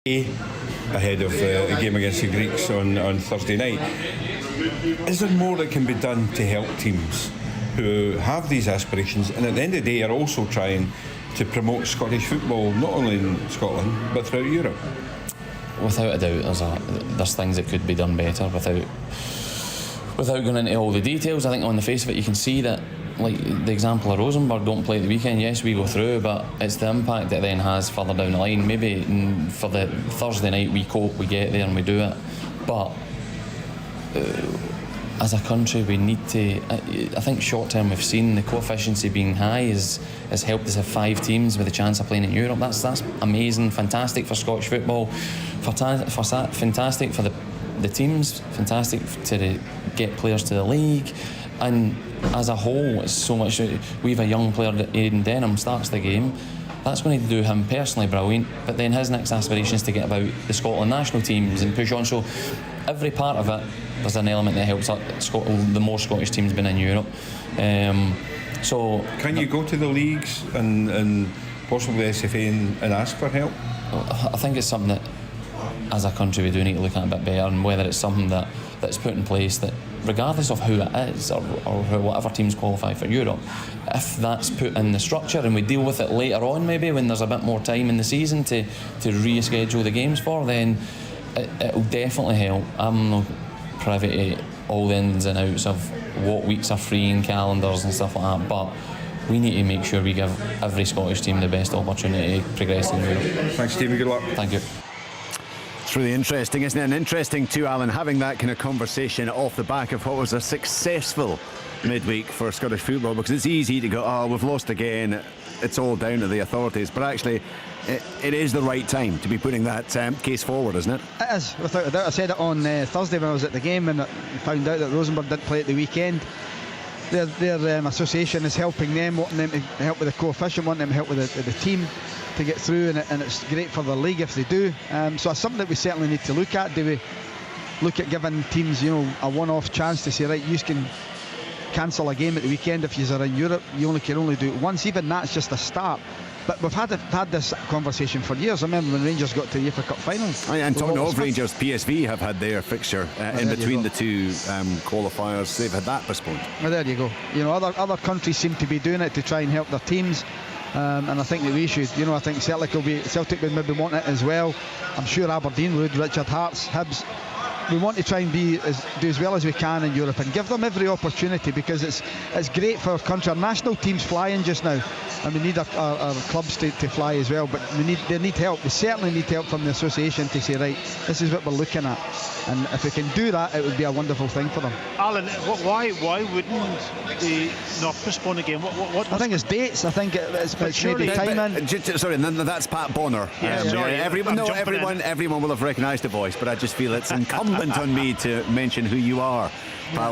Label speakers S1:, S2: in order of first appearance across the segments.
S1: ahead of the game against the Greeks on Thursday night. Is there more that can be done to help teams who have these aspirations and at the end of the day are also trying to promote Scottish football, not only in Scotland but throughout Europe?
S2: Without a doubt, there's things that could be done better without going into all the details. I think on the face of it you can see that, like the example of Rosenborg don't play at the weekend. Yes, we go through, but it's the impact it then has further down the line. Maybe for the Thursday night we cope, we get there and we do it, but as a country we need to, I think short term we've seen the coefficient being high has helped us have 5 teams with a chance of playing in Europe. That's amazing, fantastic for Scottish football, fantastic for the teams, fantastic to get players to the league, and as a whole it's so much. We have a young player, Aidan Denham, starts the game. That's going to do him personally brilliant, but then his next aspirations to get about the Scotland national teams and push on. So every part of it, there's an element that helps the more Scottish teams been in Europe. So
S1: can you go to the leagues and possibly SFA and ask for help?
S2: I think it's something that as a country we do need to look at a bit better, and whether it's something that's put in place that regardless of who it is or whatever teams qualify for Europe, if that's put in the structure and we deal with it later on, maybe when there's a bit more time in the season to reschedule the games for, then it'll definitely help. I'm not privy to all the ins and outs of what weeks are free in calendars and stuff like that, but we need to make sure we give every Scottish team the best opportunity to progress in Europe.
S1: Thanks, Stephen. Good luck.
S2: Thank you.
S3: It's really interesting, isn't it? And interesting too, Alan, having that kind of conversation off the back of what was a successful midweek for Scottish football, because it's easy to go, oh, we've lost again, it's all down to the authorities, but actually it is the right time to be putting that case forward, isn't it?
S4: It is, without a doubt. I said it on Thursday when I was at the game and I found out that Rosenborg didn't play at the weekend. Their association is helping them, wanting them to help with the coefficient, wanting them to help with the team to get through, and it's great for the league if they do. So it's something that we certainly need to look at. Do we look at giving teams, a one-off chance to say, right, you can cancel a game at the weekend if you're in Europe, you can only do it once. Even that's just a start. But we've had this conversation for years. I remember when Rangers got to the UEFA Cup final.
S3: And talking of Rangers, PSV have had their fixture in between the two qualifiers. They've had that postponed.
S4: Well, there you go. Other countries seem to be doing it to try and help their teams. And I think that we should. I think Celtic would maybe want it as well. I'm sure Aberdeen would. Richard Hart's, Hibs. We want to try and do as well as we can in Europe and give them every opportunity, because it's great for our country. Our national team's flying just now, and we need our clubs to fly as well, but they need help. They certainly need help from the association to say, right, this is what we're looking at, and if we can do that, it would be a wonderful thing for them.
S5: Alan, why wouldn't they not postpone again? What
S4: I think it's dates. I think it's maybe timing.
S3: Sorry, that's Pat Bonner. Everyone will have recognised the voice, but I just feel it's incumbent on me to mention who you are.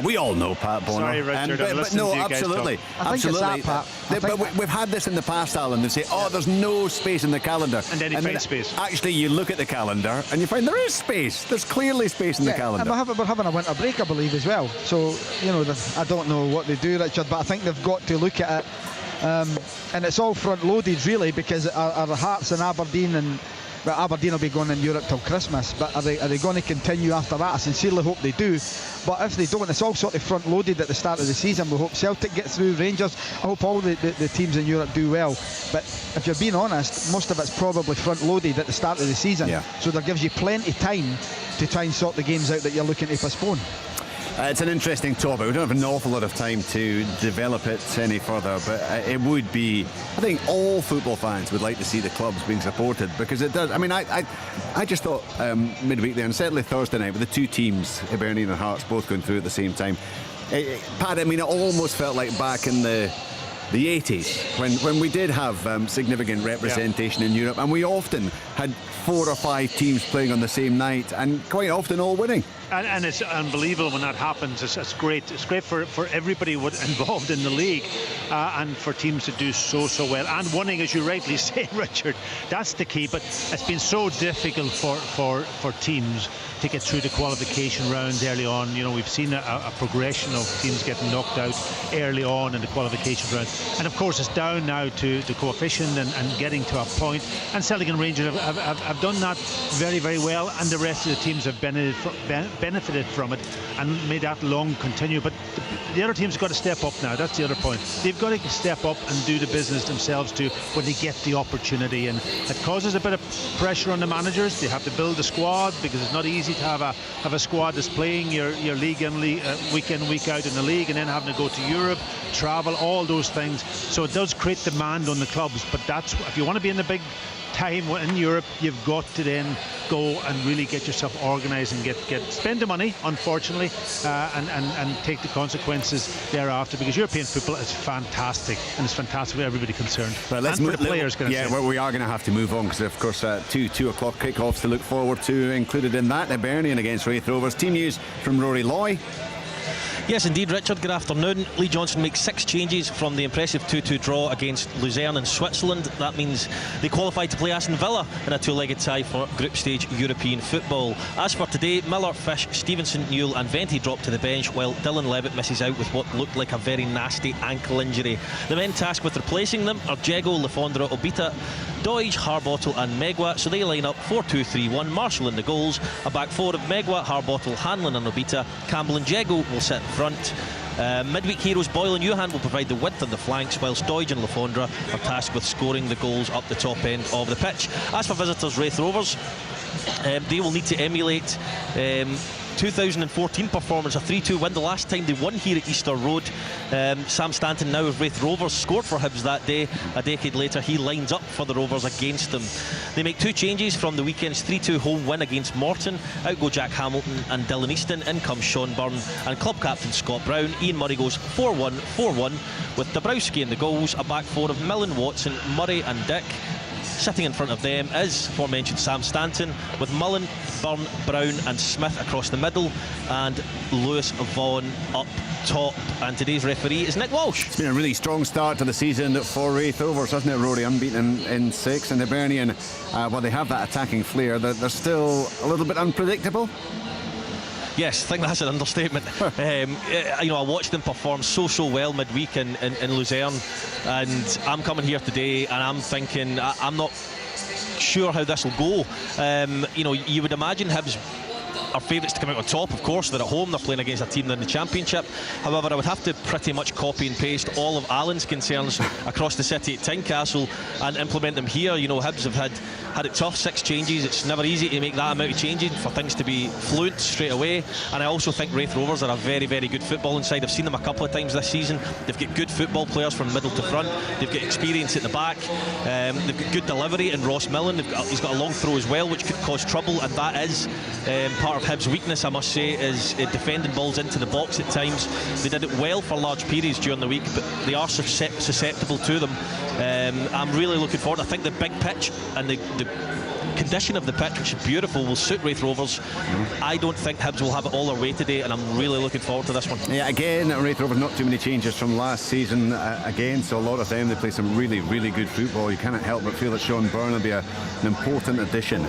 S3: We all know Pat Bonner.
S5: Sorry, Richard,
S3: but no, absolutely.
S4: I think it's that, Pat.
S3: But we've had this in the past, Alan. They say, oh, there's no space in the calendar.
S5: And then you find space.
S3: Actually, you look at the calendar and you find there is space. There's clearly space in the calendar.
S4: And we're having a winter break, I believe, as well. So, I don't know what they do, Richard, but I think they've got to look at it. And it's all front-loaded, really, because our Hearts and Aberdeen Aberdeen will be going in Europe till Christmas, but are they going to continue after that? I sincerely hope they do, but if they don't, it's all sort of front loaded at the start of the season. We hope Celtic get through, Rangers, I hope all the teams in Europe do well, but if you're being honest, most of it's probably front loaded at the start of the season, so that gives you plenty of time to try and sort the games out that you're looking to postpone.
S3: It's an interesting topic. We don't have an awful lot of time to develop it any further, but it would be, I think all football fans would like to see the clubs being supported, because it does. I mean, I just thought midweek there, and certainly Thursday night, with the two teams, Hibernian and Hearts, both going through at the same time, Pat, I mean, it almost felt like back in the 80s when we did have significant representation in Europe, and we often had 4 or 5 teams playing on the same night, and quite often all winning.
S5: And it's unbelievable when that happens. It's great. It's great for everybody involved in the league, and for teams to do so well. And winning, as you rightly say, Richard, that's the key. But it's been so difficult for teams to get through the qualification rounds early on. You know, we've seen a progression of teams getting knocked out early on in the qualification round. And of course, it's down now to the coefficient and getting to a point. And Celtic and Rangers have done that very, very well. And the rest of the teams have benefited from it and made that long continue. But the other teams have got to step up now. That's the other point. They've got to step up and do the business themselves too when they get the opportunity. And it causes a bit of pressure on the managers. They have to build a squad, because it's not easy to have a squad that's playing your league in week in, week out in the league, and then having to go to Europe, travel, all those things. So it does create demand on the clubs. But that's, if you want to be in the big time in Europe, you've got to then go and really get yourself organised and spend the money, unfortunately, and take the consequences thereafter, because European football is fantastic, and it's fantastic for everybody concerned.
S3: But let's
S5: and
S3: move
S5: for the players.
S3: Well, we are going to have to move on, because of course 2 o'clock kickoffs to look forward to included in that. Hibernian against Raith Rovers. Team news from 𝓳𝓸𝓷𝓲𝓷𝓰.
S6: Yes, indeed, Richard. Good afternoon. Lee Johnson makes 6 changes from the impressive 2-2 draw against Luzern in Switzerland. That means they qualify to play Aston Villa in a 2-legged tie for group stage European football. As for today, Miller, Fish, Stevenson, Newell and Venti drop to the bench, while Dylan Levitt misses out with what looked like a very nasty ankle injury. The men tasked with replacing them are Jego, 𝓣𝓱𝓪𝓷𝓲𝓷𝓲𝓷, Doige, Harbottle and Megwa. So they line up 4-2-3-1, Marshall in the goals, a back 4 of Megwa, Harbottle, Hanlon and 𝓣𝓱𝓪𝓷𝓲. Campbell and Jego will sit in front. Midweek heroes Boyle and Johan will provide the width on the flanks, whilst Doige and 𝓣𝓱𝓪𝓷𝓲 are tasked with scoring the goals up the top end of the pitch. As for visitors, Raith Rovers, they will need to emulate 2014 performance, a 3-2 win the last time they won here at Easter Road. Sam Stanton, now of Raith Rovers, scored for Hibs that day. A decade later, he lines up for the Rovers against them. They make 2 changes from the weekend's 3-2 home win against Morton. Out go Jack Hamilton and Dylan Easton. In comes Sean Byrne and club captain Scott Brown. Ian Murray goes 4-1-4-1 with 𝓣𝓱𝓪𝓷𝓲𝓷𝓰 in the goals, a back 4 of Millen, Watson, Murray and Dick. Sitting in front of them is aforementioned Sam Stanton, with Mullen, Byrne, Brown and Smith across the middle, and Lewis Vaughan up top. And today's referee is Nick Walsh.
S3: It's been a really strong start to the season for Raith Rovers, hasn't it, Rory? Unbeaten in 6. And Hibernian, while they have that attacking flair, they're still a little bit unpredictable.
S6: Yes, I think that's an understatement. You know, I watched them perform so well midweek in Luzern, and I'm coming here today and I'm thinking I'm not sure how this will go. You know, you would imagine Hibs are favourites to come out on top. Of course, they're at home, they're playing against a team in the Championship. However, I would have to pretty much copy and paste all of Alan's concerns across the city at Tynecastle and implement them here. You know, Hibs have had it tough, 6 changes. It's never easy to make that amount of changes for things to be fluent straight away. And I also think Raith Rovers are a very good footballing side. I've seen them a couple of times this season. They've got good football players from middle to front. They've got experience at the back. They've got good delivery in Ross Millen. He's got a long throw as well, which could cause trouble, and that is part of Hibs' weakness, I must say, is defending balls into the box at times. They did it well for large periods during the week, but they are susceptible to them. I'm really looking forward. I think the big pitch and the condition of the pitch, which is beautiful, will suit Raith Rovers. I don't think Hibs will have it all their way today, and I'm really looking forward to this one.
S3: Yeah, again, Raith Rovers, not too many changes from last season again, so a lot of them, they play some really good football. You cannot help but feel that Sean Byrne will be an important addition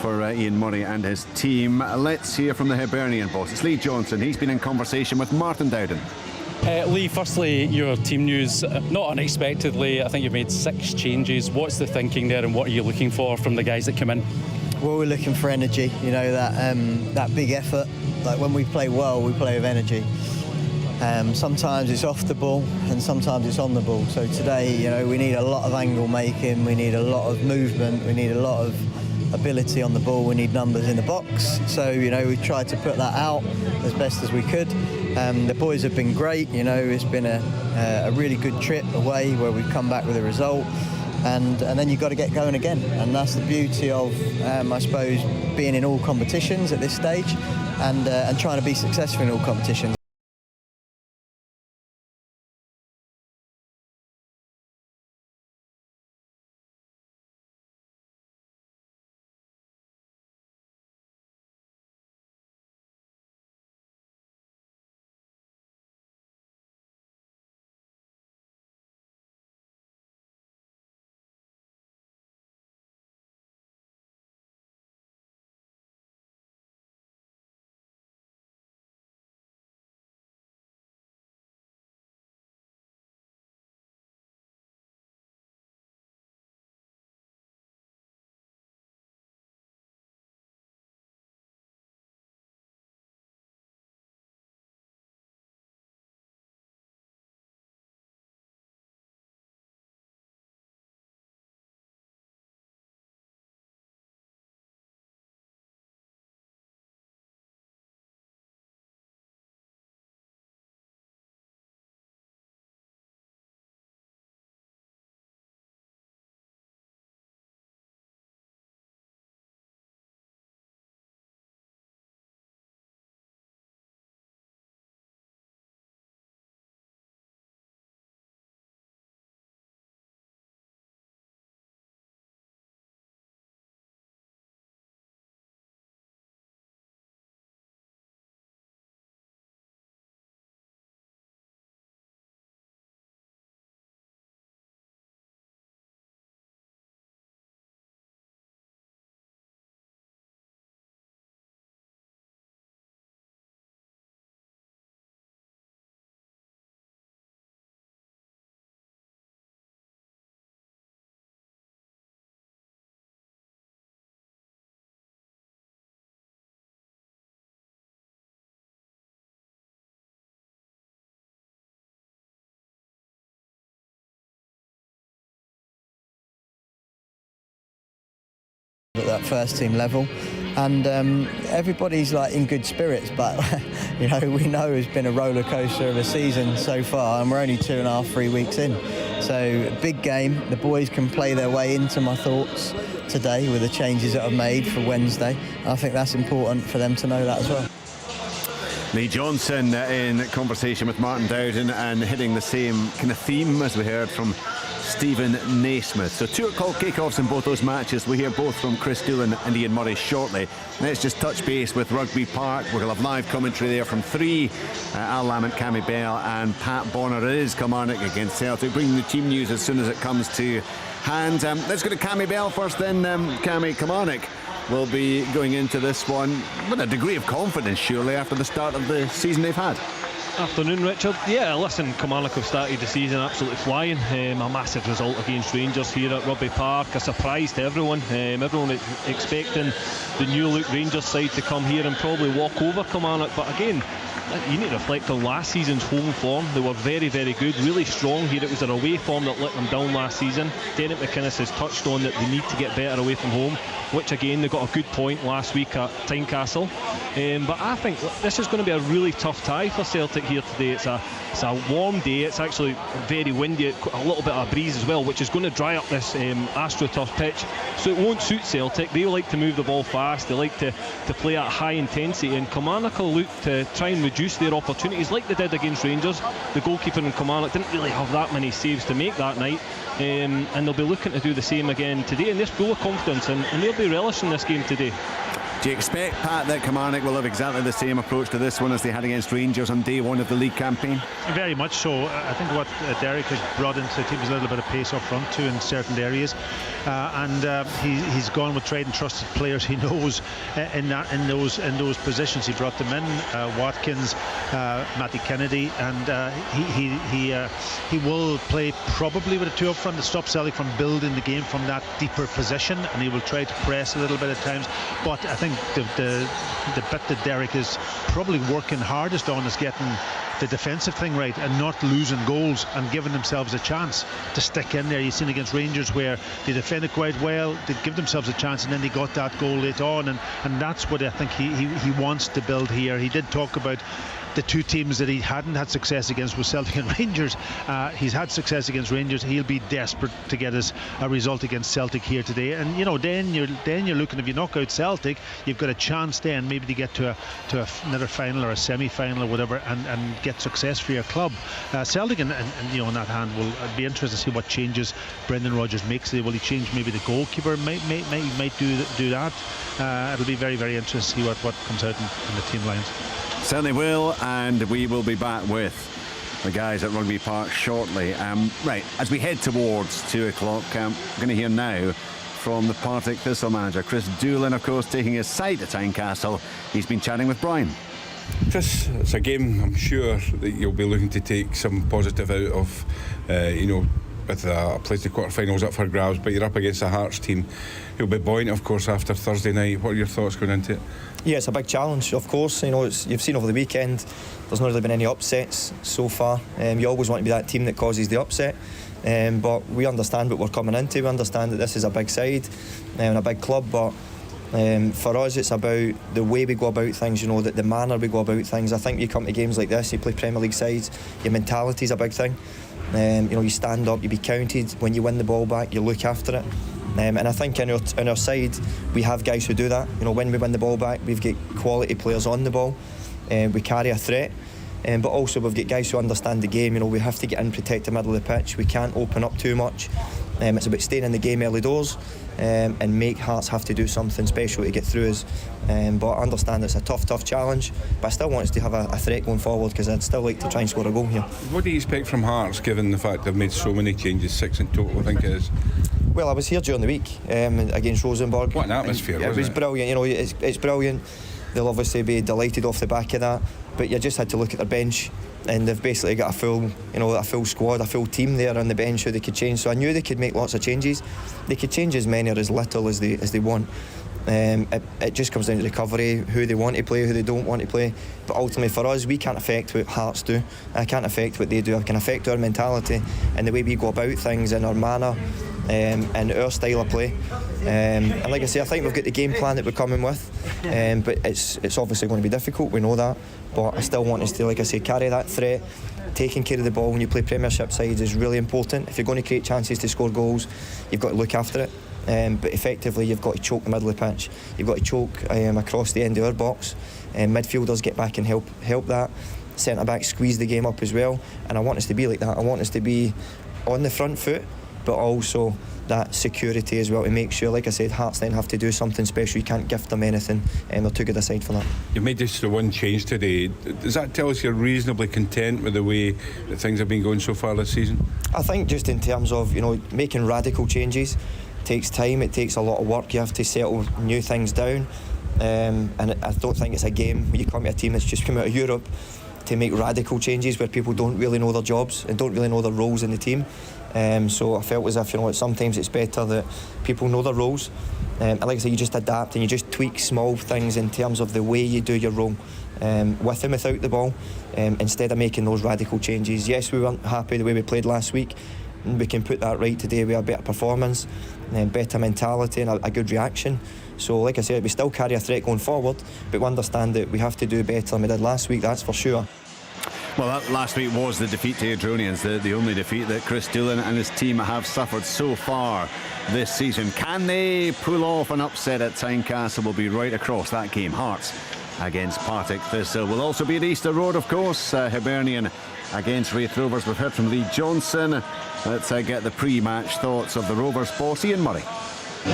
S3: for Ian Murray and his team. Let's hear from the Hibernian boss. It's Lee Johnson. He's been in conversation with Martin Dowden.
S7: Lee, firstly, your team news, not unexpectedly, I think you've made 6 changes. What's the thinking there, and what are you looking for from the guys that come in?
S8: Well, we're looking for energy, you know, that big effort. Like when we play well, we play with energy. Sometimes it's off the ball and sometimes it's on the ball. So today, you know, we need a lot of angle making, we need a lot of movement, we need a lot of ability on the ball, we need numbers in the box. So, you know, we tried to put that out as best as we could. The boys have been great, you know, it's been a really good trip away where we've come back with a result. And then you've got to get going again. And that's the beauty of, I suppose, being in all competitions at this stage and trying to be successful in all competitions. at that first team level, and everybody's like in good spirits, but you know, we know it's been a roller coaster of a season so far, and we're only 2.5-3 weeks in. So big game. The boys can play their way into my thoughts today with the changes that I've made for Wednesday. I think that's important for them to know that as well.
S3: Lee Johnson in conversation with Martin Dowden and hitting the same kind of theme as we heard from Stephen Naismith. So 2 o'clock kickoffs in both those matches. We hear both from Chris Doolan and Ian Murray shortly. Let's just touch base with Rugby Park. We'll have live commentary there from 3. Al Lamont, Cammy Bell and Pat Bonner. It is Kilmarnock against Celtic. Bringing the team news as soon as it comes to hand. Let's go to Cammy Bell first then. Cammy, Kilmarnock will be going into this one with a degree of confidence, surely, after the start of the season they've had.
S9: Afternoon, Richard. Yeah, listen, Kilmarnock have started the season absolutely flying. A massive result against Rangers here at Rugby Park. A surprise to everyone. Everyone expecting the new look Rangers side to come here and probably walk over Kilmarnock. But again, you need to reflect on last season's home form. They were very, very good, really strong here. It was their away form that let them down last season. Derek McInnes has touched on that they need to get better away from home, which again, they got a good point last week at Tynecastle. But I think this is going to be a really tough tie for Celtic here today. It's a warm day. It's actually very windy, a little bit of a breeze as well, which is going to dry up this AstroTurf pitch. So it won't suit Celtic. They like to move the ball fast. They like to play at high intensity, and Kilmarnock will look to try and reduce their opportunities like they did against Rangers. The goalkeeper in Kilmarnock didn't really have that many saves to make that night, and they'll be looking to do the same again today, and they're full of confidence, and they'll be relishing this game today.
S3: Do you expect, Pat, that Kilmarnock will have exactly the same approach to this one as they had against Rangers on day one of the league campaign?
S5: Very much so. I think what Derek has brought into the team is a little bit of pace up front too in certain areas, and he's gone with tried and trusted players he knows in those positions. He brought them in, Watkins, Matty Kennedy, and he will play probably with a 2 up front to stop Celtic from building the game from that deeper position, and he will try to press a little bit at times. But I think the bit that Derek is probably working hardest on is getting the defensive thing right and not losing goals and giving themselves a chance to stick in there. You've seen against Rangers where they defended quite well, they give themselves a chance, and then they got that goal late on, and that's what I think he wants to build here. He did talk about the 2 teams that he hadn't had success against was Celtic and Rangers. He's had success against Rangers. He'll be desperate to get us a result against Celtic here today, and you know, then you're looking, if you knock out Celtic, you've got a chance then maybe to get to another final or a semi-final or whatever, and get success for your club. Celtic and you know, on that hand, will be interested to see what changes Brendan Rodgers makes. Will he change maybe the goalkeeper? Might do that. It'll be very, very interesting to see what comes out in the team lines.
S3: Certainly will, and we will be back with the guys at Rugby Park shortly. Right, as we head towards 2 o'clock, we're going to hear now from the Partick Thistle manager, Chris Doolan, of course, taking his side to Tynecastle. He's been chatting with Brian.
S1: Chris, it's a game I'm sure that you'll be looking to take some positive out of, with a place to quarter-finals up for grabs, but you're up against a Hearts team who'll be buoyant, of course, after Thursday night. What are your thoughts going into it?
S10: Yeah, it's a big challenge, of course. You know, you've seen over the weekend, there's not really been any upsets so far. You always want to be that team that causes the upset, but we understand what we're coming into. We understand that this is a big side and a big club, but for us it's about the way we go about things, you know, the manner we go about things. I think you come to games like this, you play Premier League sides, your mentality is a big thing. You know, you stand up, you be counted. When you win the ball back, you look after it. And I think in our side, we have guys who do that. You know, when we win the ball back, we've got quality players on the ball. We carry a threat. But also we've got guys who understand the game. You know, we have to get in, protect the middle of the pitch. We can't open up too much. It's about staying in the game early doors and make Hearts have to do something special to get through us. But I understand it's a tough challenge, but I still want us to have a threat going forward, because I'd still like to try and score a goal here.
S1: What do you expect from Hearts, given the fact they've made so many changes, 6 in total I think it is?
S10: Well, I was here during the week against Rosenborg.
S1: What an atmosphere,
S10: it was brilliant. You know, it's brilliant. They'll obviously be delighted off the back of that, but you just had to look at their bench, and they've basically got a full squad, a full team there on the bench who they could change. So I knew they could make lots of changes. They could change as many or as little as they want. It just comes down to recovery, who they want to play, who they don't want to play. But ultimately for us, we can't affect what Hearts do. I can't affect what they do. I can affect our mentality and the way we go about things and our manner. and our style of play. And like I say, I think we've got the game plan that we're coming with, but it's obviously going to be difficult, we know that, but I still want us to, like I say, carry that threat. Taking care of the ball when you play Premiership sides is really important. If you're going to create chances to score goals, you've got to look after it. But effectively, you've got to choke the middle of the pitch. You've got to choke across the end of our box. Midfielders get back and help that. Centre-backs squeeze the game up as well. And I want us to be like that. I want us to be on the front foot, but also that security as well, to make sure, like I said, Hearts then have to do something special. You can't gift them anything, and they're too good a side for that.
S1: You've made just the one change today. Does that tell us you're reasonably content with the way that things have been going so far this season?
S10: I think just in terms of, making radical changes takes time, it takes a lot of work. You have to settle new things down, and I don't think it's a game where you come to a team that's just come out of Europe to make radical changes where people don't really know their jobs and don't really know their roles in the team. So I felt as if, sometimes it's better that people know their roles. And like I say, you just adapt and you just tweak small things in terms of the way you do your role, with and without the ball, instead of making those radical changes. Yes, we weren't happy the way we played last week. We can put that right today with a better performance, better mentality and a good reaction. So like I said, we still carry a threat going forward, but we understand that we have to do better than we did last week, that's for sure.
S3: Well, that last week was the defeat to Hibernians, the only defeat that Chris Doolan and his team have suffered so far this season. Can they pull off an upset at Tynecastle? Will be right across that game. Hearts against Partick Thistle. Will also be at Easter Road, of course. Hibernian against Raith Rovers. We've heard from Lee Johnson. Let's get the pre-match thoughts of the Rovers boss, Ian Murray.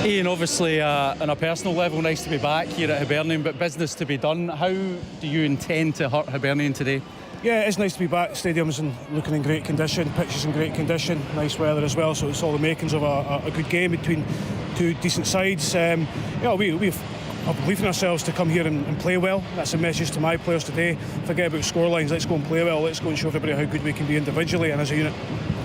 S7: Ian, obviously on a personal level, nice to be back here at Hibernian, but business to be done. How do you intend to hurt Hibernian today?
S11: Yeah, it's nice to be back. Stadium's looking in great condition, pitch is in great condition, nice weather as well, so it's all the makings of a good game between two decent sides. We've belief in ourselves to come here and play well. That's a message to my players today. Forget about scorelines, let's go and play well, let's go and show everybody how good we can be individually and as a unit.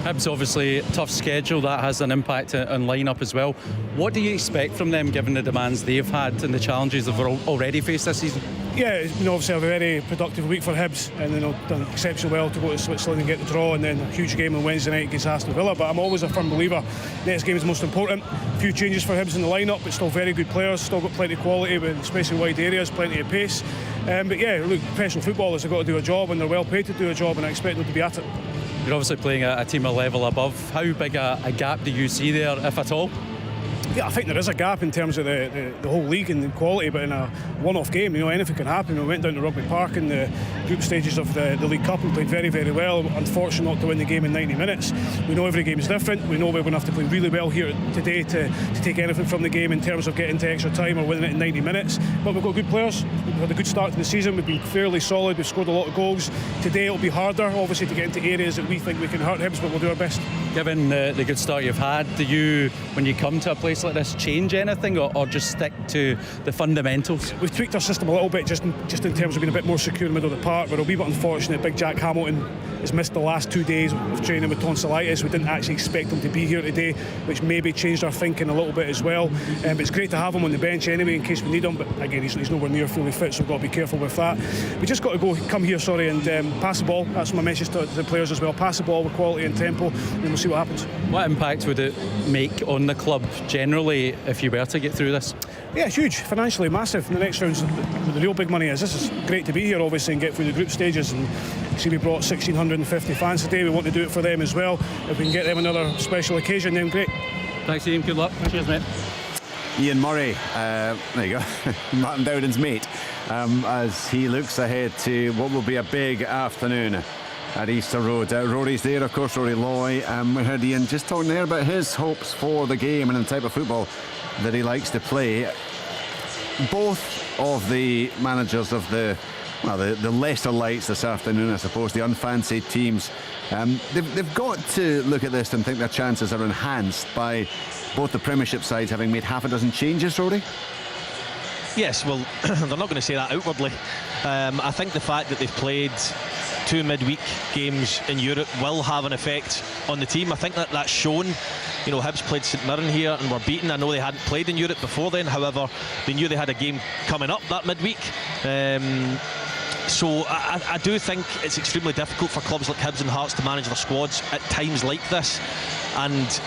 S7: Hibs obviously tough schedule, that has an impact on line-up as well. What do you expect from them given the demands they've had and the challenges they've already faced this season?
S11: Yeah, it's been obviously a very productive week for Hibs, and done exceptionally well to go to Switzerland and get the draw, and then a huge game on Wednesday night against Aston Villa. But I'm always a firm believer next game is most important. A few changes for Hibs in the lineup, but still very good players, still got plenty of quality, especially wide areas, plenty of pace. But yeah, look, professional footballers have got to do a job, and they're well paid to do a job, and I expect them to be at it.
S7: You're obviously playing a team a level above. How big a gap do you see there, if at all?
S11: Yeah, I think there is a gap in terms of the whole league and the quality, but in a one-off game, anything can happen. We went down to Rugby Park in the group stages of the League Cup and played very, very well. Unfortunate not to win the game in 90 minutes. We know every game is different. We know we're going to have to play really well here today to take anything from the game in terms of getting to extra time or winning it in 90 minutes. But we've got good players. We've had a good start to the season. We've been fairly solid. We've scored a lot of goals. Today it'll be harder, obviously, to get into areas that we think we can hurt Hibs, but we'll do our best.
S7: Given the good start you've had, do you, when you come to a place like this, change anything or just stick to the fundamentals?
S11: We've tweaked our system a little bit just in terms of being a bit more secure in the middle of the park. We're a wee bit unfortunate. Big Jack Hamilton has missed the last 2 days of training with tonsillitis. We didn't actually expect him to be here today, which maybe changed our thinking a little bit as well. But it's great to have him on the bench anyway in case we need him. But again, he's nowhere near fully fit, so we've got to be careful with that. We just got to come here, and pass the ball. That's my message to the players as well. Pass the ball with quality and tempo, and we'll see what happens.
S7: What impact would it make on the club generally if you were to get through this?
S11: Yeah, huge, financially massive. In the next round's where the real big money is. This is great to be here, obviously, and get through the group stages. And see, we brought 1,650 fans today. We want to do it for them as well. If we can get them another special occasion, then great.
S7: Thanks, Ian. Good luck. Cheers, mate.
S3: Ian Murray, there you go, Martin Dowden's mate, as he looks ahead to what will be a big afternoon at Easter Road. Rory's there, of course, Rory Loy. We heard Ian just talking there about his hopes for the game and the type of football that he likes to play. Both of the managers of the lesser lights this afternoon, I suppose, the unfancied teams, they've got to look at this and think their chances are enhanced by both the Premiership sides having made half a dozen changes, Rory.
S6: Yes, well, they're not going to say that outwardly. I think the fact that they've played 2 midweek games in Europe will have an effect on the team. I think that's shown. Hibs played St Mirren here and were beaten. I know they hadn't played in Europe before then, however, they knew they had a game coming up that midweek. So I do think it's extremely difficult for clubs like Hibs and Hearts to manage their squads at times like this. And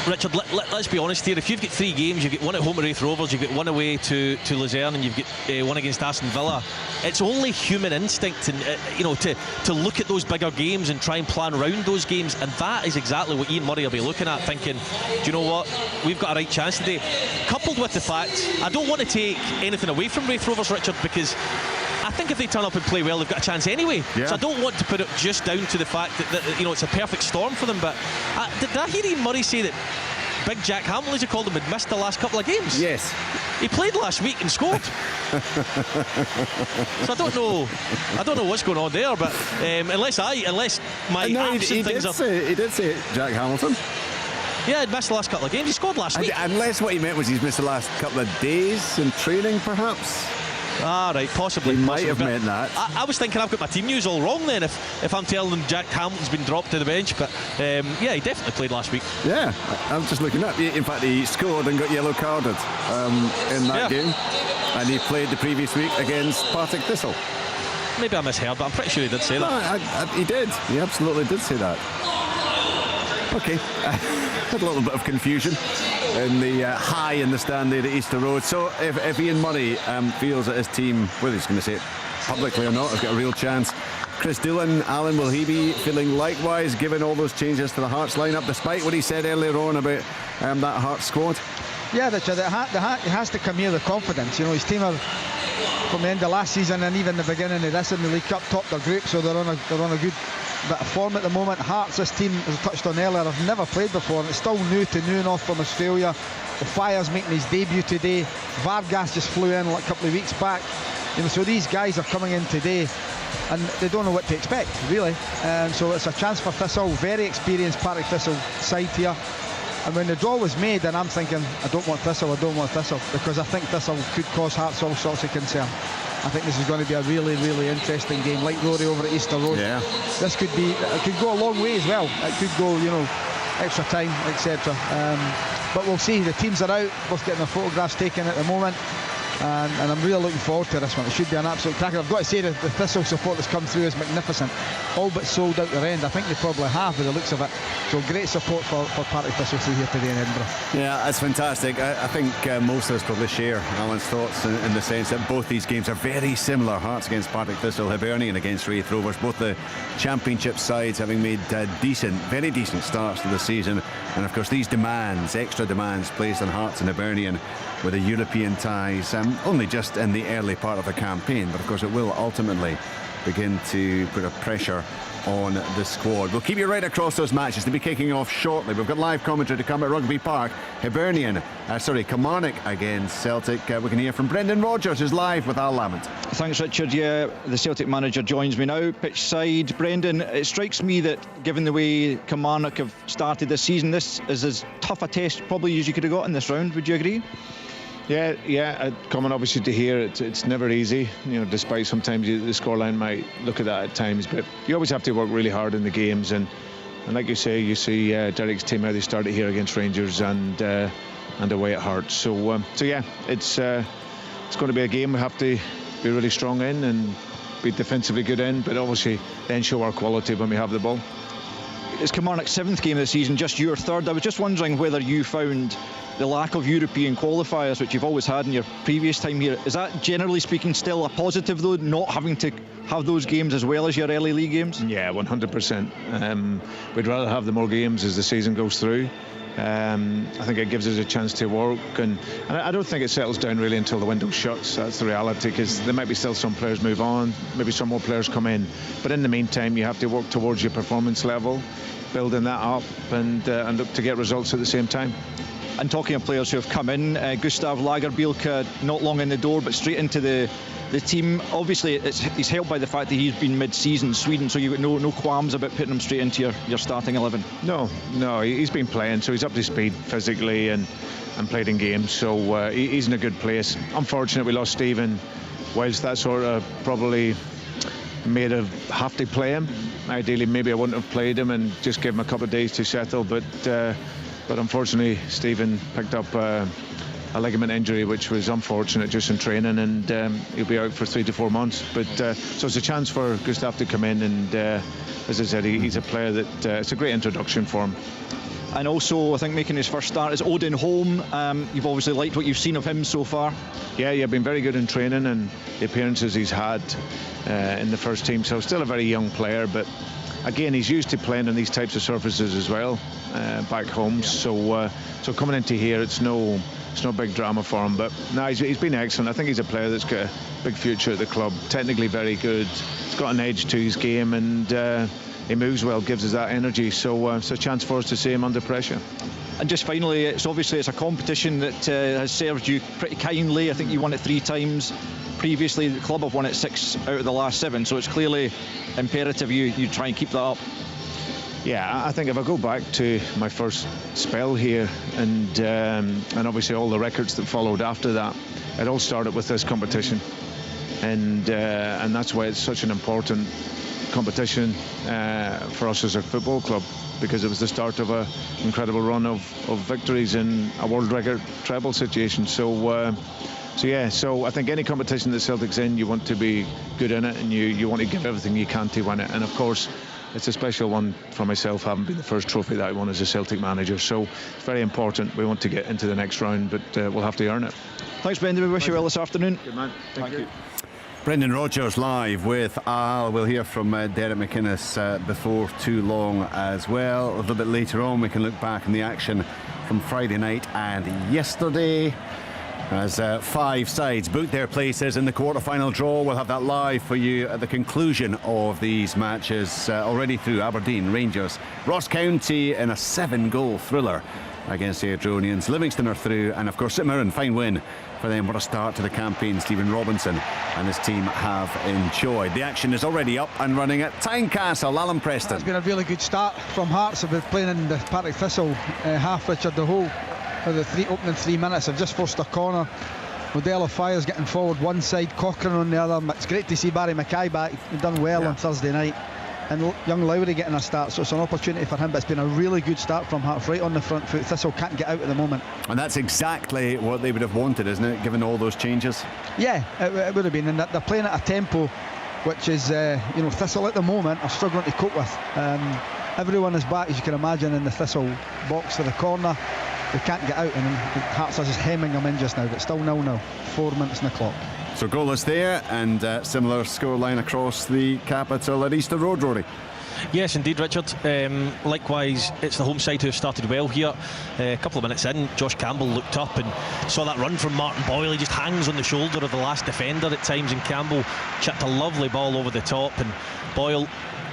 S6: Richard, let's be honest here. If you've got 3 games, you've got one at home at Raith Rovers, you've got one away to Luzerne, and you've got one against Aston Villa. It's only human instinct, and to look at those bigger games and try and plan around those games. And that is exactly what Ian Murray will be looking at, thinking, do you know what? We've got a right chance today. Coupled with the fact, I don't want to take anything away from Raith Rovers, Richard, because I think if they turn up and play well, they've got a chance anyway. Yeah. So I don't want to put it just down to the fact that it's a perfect storm for them. But did I hear Ian Murray say that Big Jack Hamilton, as you called him, had missed the last couple of games?
S3: Yes.
S6: He played last week and scored. So I don't know what's going on there. But unless my absent things are...
S3: He did say Jack Hamilton.
S6: Yeah, he'd missed the last couple of games. He scored last week.
S3: Unless what he meant was he's missed the last couple of days in training, perhaps.
S6: Right, possibly.
S3: He might have meant that.
S6: I was thinking I've got my team news all wrong then if I'm telling them Jack Hamilton's been dropped to the bench, but he definitely played last week.
S3: Yeah, I'm just looking up. In fact, he scored and got yellow carded in that game, and he played the previous week against Partick Thistle.
S6: Maybe I misheard, but I'm pretty sure he did say that.
S3: He did. He absolutely did say that. Okay, had a little bit of confusion in the high in the stand there at Easter Road. So if Ian Murray feels that his team, whether he's going to say it publicly or not, has got a real chance, Chris Doolan, Alan, will he be feeling likewise given all those changes to the Hearts lineup, despite what he said earlier on about that Hearts squad?
S4: Yeah, Richard, it has to come here with confidence. His team are, from the end of last season and even the beginning of this in the League Cup, topped their group, so they're on a good bit of form at the moment. Hearts, this team, as I touched on earlier, have never played before, and it's still new to Newnoff from Australia. The Fire's making his debut today. 𝓤𝓲𝓷𝓲𝓷𝓰 just flew in a couple of weeks back. So these guys are coming in today and they don't know what to expect, really. So it's a chance for Thistle, very experienced Partick Thistle side here. And when the draw was made, and I'm thinking, I don't want Thistle, because I think Thistle could cause Hearts all sorts of concern. I think this is going to be a really, really interesting game, like Rory over at Easter Road.
S3: Yeah.
S4: This could go a long way as well. It could go, extra time, etc. But we'll see. The teams are out, both getting their photographs taken at the moment. And I'm really looking forward to this one. It should be an absolute cracker. I've got to say that the Thistle support that's come through is magnificent. All but sold out their end. I think they probably have, by the looks of it. So great support for Partick Thistle through here today in Edinburgh.
S3: Yeah, that's fantastic. I think most of us probably share Alan's thoughts in the sense that both these games are very similar. Hearts against Partick Thistle, Hibernian against Raith Rovers. Both the championship sides having made very decent starts to the season. And of course these extra demands placed on Hearts and Hibernian with the European ties, only just in the early part of the campaign, but of course it will ultimately begin to put a pressure on the squad. We'll keep you right across those matches. They'll be kicking off shortly. We've got live commentary to come at Rugby Park. Kilmarnock against Celtic. We can hear from Brendan Rodgers, who's live with Al Lamont.
S12: Thanks, Richard. Yeah, the Celtic manager joins me now, pitch side. Brendan, it strikes me that given the way Kilmarnock have started this season, this is as tough a test probably as you could have got in this round. Would you agree?
S13: Yeah, coming obviously to here, it's never easy, despite sometimes the scoreline might look at that at times, but you always have to work really hard in the games, and like you say, you see Derek's team, how they started here against Rangers and away at Hearts, so yeah, it's going to be a game we have to be really strong in and be defensively good in, but obviously then show our quality when we have the ball.
S12: It's Kilmarnock's 7th game of the season, just your 3rd. I was just wondering whether you found the lack of European qualifiers, which you've always had in your previous time here, is that generally speaking still a positive though, not having to have those games as well as your early league games?
S13: Yeah, 100%. We'd rather have the more games as the season goes through. I think it gives us a chance to work, and I don't think it settles down really until the window shuts. That's the reality, because there might be still some players move on, maybe some more players come in, but in the meantime you have to work towards your performance level, building that up and look to get results at the same time.
S12: And talking of players who have come in, 𝓤𝓲𝓷𝓲𝓷𝓰 not long in the door, but straight into the team. Obviously he's helped by the fact that he's been mid-season Sweden, so you've got no qualms about putting him straight into your starting 11.
S13: No, he's been playing, so he's up to speed physically and played in games, so he's in a good place. Unfortunately, we lost Stephen, whilst that sort of probably made him have to play him. Ideally, maybe I wouldn't have played him and just give him a couple of days to settle, but unfortunately Stephen picked up a ligament injury, which was unfortunate just in training, and he'll be out for 3 to 4 months, but so it's a chance for Gustav to come in, and as I said, he's a player that it's a great introduction for him.
S12: and also I think making his first start is Odin Holm. You've obviously liked what you've seen of him so far.
S13: Yeah, been very good in training and the appearances he's had in the first team. So still a very young player, but again, he's used to playing on these types of surfaces as well back home. So coming into here, it's no big drama for him. But no, he's been excellent. I think he's a player that's got a big future at the club. Technically very good. He's got an edge to his game, and he moves well, gives us that energy. So it's a chance for us to see him under pressure.
S12: And just finally, it's a competition that has served you pretty kindly. I think you won it 3 times previously. The club have won it 6 out of the last 7, so it's clearly imperative you try and keep that up.
S13: Yeah, I think if I go back to my first spell here, and obviously all the records that followed after that, it all started with this competition, and that's why it's such an important competition for us as a football club, because it was the start of an incredible run of victories in a world record treble situation. So I think any competition that Celtic's in, you want to be good in it, and you want to give everything you can to win it. And of course, it's a special one for myself, having been the first trophy that I won as a Celtic manager. So it's very important. We want to get into the next round, but we'll have to earn it.
S12: Thanks, Brendan. We wish you well this afternoon.
S13: Good man. Thank you.
S3: Brendan Rodgers live with Al. We'll hear from Derek McInnes before too long as well. A little bit later on, we can look back on the action from Friday night and yesterday, as 5 sides booked their places in the quarter-final draw. We'll have that live for you at the conclusion of these matches, already through Aberdeen, Rangers, Ross County in a 7-goal thriller against the Adronians. Livingston are through, and of course St Mirren, fine win for them. What a start to the campaign Stephen Robinson and his team have enjoyed. The action is already up and running at Tynecastle. Alan Preston.
S4: It's been a really good start from Hearts. They've been playing in the Partick Thistle half. Richard the whole for the opening 3 minutes have just forced a corner. Modell of Fire's getting forward one side, Cochrane on the other. It's great to see Barry Mackay back. He's done well on Thursday night, and young Lowry getting a start, so it's an opportunity for him. But it's been a really good start from Hearts, right on the front foot. Thistle can't get out at the moment,
S3: and that's exactly what they would have wanted, isn't it, given all those changes?
S4: Yeah, it would have been, and they're playing at a tempo which is Thistle at the moment are struggling to cope with. Everyone is back, as you can imagine, in the Thistle box for the corner. They can't get out, and Hearts are just hemming them in just now, but still 0-0, 4 minutes on the clock.
S3: So goalless there, and similar scoreline across the capital at Easter Road, Rory.
S6: Yes, indeed, Richard. Likewise, it's the home side who have started well here. A couple of minutes in, Josh Campbell looked up and saw that run from Martin Boyle. He just hangs on the shoulder of the last defender at times, and Campbell chipped a lovely ball over the top, and Boyle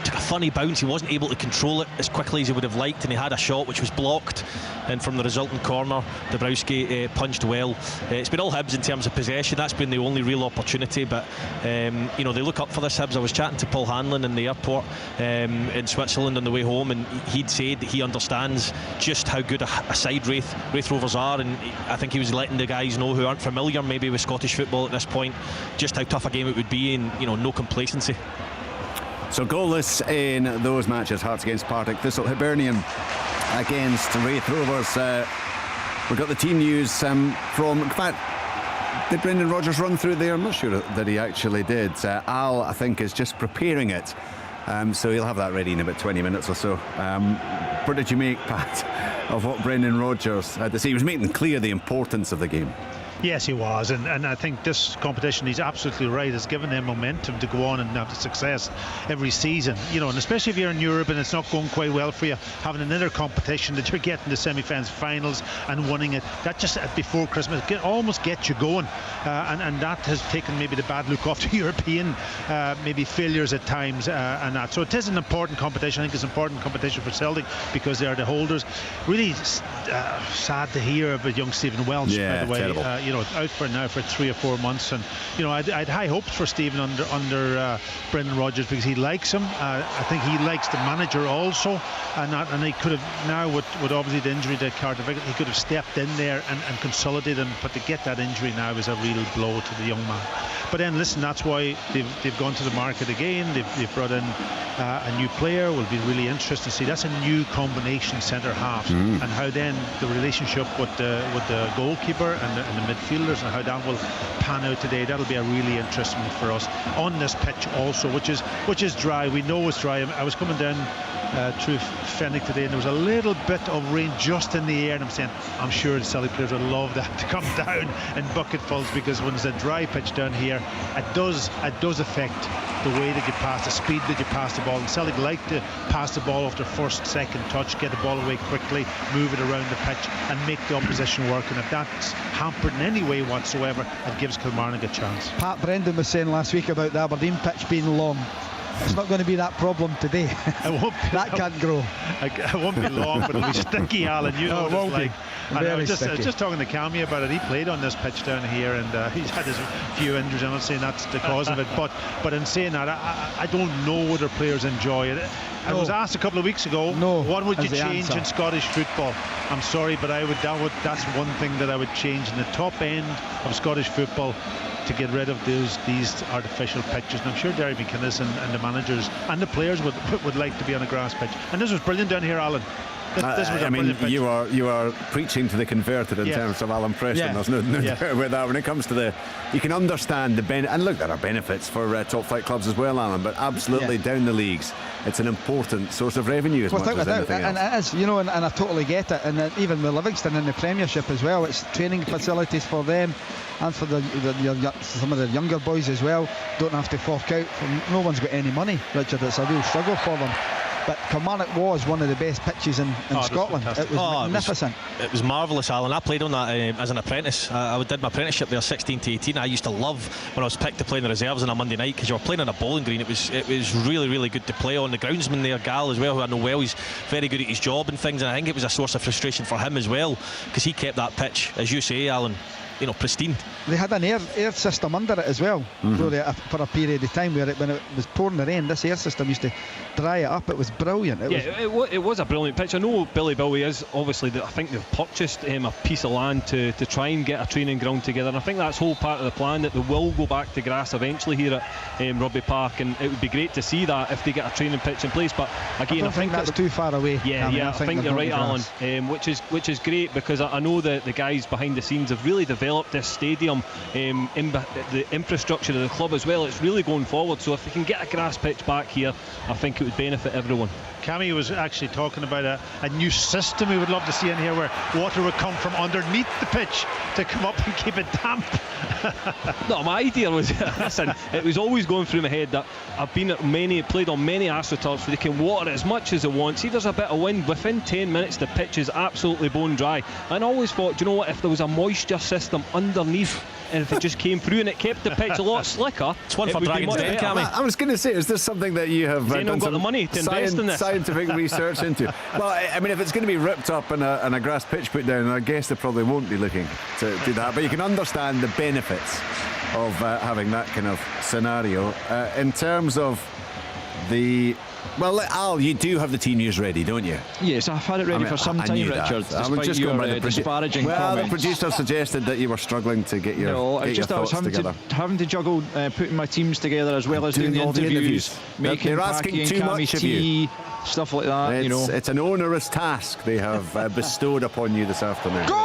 S6: took a funny bounce. He wasn't able to control it as quickly as he would have liked, and he had a shot which was blocked, and from the resultant corner 𝓣𝓱𝓪𝓷𝓲𝓷𝓰 punched well. It's been all Hibs in terms of possession. That's been the only real opportunity, but they look up for this Hibs. I was chatting to Paul Hanlon in the airport in Switzerland on the way home, and he'd said that he understands just how good a side Raith Rovers are, and I think he was letting the guys know who aren't familiar maybe with Scottish football at this point just how tough a game it would be, and no complacency.
S3: So goalless in those matches. Hearts against Partick Thistle, Hibernian against Raith Rovers. We've got the team news from, in fact, did Brendan Rodgers run through there? I'm not sure that he actually did. Al, I think, is just preparing it, so he'll have that ready in about 20 minutes or so. What did you make, Pat, of what Brendan Rodgers had to say? He was making clear the importance of the game.
S5: Yes, he was, and I think this competition, he's absolutely right, has given them momentum to go on and have success every season, and especially if you're in Europe and it's not going quite well for you, having another competition that you're getting the semi-finals, finals and winning it, that just before Christmas almost gets you going, and that has taken maybe the bad look off the European maybe failures at times, and that. So it is an important competition. I think it's an important competition for Celtic because they are the holders. Really sad to hear about young Stephen Welsh, by the way.
S3: Terrible.
S5: Out for now for 3 or 4 months, and I'd high hopes for Stephen under Brendan Rodgers because he likes him. I think he likes the manager also, and he could have now with obviously the injury to Carter Vickers, he could have stepped in there and consolidated him, but to get that injury now is a real blow to the young man. But then listen, that's why they've gone to the market again. They've brought in a new player. Will be really interesting to see. That's a new combination centre half, and how then the relationship with the goalkeeper and the midfielders and how that will pan out today. That'll be a really interesting one for us on this pitch also, which is dry. We know it's dry. I was coming down through Fenwick today, and there was a little bit of rain just in the air, and I'm sure the Celtic players would love that to come down in bucketfuls, because when there's a dry pitch down here, it does affect the way that you pass, the speed that you pass the ball. And Celtic like to pass the ball after first, second touch, get the ball away quickly, move it around the pitch and make the opposition work, and if that's hampered in any way whatsoever, it gives Kilmarnock a chance.
S4: Pat Brendan was saying last week about the Aberdeen pitch being long. It's not going to be that problem today. That can't grow.
S5: It won't be long, but it'll be sticky, Alan. You know what it's like. And I was just talking to Cammy about it. He played on this pitch down here, and he's had his few injuries. I'm not saying that's the cause of it, but in saying that, I don't know whether players enjoy it. I was asked a couple of weeks ago, what would you change in Scottish football? I'm sorry, but that's one thing that I would change in the top end of Scottish football, to get rid of these artificial pitches. And I'm sure Derry McInnes and the managers and the players would like to be on a grass pitch. And this was brilliant down here, Alan.
S3: You are preaching to the converted in terms of Alan Preston. There's no doubt about that. When it comes to you can understand the benefit, and look, there are benefits for top flight clubs as well, Alan, but absolutely down the leagues, it's an important source of revenue as much as anything else.
S4: And it is, and I totally get it. And even with Livingston in the Premiership as well, it's training facilities for them and for some of the younger boys as well. Don't have to fork out. No one's got any money, Richard. It's a real struggle for them. But Kilmarnock was one of the best pitches in Scotland. It was magnificent.
S6: It was marvellous, Alan. I played on that as an apprentice. I did my apprenticeship there 16 to 18. I used to love when I was picked to play in the reserves on a Monday night, because you were playing on a bowling green. It was really, really good to play on. The groundsman there, Gal, as well, who I know well, he's very good at his job and things, and I think it was a source of frustration for him as well, because he kept that pitch, as you say, Alan, pristine.
S4: They had an air system under it as well, for a period of time, when it was pouring the rain. This air system used to dry it up. It was brilliant.
S9: It was a brilliant pitch. I know Billy Bowie is obviously, I think they've purchased a piece of land to try and get a training ground together, and I think that's whole part of the plan, that they will go back to grass eventually here at Rugby Park, and it would be great to see that if they get a training pitch in place. But again, I think
S4: that's too far away.
S9: I think you're right, Alan, which is great, because I know that the guys behind the scenes have really developed this stadium, the infrastructure of the club as well. It's really going forward, so if we can get a grass pitch back here, I think it would benefit everyone.
S5: Cammy was actually talking about a new system we would love to see in here, where water would come from underneath the pitch to come up and keep it damp.
S9: No, my idea was, listen, it was always going through my head that I've played on many AstroTurfs where they can water it as much as they want. See, there's a bit of wind, within 10 minutes the pitch is absolutely bone dry. And I always thought, you know what, if there was a moisture system underneath, and if it just came through and it kept the pitch a lot slicker,
S6: it's one for Dragon's Den, Cammy.
S3: I was going to say, is this something that you have done
S9: got the money to invest in this?
S3: Scientific research into? Well, I mean, if it's going to be ripped up and a grass pitch put down, I guess they probably won't be looking to do that. But you can understand the benefits of having that kind of scenario. In terms of well, Al, you do have the team news ready, don't you?
S12: Yes, I've had it ready for some time, Richard.
S3: I was just going by the
S12: disparaging
S3: comments. The producer suggested that you were struggling to get your thoughts together.
S12: Having to juggle putting my teams together as well as doing the interviews.
S3: They're asking too much of you.
S12: Stuff like that,
S3: It's an onerous task they have bestowed upon you this afternoon.
S4: Goal!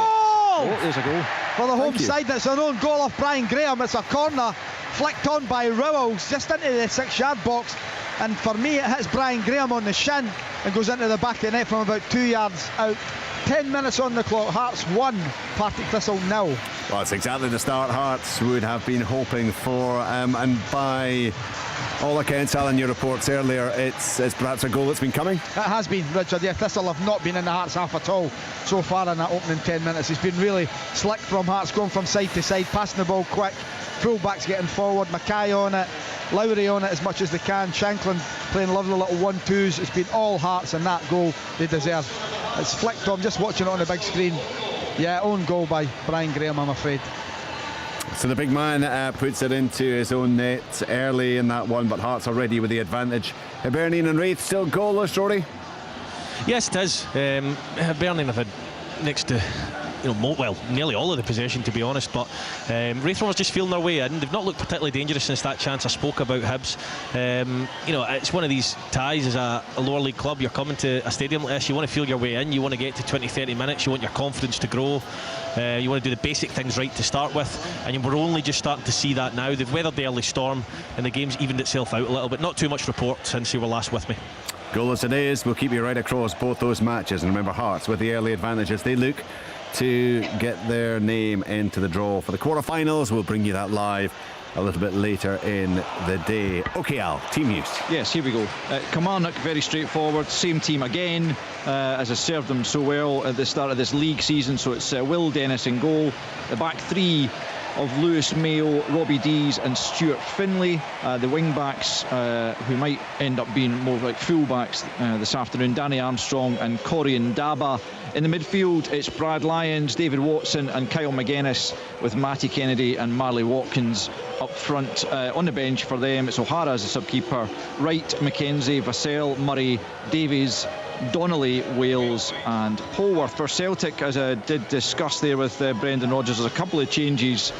S12: Oh, there's a goal.
S4: For the home side, that's an own goal off Brian Graham. It's a corner flicked on by Rowells just into the 6-yard box. And for me, it hits Brian Graham on the shin and goes into the back of the net from about 2 yards out. 10 minutes on the clock. Hearts 1, Partick Thistle 0.
S3: Well, it's exactly the start Hearts would have been hoping for. And by all accounts, Alan, your reports earlier, it's perhaps a goal that's been coming.
S4: It has been, Richard. Yeah, Thistle have not been in the Hearts half at all so far in that opening 10 minutes. It's been really slick from Hearts, going from side to side, passing the ball quick. Full-backs getting forward, Mackay on it, Lowry on it as much as they can, Shanklin playing lovely little 1-2s. It's been all Hearts, and that goal they deserve. It's flicked on, just watching it on the big screen. Yeah, own goal by Brian Graham, I'm afraid.
S3: So the big man puts it into his own net early in that one, but Hearts already with the advantage. Hibernian and Raith still goalless, Rory?
S6: Yes, it is. Hibernian have had next to nearly all of the possession, to be honest, but Raith Rovers just feeling their way in. They've not looked particularly dangerous since that chance I spoke about Hibs. It's one of these ties as a lower league club. You're coming to a stadium like this, you want to feel your way in, you want to get to 20-30 minutes, you want your confidence to grow, you want to do the basic things right to start with, and we're only just starting to see that now. They've weathered the early storm and the game's evened itself out a little bit. Not too much report since you were last with me.
S3: Goalless it is. We'll keep you right across both those matches. And remember, Hearts with the early advantage as they look to get their name into the draw for the quarterfinals. We'll bring you that live a little bit later in the day. Okay, Al, team news.
S12: Yes, here we go. Kilmarnock, very straightforward. Same team again, as has served them so well at the start of this league season. So it's Will Dennis in goal. The back three of Lewis Mayo, Robbie Dees and Stuart Finlay. The wing backs, who might end up being more like full backs this afternoon, Danny Armstrong and Corey Ndaba. In the midfield, it's Brad Lyons, David Watson and Kyle McGuinness, with Matty Kennedy and Marley Watkins up front. On the bench for them, it's O'Hara as a sub-keeper, Wright, McKenzie, Vassell, Murray, Davies, Donnelly, Wales and Polworth. For Celtic, as I did discuss there with Brendan Rodgers, there's a couple of changes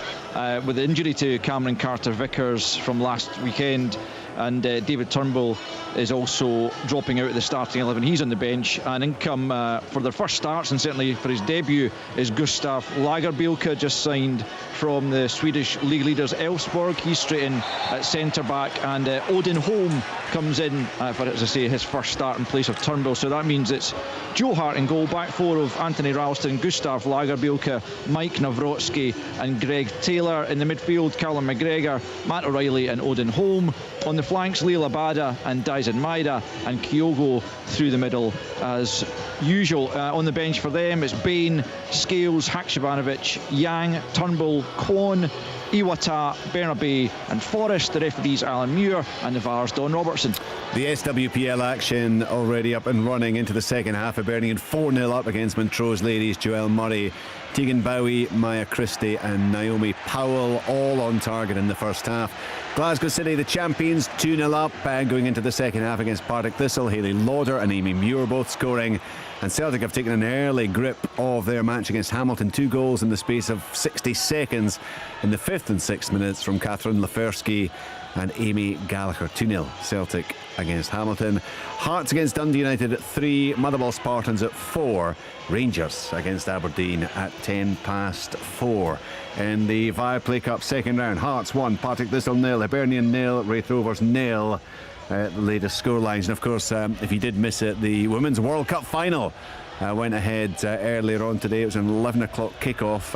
S12: with the injury to Cameron Carter-Vickers from last weekend, and David Turnbull is also dropping out of the starting 11. He's on the bench, and in come for their first starts and certainly for his debut is Gustav Lagerbielke, just signed from the Swedish league leaders Elfsborg. He's straight in at centre back, and Odin Holm comes in for, as I say, his first start in place of Turnbull. So that means it's Joe Hart in goal, back four of Anthony Ralston, Gustav Lagerbielke, Mike Nawrocki and Greg Taylor. In the midfield, Callum McGregor, Matt O'Reilly and Odin Holm. On the flanks, Leila Bada and Daisen Maida, and Kyogo through the middle as usual. On the bench for them, it's Bain, Scales, Haksabanovic, Yang, Turnbull, Kwon, Iwata, Bernabe and Forrest. The referees Alan Muir, and the VAR's Don Robertson.
S3: The SWPL action already up and running into the second half. Hibernian 4-0 up against Montrose Ladies. Joelle Murray, Tegan Bowie, Maya Christie and Naomi Powell all on target in the first half. Glasgow City, the champions, 2-0 up going into the second half against Partick Thistle. Hayley Lauder and Amy Muir both scoring. And Celtic have taken an early grip of their match against Hamilton. 2 goals in the space of 60 seconds in the 5th and 6th minutes from Catherine Lefersky and Amy Gallagher. 2-0 Celtic against Hamilton. Hearts against Dundee United at 3. Motherwell Spartans at 4. Rangers against Aberdeen at 4:10. In the Viaplay Cup second round, Hearts 1, Partick Thistle 0, Hibernian 0, Raith Rovers 0. The latest scorelines. And of course, if you did miss it, the Women's World Cup final went ahead earlier on today. It was an 11 o'clock kickoff.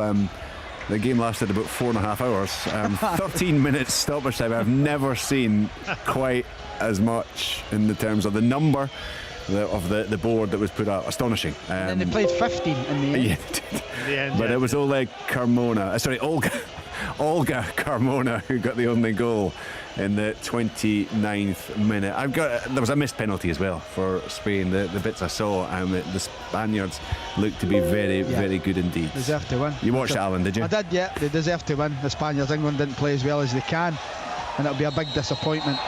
S3: The game lasted about 4.5 hours. 13 minutes stoppage time. I've never seen quite as much in the terms of the number of the board that was put out. Astonishing.
S4: And then they played 15 in the end.
S3: Yeah, they did. But it was Olga Carmona who got the only goal in the 29th minute. There was a missed penalty as well for Spain. The bits I saw, the Spaniards looked to be very, very good indeed.
S4: Deserved to win.
S3: You watched Alan, did you?
S4: I did, yeah. They deserve to win. The Spaniards, England didn't play as well as they can, and it'll be a big disappointment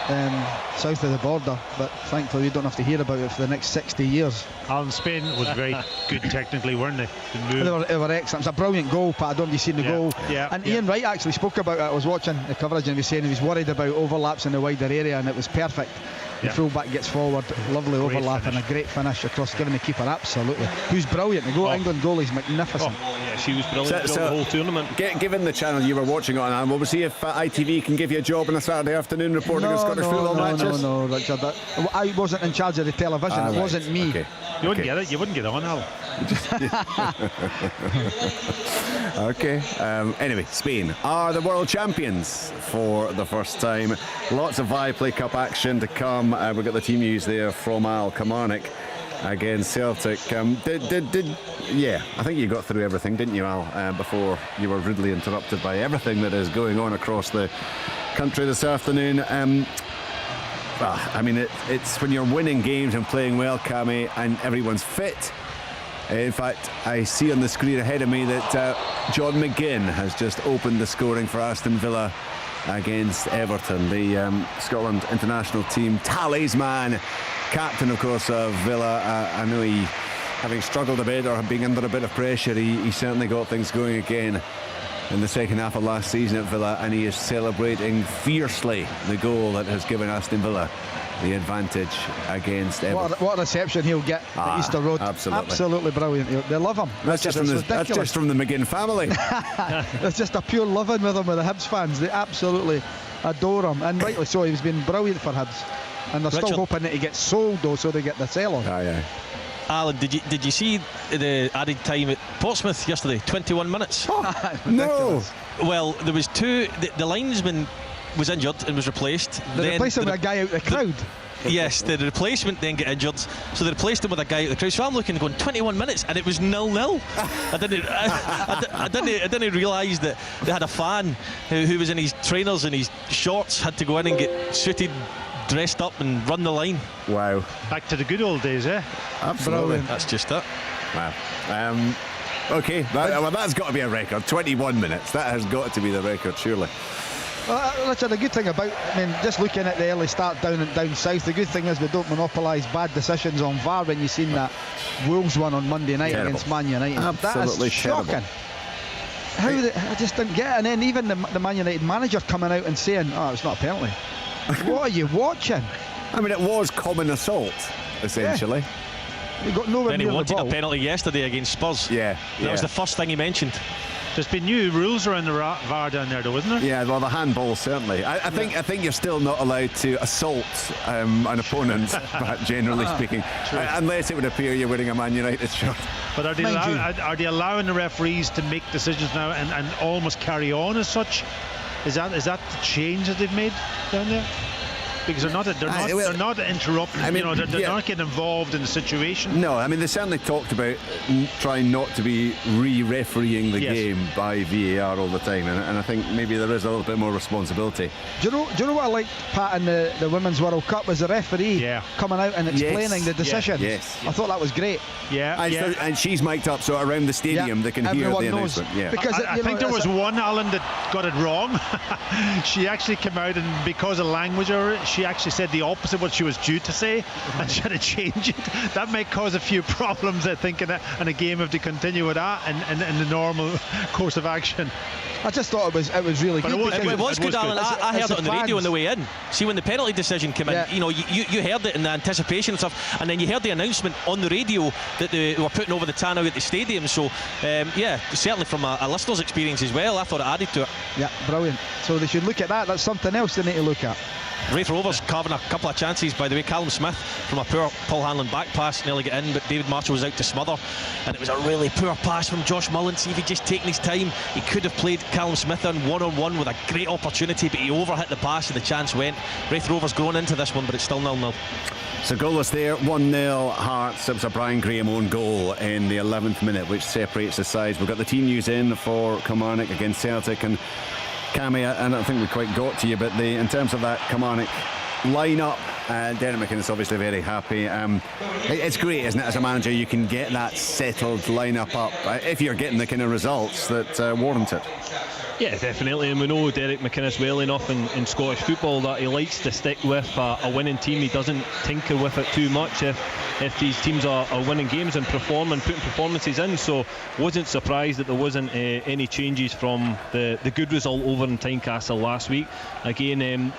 S4: south of the border, but thankfully we don't have to hear about it for the next 60 years.
S5: Alan, Spain was very good technically, weren't they?
S4: They were excellent. It's a brilliant goal, Pat. I don't know if you've seen the goal. And Ian Wright actually spoke about it. I was watching the coverage and he was saying he was worried about overlaps in the wider area, and it was perfect. The full-back gets forward, lovely great overlap finish. And a great finish across, giving the keeper absolutely. Who's brilliant. The England goalie's magnificent.
S9: Yeah, she was brilliant throughout the whole tournament.
S3: Given the channel you were watching on, and we'll see if ITV can give you a job on a Saturday afternoon reporting on Scottish football matches.
S4: No, Richard. I wasn't in charge of the television. It wasn't me.
S3: Okay.
S5: You wouldn't get it. You wouldn't get on, Al.
S3: Okay. Anyway, Spain are the world champions for the first time. Lots of Viaplay Cup action to come. We've got the team news there from Al. Kilmarnock against Celtic. I think you got through everything, didn't you, Al, before you were rudely interrupted by everything that is going on across the country this afternoon. It's when you're winning games and playing well, Cammy, and everyone's fit. In fact, I see on the screen ahead of me that John McGinn has just opened the scoring for Aston Villa against Everton. The Scotland international team talisman, captain, of course, of Villa. I know he, having struggled a bit or being under a bit of pressure, he certainly got things going again in the second half of last season at Villa, and he is celebrating fiercely the goal that has given Aston Villa the advantage against Everton.
S4: What a reception he'll get at Easter Road. Absolutely brilliant. They love him.
S3: That's just from the McGinn family.
S4: There's just a pure loving with him with the Hibs fans. They absolutely adore him, and rightly so. He's been brilliant for Hibs. And they're
S6: Richard,
S4: still hoping that he gets sold though, so they get the sell on.
S3: Yeah.
S6: Alan, did you see the added time at Portsmouth yesterday? 21 minutes.
S3: No.
S6: Well, there was two. The linesman was injured and was replaced.
S4: They replaced him with a guy out the crowd.
S6: Yes, the replacement then got injured, so they replaced him with a guy out the crowd. So I'm looking, going 21 minutes, and it was 0-0. I didn't realise that they had a fan who was in his trainers and his shorts, had to go in and get suited, dressed up, and run the line.
S3: Wow.
S5: Back to the good old days, eh?
S3: Absolutely.
S6: Brilliant. That's just it.
S3: Wow. Okay, that's got to be a record. 21 minutes. That has got to be the record, surely.
S4: Well, Richard, the good thing about, just looking at the early start down south, the good thing is we don't monopolise bad decisions on VAR when you've seen that Wolves one on Monday night against Man United.
S3: Absolutely
S4: that is shocking. I just didn't get it. And then even the Man United manager coming out and saying, oh, it's not a penalty. What are you watching?
S3: I mean, it was common assault, essentially.
S4: Yeah. He got nowhere
S6: then he
S4: near
S6: wanted
S4: the ball.
S6: a penalty yesterday against Spurs.
S3: Yeah.
S6: That was the first thing he mentioned.
S5: There's been new rules around the VAR down there, though, isn't there?
S3: Yeah, well, the handball certainly. I think you're still not allowed to assault an opponent, generally speaking, unless it would appear you're wearing a Man United shirt.
S5: But are they allowing the referees to make decisions now and almost carry on as such? Is that the change that they've made down there? Because they're not interrupting. They're not getting involved in the situation.
S3: No, I mean, they certainly talked about trying not to be re-refereeing the game by VAR all the time, and I think maybe there is a little bit more responsibility.
S4: Do you know what I liked, Pat, in the Women's World Cup was the referee coming out and explaining the decision. I thought that was great.
S3: And she's mic'd up, so around the stadium they can hear the announcement.
S5: Because I think there was one, Alan, that got it wrong. She actually came out, and because of language, she actually said the opposite of what she was due to say, and she had to change it. That may cause a few problems, I think, in a game if they continue with that in the normal course of action.
S4: I just thought it was really good.
S6: It was good, Alan. I heard it on the radio on the way in. See, when the penalty decision came in, you heard it in the anticipation and stuff, and then you heard the announcement on the radio that they were putting over the tan out at the stadium. So, certainly from a listener's experience as well, I thought it added to it.
S4: Yeah, brilliant. So they should look at that. That's something else they need to look at.
S6: Raith Rovers carving a couple of chances, by the way. Callum Smith from a poor Paul Hanlon back pass nearly got in, but David Marshall was out to smother, and it was a really poor pass from Josh Mullen. See if he'd just taken his time, he could have played Callum Smith in one-on-one with a great opportunity, but he overhit the pass and the chance went. Raith Rovers going into this one, but it's still 0-0.
S3: So goalless there, 1-0 Hearts. It was a Brian Graham own goal in the 11th minute, which separates the sides. We've got the team news in for Kilmarnock against Celtic, and Cammy, and I think we quite got to you, but in terms of that Kilmarnock line-up, Derek McInnes obviously very happy. It's great, isn't it, as a manager, you can get that settled line-up up if you're getting the kind of results that warrant it.
S9: Yeah, definitely, and we know Derek McInnes well enough in Scottish football that he likes to stick with a winning team. He doesn't tinker with it too much if these teams are winning games and putting performances in. So wasn't surprised that there wasn't any changes from the good result over in Tynecastle last week. Again,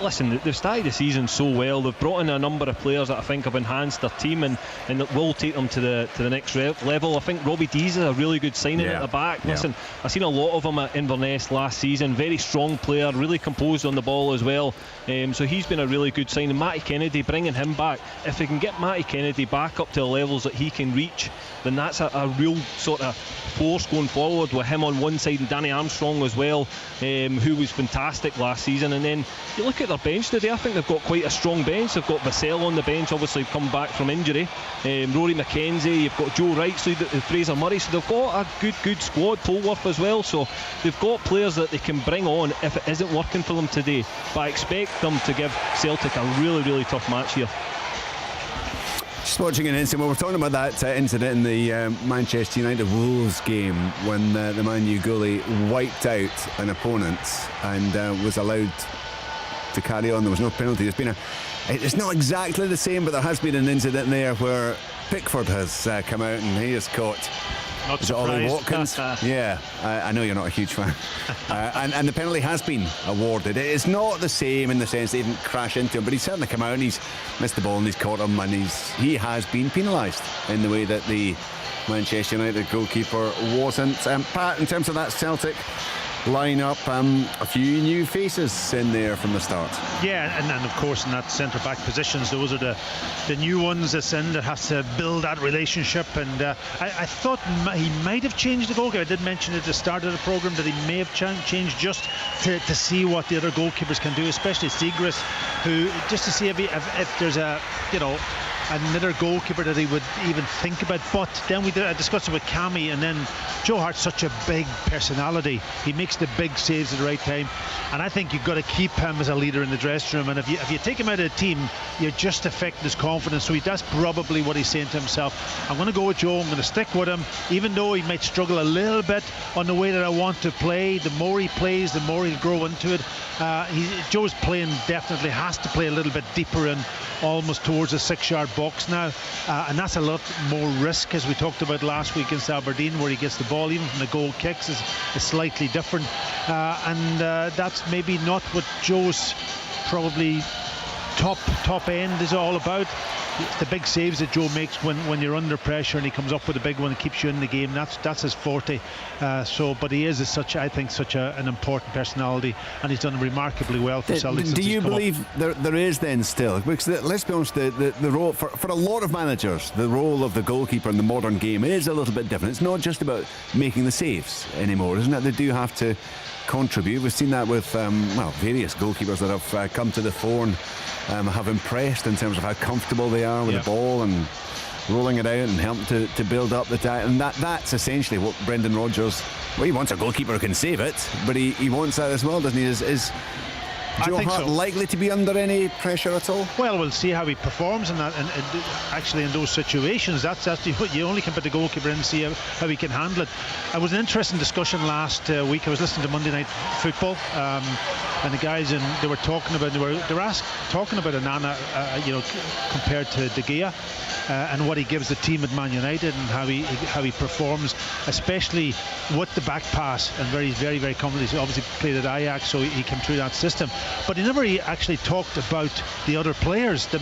S9: listen, they've started the season so well. They've brought in a number of players that I think have enhanced their team and that will take them to the next level. I think Robbie Dees is a really good signing at the back. Listen, I've seen a lot of them at Inverness last season. Very strong player, really composed on the ball as well. So he's been a really good signing. Matty Kennedy, bringing him back. If we can get Matty Kennedy back up to the levels that he can reach, then that's a real sort of force going forward with him on one side and Danny Armstrong as well, who was fantastic last season. And then you look at their bench today, I think they've got quite a strong bench. They've got Vassell on the bench, obviously come back from injury, Rory McKenzie, you've got Joe Wrightsley, Fraser Murray, so they've got a good squad. Polworth as well, so they've got players that they can bring on if it isn't working for them today. But I expect them to give Celtic a really, really tough match here.
S3: Just watching an incident, we're talking about that incident in the Manchester United Wolves game when the Man U goalie wiped out an opponent and was allowed to carry on. There was no penalty. It's not exactly the same, but there has been an incident there where Pickford has come out and he has caught. Is it Ollie Watkins? Yeah, I know you're not a huge fan. And the penalty has been awarded. It's not the same in the sense they didn't crash into him, but he's certainly come out and he's missed the ball and he's caught him, and he has been penalised in the way that the Manchester United goalkeeper wasn't. Pat, in terms of that Celtic line-up. A few new faces in there from the start.
S5: Yeah, and of course in that centre-back positions, those are the new ones that's in that has to build that relationship. And I thought he might have changed the goalkeeper. I did mention at the start of the programme that he may have changed just to see what the other goalkeepers can do, especially 𝓳𝓸𝓲𝓷𝓲𝓷𝓰, who just to see if there's another goalkeeper that he would even think about. But then I discussed it with Cammy, and then Joe Hart's such a big personality. He makes the big saves at the right time, and I think you've got to keep him as a leader in the dressing room. And if you take him out of the team, you're just affecting his confidence. So that's probably what he's saying to himself. I'm going to go with Joe. I'm going to stick with him, even though he might struggle a little bit on the way that I want to play. The more he plays, the more he'll grow into it. Joe's playing definitely has to play a little bit deeper and almost towards a 6-yard box now, and that's a lot more risk, as we talked about last week against Aberdeen, where he gets the ball even from the goal kicks is slightly different, and that's maybe not what Joe's probably top end is all about. It's the big saves that Joe makes when you're under pressure and he comes up with a big one and keeps you in the game. That's his forte. But he is such an important personality, and he's done remarkably well for Celtic.
S3: Do you believe there is then still, because let's be honest, the role for a lot of managers, the role of the goalkeeper in the modern game is a little bit different. It's not just about making the saves anymore, isn't it? They do have to contribute. We've seen that with various goalkeepers that have come to the fore and have impressed in terms of how comfortable they are with the ball and rolling it out and helping to build up the time. And that's essentially what Brendan Rodgers, well, he wants a goalkeeper who can save it, but he wants that as well, doesn't he? Is Joe Hart likely to be under any pressure at all?
S5: Well, we'll see how he performs in that, and actually in those situations. That's you only can put the goalkeeper in and see how he can handle it. It was an interesting discussion last week. I was listening to Monday Night Football, and the guys they were talking about talking about Onana, compared to 𝓳𝓸𝓲𝓷𝓲𝓷𝓰. And what he gives the team at Man United, and how he performs, especially with the back pass, and very, very, very confident. He obviously played at Ajax, so he came through that system. But he never actually talked about the other players that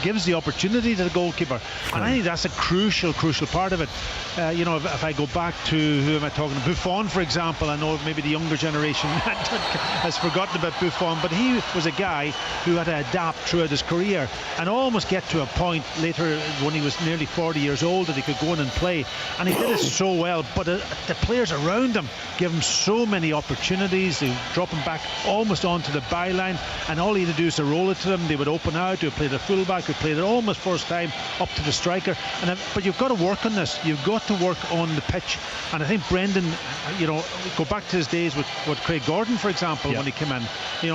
S5: gives the opportunity to the goalkeeper, and I think that's a crucial part of it. If I go back to, who am I talking to? Buffon, for example. I know maybe the younger generation has forgotten about Buffon, but he was a guy who had to adapt throughout his career and almost get to a point later when he was nearly 40 years old that he could go in and play, and he did it so well. But the players around him give him so many opportunities. They drop him back almost onto the byline, and all he had to do is to roll it to them. They would open out, they would play the fullback, who played it almost first time up to the striker. But you've got to work on this. You've got to work on the pitch, and I think Brendan, go back to his days with Craig Gordon, for example, when he came in.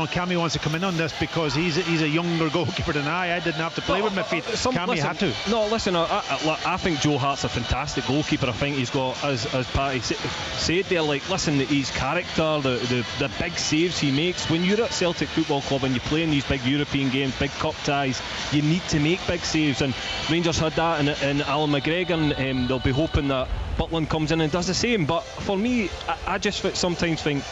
S5: Cammy wants to come in on this because he's a younger goalkeeper than I didn't have to play with my feet. Cammy had to.
S9: No, listen, I think Joe Hart's a fantastic goalkeeper. I think he's got, as Patty said there, listen, his character, the big saves he makes. When you're at Celtic Football Club and you play in these big European games, big cup ties, you need to make big saves, and Rangers had that in Alan McGregor, and they'll be hoping that Butland comes in and does the same. But for me, I just sometimes think,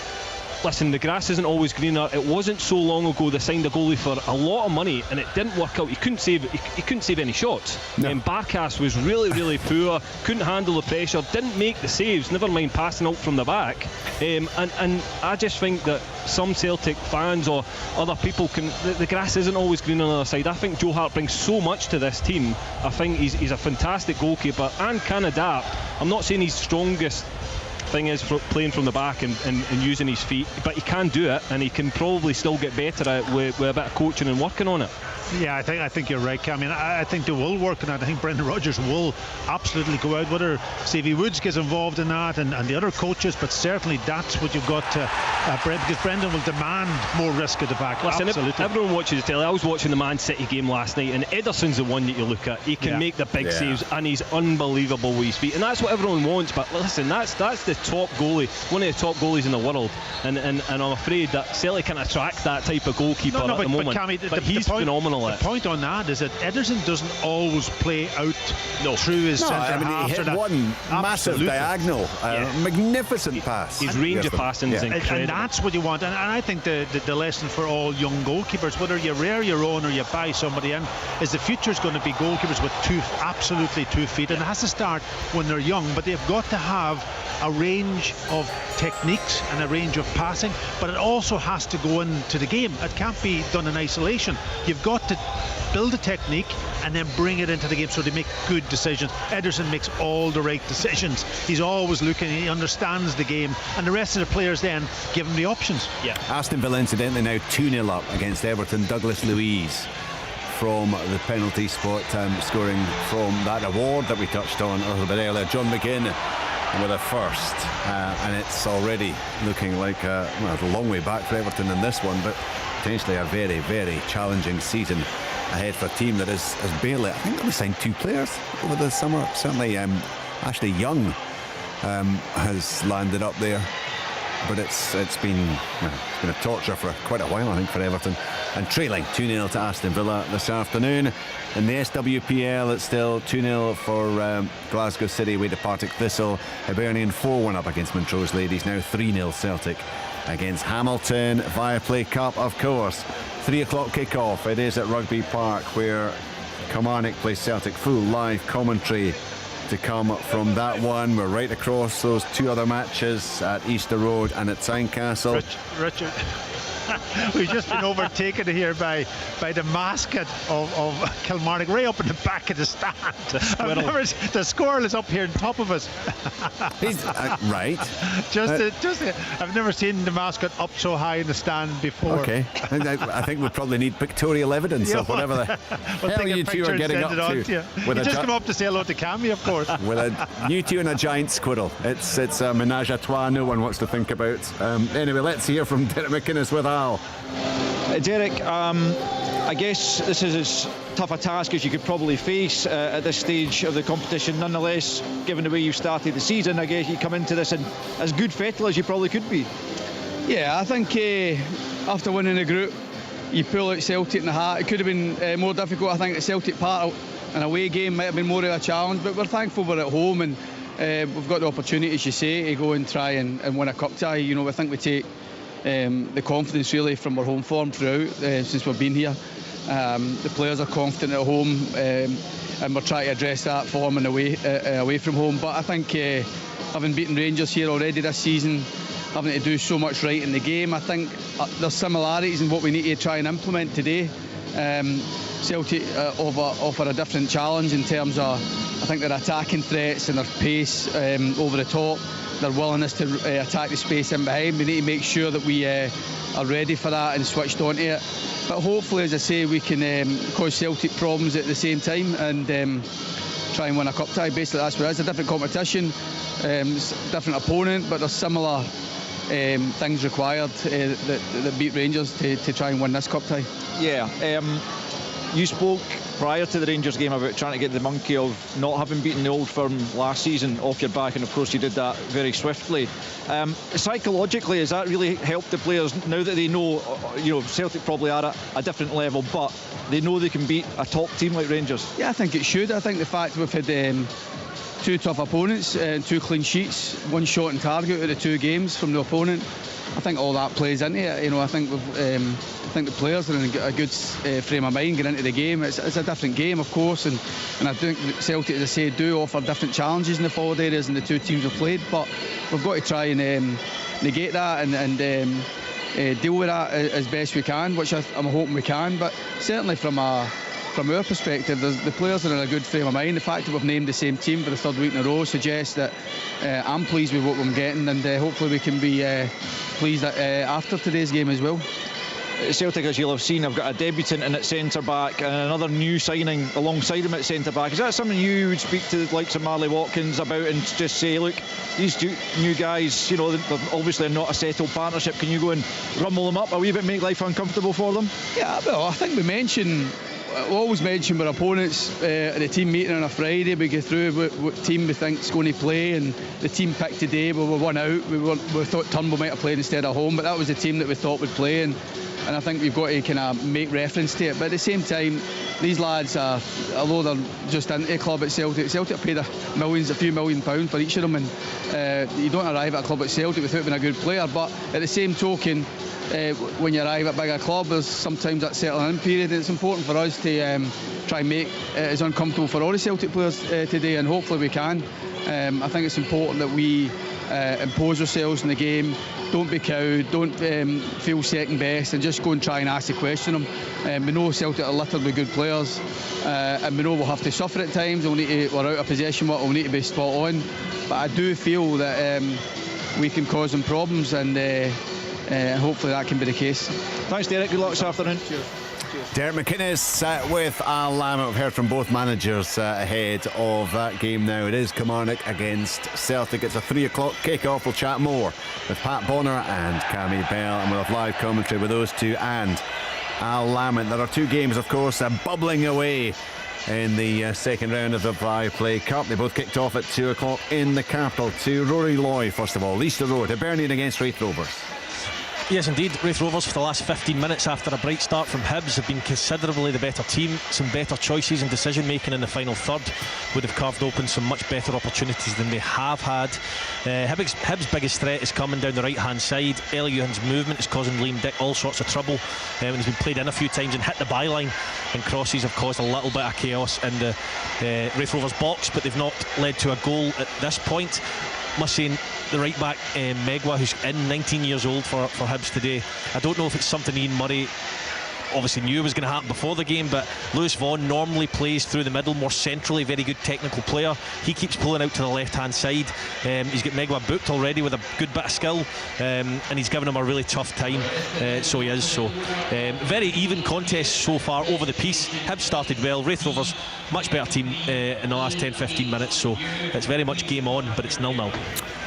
S9: listen, the grass isn't always greener. It wasn't so long ago they signed a goalie for a lot of money and it didn't work out. He couldn't save any shots. No. Barkas was really, really poor, couldn't handle the pressure, didn't make the saves, never mind passing out from the back. And I just think that some Celtic fans or other people the grass isn't always green on the other side. I think Joe Hart brings so much to this team. I think he's a fantastic goalkeeper and can adapt. I'm not saying he's strongest thing is playing from the back and using his feet, but he can do it, and he can probably still get better at with a bit of coaching and working on it.
S5: Yeah, I think you're right. I mean, I think they will work on that. I think Brendan Rodgers will absolutely go out, whether Stevie Woods gets involved in that and the other coaches, but certainly that's what you've got to because Brendan will demand more risk at the back.
S9: Listen,
S5: absolutely.
S9: Everyone watches the telly. I was watching the Man City game last night, and Ederson's the one that you look at. He can make the big saves, and he's unbelievable with his feet, and that's what everyone wants. But listen, that's the top goalie, one of the top goalies in the world, and I'm afraid that Celtic can attract that type of goalkeeper at the moment. But he's phenomenal.
S5: The point on that is that Ederson doesn't always play out through his centre half.
S3: He hit one massive diagonal, magnificent pass.
S9: His range of passing is incredible.
S5: And that's what you want. And I think the lesson for all young goalkeepers, whether you rear your own or you buy somebody in, is the future is going to be goalkeepers with absolutely 2 feet. And it has to start when they're young, but they've got to have a range of techniques and a range of passing, but it also has to go into the game. It can't be done in isolation. You've got to build a technique and then bring it into the game so they make good decisions. Ederson makes all the right decisions. He's always looking, he understands the game, and the rest of the players then give him the options.
S3: Yeah. Aston Villa incidentally now 2-0 up against Everton. 𝓳𝓸𝓲𝓷𝓲𝓷𝓰 from the penalty spot, scoring from that award that we touched on a little bit earlier. John McGinn with a first, and it's already looking like a long way back for Everton in this one, but potentially a very, very challenging season ahead for a team that has barely, I think they signed 2 players over the summer. Certainly Ashley Young has landed up there, but it's been a torture for quite a while, I think, for Everton. And trailing 2-0 to Aston Villa this afternoon. In the SWPL, it's still 2-0 for Glasgow City away to Partick Thistle. Hibernian 4-1 up against Montrose Ladies. Now 3-0 Celtic against Hamilton. Viaplay Cup, of course. 3 o'clock kick-off. It is at Rugby Park, where Kilmarnock plays Celtic. Full live commentary to come from that one. We're right across those 2 other matches at Easter Road and at Tynecastle.
S5: Richard, we've just been overtaken here by the mascot of Kilmarnock, right up in the back of the stand. The squirrel is up here on top of us.
S3: He's, right.
S5: I've never seen the mascot up so high in the stand before.
S3: Okay, I think we probably need pictorial evidence of whatever the hell you two are getting up to.
S5: You just come up to say hello to Cammy, of course.
S3: With you two and a giant squirrel. It's a menage a trois no one wants to think about. Anyway, let's hear from Derek McInnes with Al.
S12: Derek, I guess this is as tough a task as you could probably face at this stage of the competition. Nonetheless, given the way you started the season, I guess you come into this in as good fettle as you probably could be.
S14: Yeah, I think after winning the group, you pull out Celtic in the hat. It could have been more difficult. I think the Celtic part, an away game, might have been more of a challenge, but we're thankful we're at home and we've got the opportunity, as you say, to go and try and win a cup tie. You know, I think we take the confidence really from our home form throughout since we've been here. The players are confident at home, and we're trying to address that form and away from home. But I think having beaten Rangers here already this season, having to do so much right in the game, I think there's similarities in what we need to try and implement today. Celtic offer a different challenge in terms of, I think, their attacking threats and their pace over the top, their willingness to attack the space in behind. We need to make sure that we are ready for that and switched onto it. But hopefully, as I say, we can cause Celtic problems at the same time and try and win a cup tie. Basically, that's what it is. A different competition, different opponent, but there's similar things required that beat Rangers to try and win this cup tie.
S12: Yeah. You spoke prior to the Rangers game about trying to get the monkey of not having beaten the Old Firm last season off your back, and of course you did that very swiftly. Psychologically, has that really helped the players now that they know, Celtic probably are at a different level, but they know they can beat a top team like Rangers?
S14: Yeah, I think it should. I think the fact we've had 2 tough opponents, 2 clean sheets, 1 shot on target out of the 2 games from the opponent, I think all that plays into it. I think the players are in a good frame of mind going into the game. It's a different game, of course, and I think Celtic, as I say, do offer different challenges in the forward areas and the 2 teams have played, but we've got to try and negate that and deal with that as best we can, which I'm hoping we can. But certainly from our perspective, the players are in a good frame of mind. The fact that we've named the same team for the 3rd week in a row suggests that I'm pleased with what I'm getting, and hopefully we can be pleased after today's game as well.
S12: Celtic, as you'll have seen, have got a debutant in at centre-back and another new signing alongside him at centre-back. Is that something you would speak to the likes of Marley Watkins about and just say, look, these 2 new guys, they're obviously not a settled partnership. Can you go and rumble them up a wee bit, make life uncomfortable for them?
S14: Yeah, well, I think we always mention our opponents at the team meeting on a Friday. We go through what team we think is going to play, and the team picked today, we were 1 out. We thought Turnbull might have played instead of home, but that was the team that we thought would play, and I think we've got to kind of make reference to it. But at the same time, these lads are, although they're just into the club at Celtic paid a few £1 million for each of them, and you don't arrive at a club at Celtic without being a good player. But at the same token, when you arrive at a bigger club, there's sometimes that settling in period, and it's important for us to try and make it as uncomfortable for all the Celtic players today, and hopefully we can. I think it's important that we impose ourselves in the game, don't be cowed, don't feel second best, and just go and try and ask the question them. We know Celtic are littered with good players, and we know we'll have to suffer at times. We're out of possession, we'll need to be spot on, but I do feel that we can cause them problems, and hopefully that can be the case.
S12: Thanks, Derek. Good luck this afternoon. Cheers.
S3: Derek McInnes with Al Lamont. We've heard from both managers ahead of that game now. It is Kilmarnock against Celtic. It's a 3 o'clock kick-off. We'll chat more with Pat Bonner and Cammy Bell, and we'll have live commentary with those two and Al Lamont. There are 2 games, of course, bubbling away in the second round of the 𝓲𝓱𝓪𝓷𝓲𝓷𝓰 Cup. They both kicked off at 2 o'clock in the capital. To Rory Loy, first of all. 𝓳𝓸𝓲𝓷𝓲𝓷𝓰 Road. Hibernian against Raith Rovers.
S6: Yes, indeed. Raith Rovers, for the last 15 minutes after a bright start from Hibs, have been considerably the better team. Some better choices and decision making in the final third would have carved open some much better opportunities than they have had. Hibs' biggest threat is coming down the right hand side. Elliohan's movement is causing Liam Dick all sorts of trouble. He's been played in a few times and hit the byline, and crosses have caused a little bit of chaos in the Raith Rovers box, but they've not led to a goal at this point. Must say, the right back Megwa, who's 19 years old for Hibs today, I don't know if it's something Ian Murray obviously knew was going to happen before the game, but Lewis Vaughan normally plays through the middle more centrally, very good technical player. He keeps pulling out to the left hand side. He's got Megwa booked already with a good bit of skill, and he's given him a really tough time, so he is. Very even contest so far over the piece. Hibs started well, Raith Rovers much better team in the last 10-15 minutes, so it's very much game on, but it's 0-0.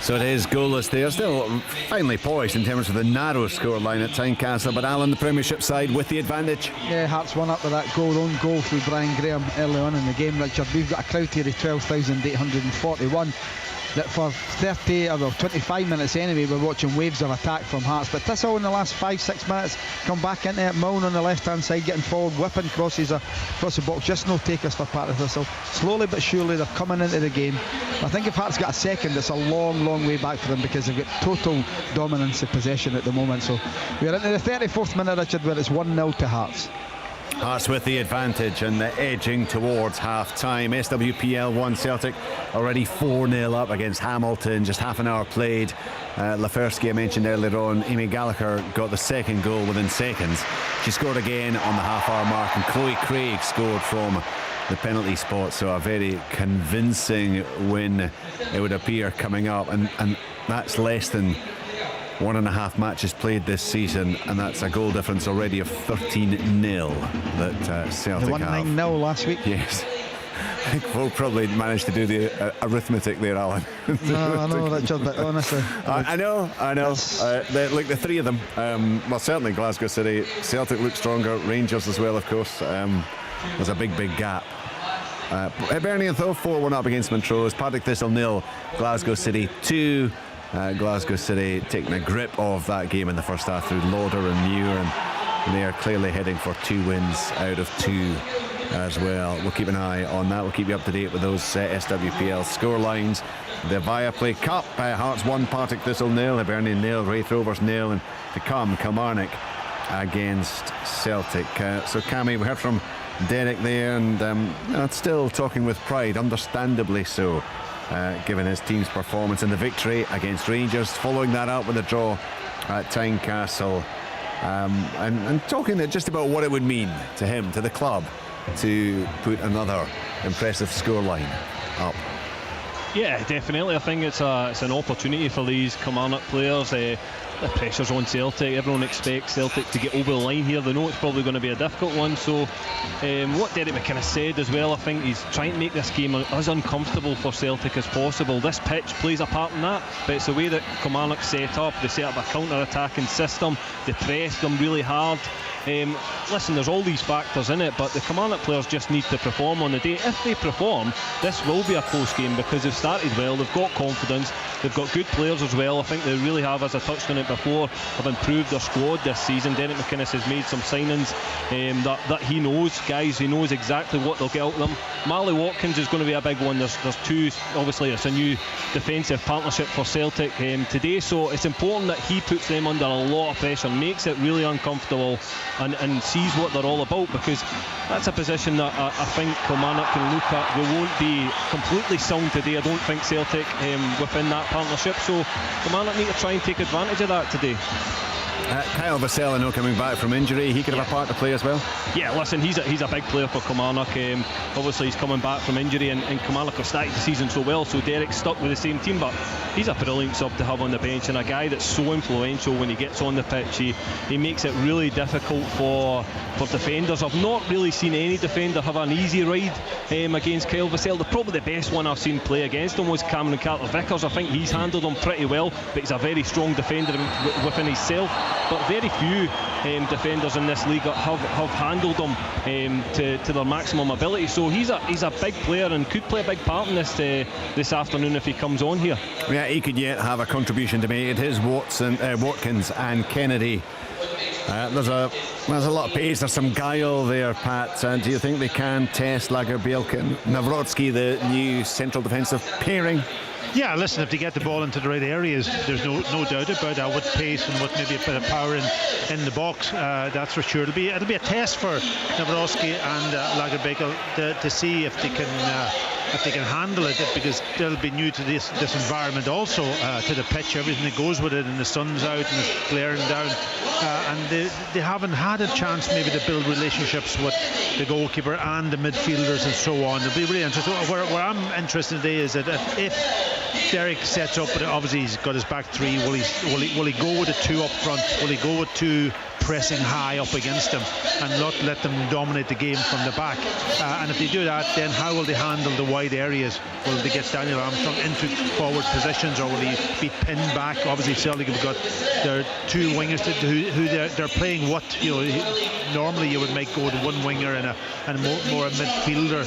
S3: So it is goalless there, still finely poised in terms of the narrow scoreline at Tynecastle, but Alan, the Premiership side with the advantage.
S4: Yeah, Hearts won up with that own goal through Brian Graham early on in the game, Richard. We've got a crowd here of 12,841. That for 30 or 25 minutes anyway, we're watching waves of attack from Hearts, but Thistle in the last 5-6 minutes come back into it. Milne on the left hand side getting forward, whipping crosses across the box, just no takers for part of Thistle. Slowly but surely they're coming into the game. I think if Hearts got a second, it's a long way back for them, because they've got total dominance of possession at the moment. So we're into the 34th minute, Richard, where it's 1-0 to Hearts.
S3: Hearts with the advantage and edging towards half-time. SWPL 1, Celtic already 4-0 up against Hamilton, just half an hour played. 𝓣𝓱𝓪𝓷𝓲𝓷𝓰 I mentioned earlier on. Amy Gallagher got the second goal within seconds. She scored again on the half-hour mark, and Chloe Craig scored from the penalty spot, so a very convincing win, it would appear, coming up, and that's less than 1.5 matches played this season, and that's a goal difference already of 13-0 that Celtic
S4: they won
S3: have.
S4: 9-0 last week.
S3: Yes. I think we'll probably manage to do the arithmetic there, Alan.
S4: No, I know, Richard, but honestly,
S3: I know. Look, the 3 of them, well, certainly Glasgow City, Celtic look stronger, Rangers as well, of course. There's a big gap. Hibernian though 4-1 up against Montrose. Partick Thistle 0, Glasgow City 2. Glasgow City taking a grip of that game in the first half through Lauder and Muir, and they are clearly heading for 2 wins out of 2 as well. We'll keep an eye on that. We'll keep you up to date with those SWPL scorelines. The 𝓲𝓱𝓪𝓷𝓲𝓷𝓰 Cup, Hearts 1, Partick Thistle 0, Hibernian 0, Raith Rovers 0, and to come, Kilmarnock against Celtic. So Cammy, we heard from Derek there, and still talking with pride, understandably so, given his team's performance in the victory against Rangers, following that up with a draw at Tynecastle, and talking just about what it would mean to him, to the club, to put another impressive scoreline up.
S9: Yeah, definitely. I think it's an opportunity for these Kilmarnock players. The pressure's on Celtic. Everyone expects Celtic to get over the line here. They know it's probably going to be a difficult one. So what Derek McInnes said as well, I think he's trying to make this game as uncomfortable for Celtic as possible. This pitch plays a part in that, but it's the way that Kilmarnock set up. They set up a counter-attacking system. They pressed them really hard. Listen, there's all these factors in it, but the Kilmarnock players just need to perform on the day. If they perform, this will be a close game, because they've started well, they've got confidence, they've got good players as well. I think they really have, as I touched on it before, have improved their squad this season. Derek McInnes has made some signings that he knows, guys, he knows exactly what they'll get out of them. Marley Watkins is going to be a big one. There's 2, obviously it's a new defensive partnership for Celtic today, so it's important that he puts them under a lot of pressure, makes it really uncomfortable and sees what they're all about, because that's a position that I think Kilmarnock can look at. We won't be completely sound today, I don't think, Celtic, within that partnership, so Kilmarnock need to try and take advantage of that today.
S3: Kyle 𝓣𝓱𝓪 coming back from injury, he could have a part to play as well.
S9: Yeah, listen, he's a big player for Kilmarnock. Obviously he's coming back from injury, and Kilmarnock have started the season so well, so Derek's stuck with the same team, but he's a brilliant sub to have on the bench, and a guy that's so influential when he gets on the pitch. He makes it really difficult for defenders. I've not really seen any defender have an easy ride against Kyle 𝓣𝓱𝓪. Probably the best one I've seen play against him was Cameron Carter-Vickers. I think he's handled him pretty well, but he's a very strong defender within himself. But very few defenders in this league have handled him to their maximum ability. So he's a big player and could play a big part in this afternoon if he comes on here.
S3: Yeah, he could yet have a contribution to make. It is Watkins and Kennedy. There's a lot of pace, there's some guile there, Pat. And do you think they can test Lagerbielke and Nawrocki, the new central defensive pairing?
S5: Yeah, listen, if they get the ball into the right areas, there's no doubt about that, with pace and with maybe a bit of power in the box, that's for sure. It'll be a test for Nawrocki and Lagerbielke to see if they can handle it, because they'll be new to this environment also, to the pitch, everything that goes with it, and the sun's out and it's glaring down, and they haven't had a chance maybe to build relationships with the goalkeeper and the midfielders and so on. It'll be really interesting. Where I'm interested today is that if Derek sets up, but obviously he's got his back three, will he go with a two up front? Will he go with two pressing high up against them and not let them dominate the game from the back? And if they do that, then how will they handle the wide areas? Will they get Daniel Armstrong into forward positions, or will he be pinned back? Obviously Celtic have got their two wingers who they're playing what, normally you would make go to one winger and more a midfielder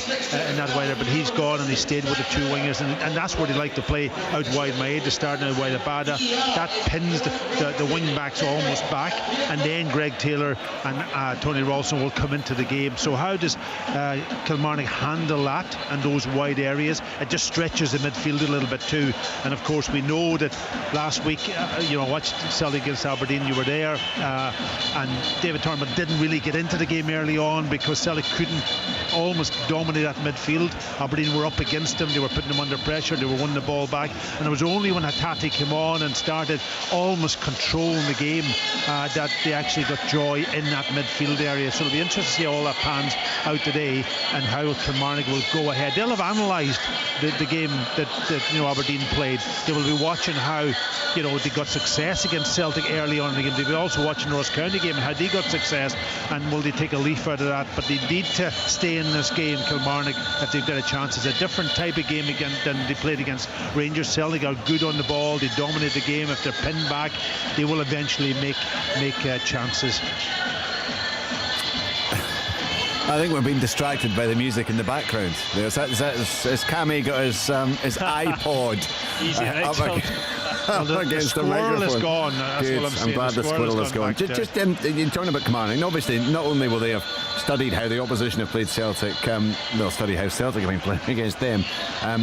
S5: in that wider, but he's gone and he stayed with the two wingers, and that's where they like to play, out wide. Maeda starting out wide, Abada, that pins the wing backs almost back, and then Greg Taylor and Tony Ralston will come into the game. So how does Kilmarnock handle that and those wide areas? It just stretches the midfield a little bit too. And of course we know that last week, watched Celtic against Aberdeen, you were there, and David Turner didn't really get into the game early on because Celtic couldn't almost dominate that midfield. Aberdeen were up against them, they were putting them under pressure, they were winning the ball back, and it was only when Hatate came on and started almost controlling the game that they actually got joy in that midfield area. So it'll be interesting to see all that pans out today and how Kilmarnock will go ahead. They'll have analysed the game that Aberdeen played. They will be watching how they got success against Celtic early on in the game. They'll be also watching the Ross County game and how they got success, and will they take a leaf out of that? But they need to stay in this game, Kilmarnock, if they've got a chance. It's a different type of game again than they played against Rangers. Celtic are good on the ball, they dominate the game. If they're pinned back, they will eventually make chances.
S3: I think we're being distracted by the music in the background. Has Cammy got his iPod up against the microphone?
S5: Is gone. That's
S3: Good.
S5: what I'm saying.
S3: I'm glad the squirrel is gone. Just in talking about Kilmarnock, and obviously not only will they have studied how the opposition have played Celtic, they'll study how Celtic have been playing against them.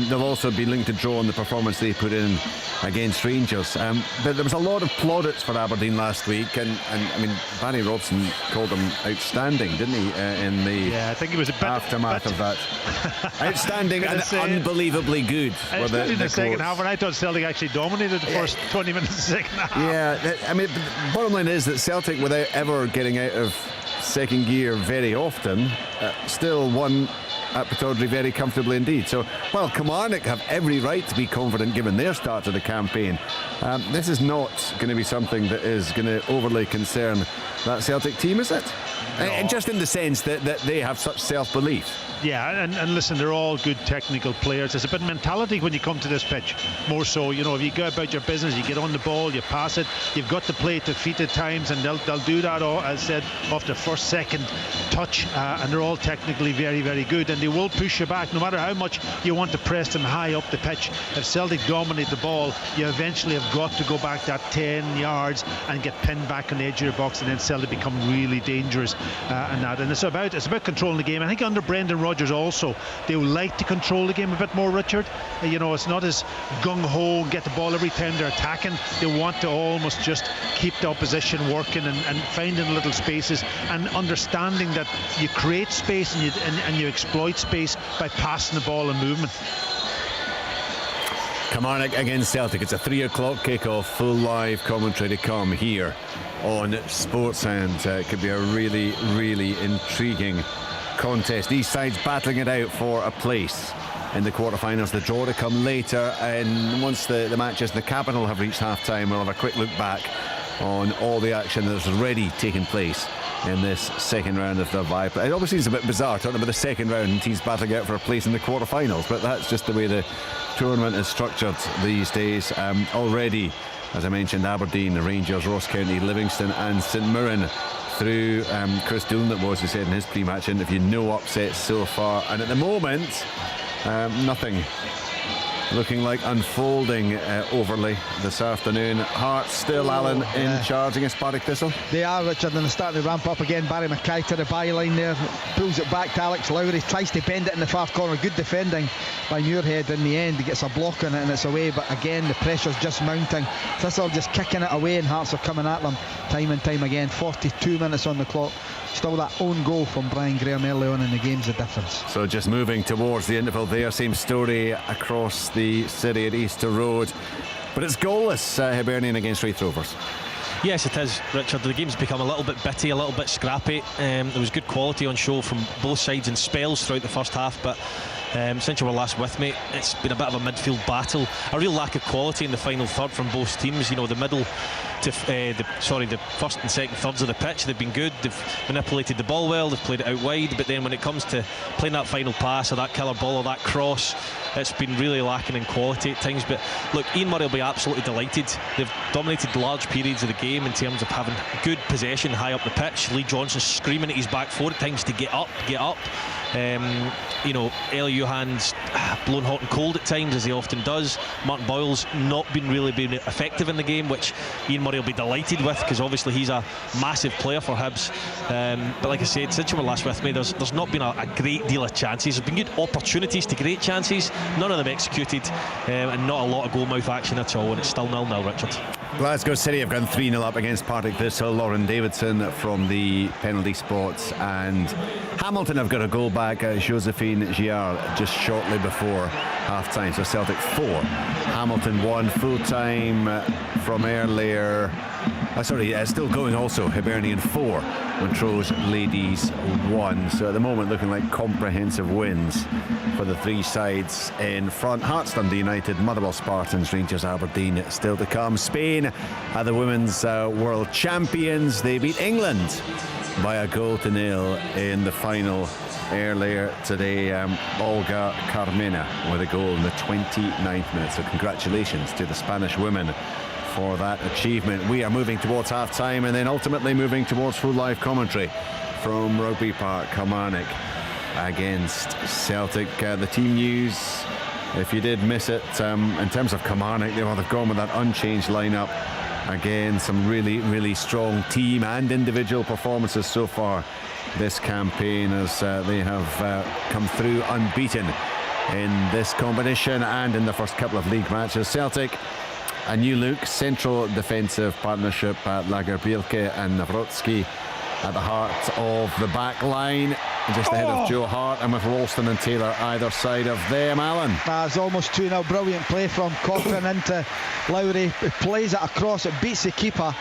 S3: They'll also be linked to draw on the performance they put in against Rangers. But there was a lot of plaudits for Aberdeen last week, and I mean, Barry Robson called them outstanding, didn't he?
S5: I think it was a bit
S3: aftermath of that. Outstanding and unbelievably good.
S5: Especially in the second half, and I thought Celtic actually dominated the first 20 minutes of the second half.
S3: Yeah, I mean, the bottom line is that Celtic, without ever getting out of second gear very often, still won at Pittodrie very comfortably indeed. So while Kilmarnock have every right to be confident given their start to the campaign, this is not going to be something that is going to overly concern that Celtic team, is it? No. And just in the sense that they have such self-belief.
S5: Yeah, and listen, they're all good technical players. It's a bit of mentality when you come to this pitch, more so. If you go about your business, you get on the ball, you pass it, you've got to play to feet at times, and they'll do that, as I said, off the first, second touch, and they're all technically very, very good, and they will push you back no matter how much you want to press them high up the pitch. If Celtic dominate the ball, you eventually have got to go back that 10 yards and get pinned back on the edge of your box, and then Celtic become really dangerous, and it's about controlling the game. I think under Brendan Rodgers also, they like to control the game a bit more, Richard. It's not as gung-ho, get the ball every time they're attacking. They want to almost just keep the opposition working and finding little spaces and understanding that you create space and you exploit space by passing the ball and movement.
S3: Kilmarnock against Celtic. It's a 3 o'clock kick-off. Full live commentary to come here on Sportsend. It could be a really, really intriguing contest. These sides battling it out for a place in the quarterfinals. The draw to come later, and once the matches in the capital have reached half-time, we'll have a quick look back on all the action that's already taken place in this second round of the Vibe. It obviously is a bit bizarre talking about the second round and teams battling out for a place in the quarterfinals, but that's just the way the tournament is structured these days. Already, as I mentioned, Aberdeen, the Rangers, Ross County, Livingston and St Mirren through. Chris Doolan, that was, he said in his pre-match interview, no upsets so far, and at the moment nothing looking like unfolding overly this afternoon. Hearts still, Alan, in charge against Partick Thistle.
S4: They are, Richard, and they're starting to ramp up again. Barry Mackay to the byline there, pulls it back to Alex Lowry, tries to bend it in the far corner. Good defending by Muirhead in the end. He gets a block on it and it's away, but again the pressure's just mounting. Thistle just kicking it away and Hearts are coming at them time and time again. 42 minutes on the clock. Still that own goal from Brian Graham early on in the game's the difference.
S3: So just moving towards the interval there, same story across the city at Easter Road, but it's goalless. Hibernian against Raith Rovers.
S6: Yes, it is, Richard. The game's become a little bit bitty, a little bit scrappy. There was good quality on show from both sides in spells throughout the first half, but since you were last with me, it's been a bit of a midfield battle. A real lack of quality in the final third from both teams. The middle to the first and second thirds of the pitch, they've been good. They've manipulated the ball well, they've played it out wide, but then when it comes to playing that final pass or that killer ball or that cross, it's been really lacking in quality at times. But look, Ian Murray will be absolutely delighted. They've dominated large periods of the game in terms of having good possession high up the pitch. Lee Johnson screaming at his back four at times to get up. Ellie Johan's blown hot and cold at times, as he often does. Martin Boyle's not been effective in the game, which Ian Murray will be delighted with, because obviously he's a massive player for Hibs. But like I said, since you were last with me, there's not been a great deal of chances. There's been good opportunities to great chances, none of them executed, and not a lot of goal-mouth action at all, and it's still 0-0, Richard.
S3: Glasgow City have gone 3-0 up against Partick Thistle. Lauren Davidson from the penalty spots, and Hamilton have got a goal back. Josephine Giard just shortly before half-time. So Celtic 4, Hamilton 1. Full-time from earlier. Still going also. Hibernian 4, Montrose Ladies 1. So at the moment looking like comprehensive wins for the three sides in front. Hearts, Dundee United, Motherwell Spartans, Rangers, Aberdeen still to come. Spain are the women's world champions. They beat England by 1-0 in the final earlier today. Olga Carmena with a goal in the 29th minute. So congratulations to the Spanish women for that achievement. We are moving towards half-time and then ultimately moving towards full live commentary from Rugby Park. Kilmarnock against Celtic. The team news, if you did miss it, in terms of Kilmarnock, they've gone with that unchanged lineup. Again, some really, really strong team and individual performances so far this campaign, as they have come through unbeaten in this competition and in the first couple of league matches. Celtic, a new look, central defensive partnership at 𝓳𝓸𝓲𝓷𝓲𝓷𝓰 and Nawrocki at the heart of the back line, just ahead of Joe Hart, and with Ralston and Taylor either side of them. Alan.
S4: It's almost 2-0. Brilliant play from Cochrane into Lowry. He plays it across, it beats the keeper,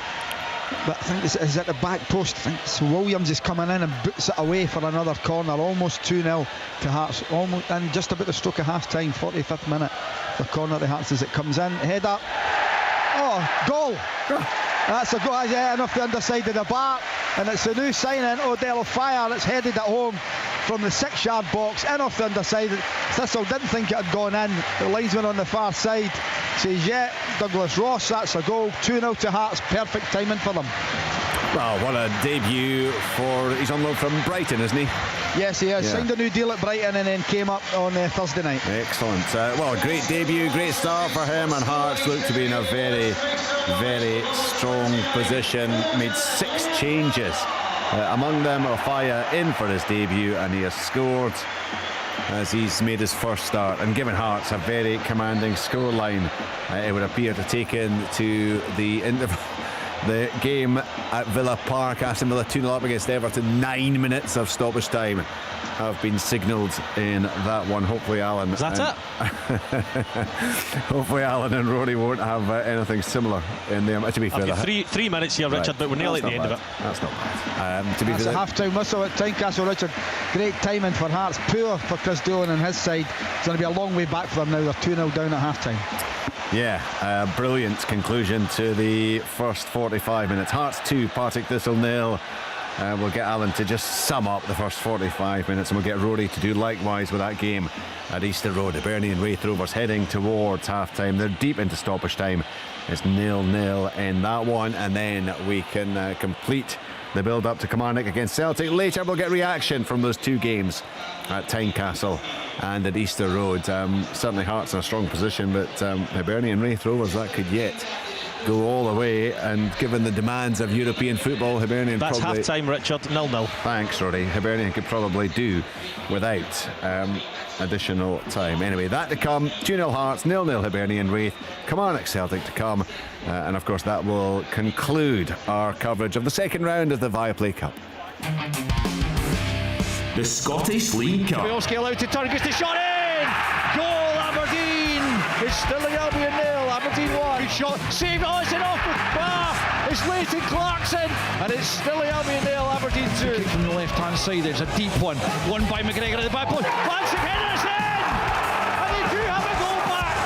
S4: but I think it's at the back post. I think it's Williams is coming in and boots it away for another corner. Almost 2-0 to Hearts, almost, and just about the stroke of half-time. 45th minute, the corner to Hearts as it comes in. Head up. Goal. That's a goal, yeah, and off the underside of the bar, and it's a new signing, Odell Fire. It's headed at home from the 6-yard box, in off the underside. Thistle didn't think it had gone in. The linesman on the far side says, yeah, Douglas Ross, that's a goal. 2-0 to Hearts, perfect timing for them.
S3: Well, what a debut he's on loan from Brighton, isn't he?
S4: Yes, he has. Yeah. Signed a new deal at Brighton and then came up on Thursday night.
S3: Excellent. Great debut, great start for him, and Hearts look to be in a very, very strong position. Made 6 changes Among them, Ofaya in for his debut, and he has scored as he's made his first start and given Hearts a very commanding scoreline. It would appear to take into the game at Villa Park. Aston Villa 2-0 up against Everton. 9 minutes of stoppage time have been signalled in that one. Hopefully Alan...
S6: Is that it?
S3: Hopefully Alan and Rory won't have anything similar in there. To be fair,
S6: I've got three minutes here, Richard, right, but we're nearly at the end of it.
S3: That's not bad. To be
S4: That's
S3: fair,
S4: a half-time whistle at Tynecastle, Richard. Great timing for Hearts. Poor for Chris Doolan and his side. It's going to be a long way back for them now. They're 2-0 down at half-time.
S3: Yeah, brilliant conclusion to the first 45 minutes. Hearts 2, Partick Thistle 0. We'll get Alan to just sum up the first 45 minutes, and we'll get Rory to do likewise with that game at Easter Road. Hibernian Raith Rovers heading towards half-time. They're deep into stoppage time. It's 0-0 in that one, and then we can complete the build-up to Kilmarnock against Celtic. Later we'll get reaction from those two games at Tynecastle and at Easter Road. Certainly Hearts in a strong position, but Hibernian Raith Rovers, that could yet go all the way, and given the demands of European football, Hibernian
S6: that's
S3: probably...
S6: half time, Richard. 0-0.
S3: Thanks, Rory. Hibernian could probably do without additional time. Anyway, that to come. 2-0 Hearts, 0-0 Hibernian Raith, Kilmarnock Celtic to come, and of course that will conclude our coverage of the second round of the Viaplay Cup.
S15: The Scottish League Cup.
S16: Bielski allowed to turn, gets the shot in! Goal, Aberdeen! It's still the Albion 0, Aberdeen 1. Good shot, saved, it's an off the bar! It's Leighton Clarkson, and it's still the Albion 0, Aberdeen 2. Kick from the left-hand side, there's a deep one. Won by McGregor at the back post. Lancing header is in! And they do have a goal back!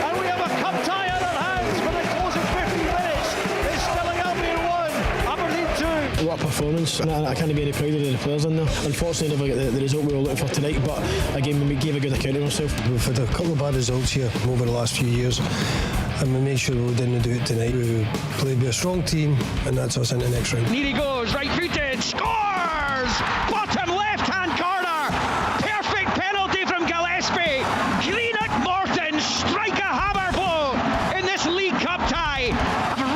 S16: And we have a cup tie on our hands for the closing 15 minutes. It's still the Albion 1, Aberdeen 2.
S17: What a performance. I can't be any prouder of the players in there. Unfortunately, never get the result we were looking for tonight, but again, we gave a good account of ourselves. We've had a couple of bad results here over the last few years, and we made sure we didn't do it tonight. We played with a strong team, and that's us in the next round.
S16: Neary goes, right-footed, scores! Bottom left-hand corner! Perfect penalty from Gillespie! Greenock Morton strike a hammer blow in this League Cup tie!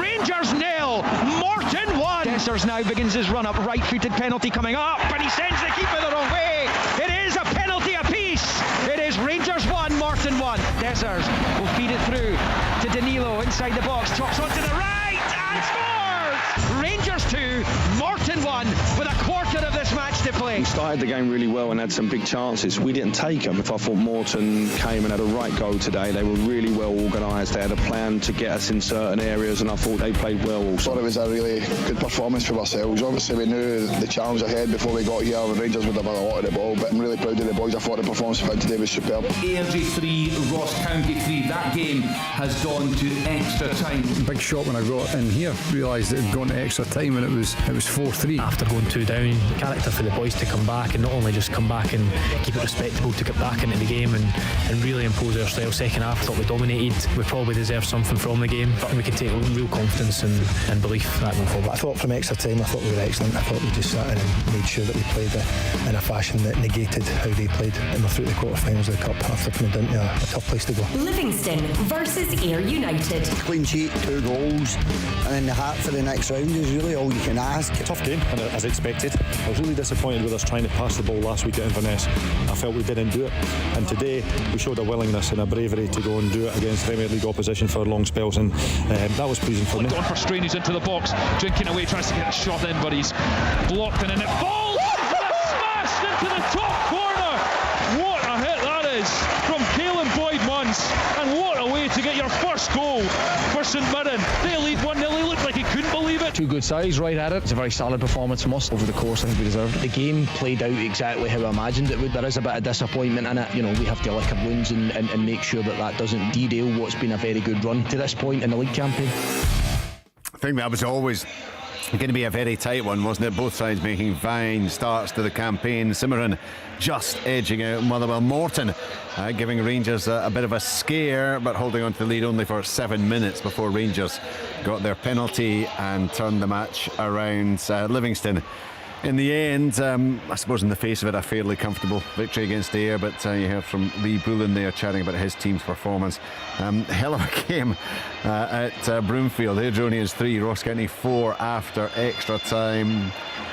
S16: Rangers 0, Morton 1! Dessers now begins his run-up, right-footed penalty coming up, and he sends the keeper the wrong way! It is a penalty apiece! It is Rangers 1, Morton 1. Dessers will feed it through to Danilo inside the box, chops onto the right and scores! Rangers 2, Morton 1 with a quarter of this match to play.
S18: We started the game really well and had some big chances. We didn't take them. If I thought Morton came and had a right goal today, they were really well organised. They had a plan to get us in certain areas, and I thought they played well also.
S19: I thought it was a really good performance for ourselves. Obviously we knew the challenge ahead before we got here. The Rangers would have had a lot of the ball, but I'm really proud of the boys. I thought the performance we had today was superb.
S15: Airdrie 3, Ross County 3. That game has gone to extra time.
S20: Big shock when I got in here, realised it had gone to extra time, and it was 4-3.
S21: After going 2 down, character for the boys to come back, and not only just come back and keep it respectable, to get back into the game and really impose ourselves. Second half, I thought we dominated. We probably deserved something from the game, but we can take real confidence and belief that going forward.
S17: I thought from extra time, I thought we were excellent. I thought we just sat in and made sure that we played in a fashion that negated how they played, and we're through the quarterfinals of the Cup after coming down to a tough place to go.
S22: Livingston versus Ayr United.
S23: Clean sheet, 2 goals, and then the hat for the next round is really all you can ask.
S24: Tough game, and as expected. I was really disappointed with us trying to pass the ball last week at Inverness. I felt we didn't do it, and today we showed a willingness and a bravery to go and do it against Premier League opposition for long spells, and that was pleasing for me.
S25: On for Strain, he's into the box, drinking away, tries to get a shot in, but he's blocked, and then it falls, and it's smashed into the top corner. What a hit that is from Caelan Boyd-Munns, and what a way to get your first goal for St Mirren. They lead 1-0. He looked like he couldn't believe it.
S26: Two good sides right at it. It's a very solid performance from us over the course. I think we deserved it. The game played out exactly how I imagined it would. There is a bit of disappointment in it. You know, we have to lick our wounds and make sure that doesn't derail what's been a very good run to this point in the league campaign.
S3: I think that was always going to be a very tight one, wasn't it? Both sides making fine starts to the campaign. Cimarron just edging out Motherwell. Morton giving Rangers a bit of a scare, but holding on to the lead only for 7 minutes before Rangers got their penalty and turned the match around. Livingston In the end, I suppose in the face of it, a fairly comfortable victory against Ayr, but you heard from Lee Bullen there chatting about his team's performance. Hell of a game at Broomfield. Hibernian 3, Ross County 4 after extra time.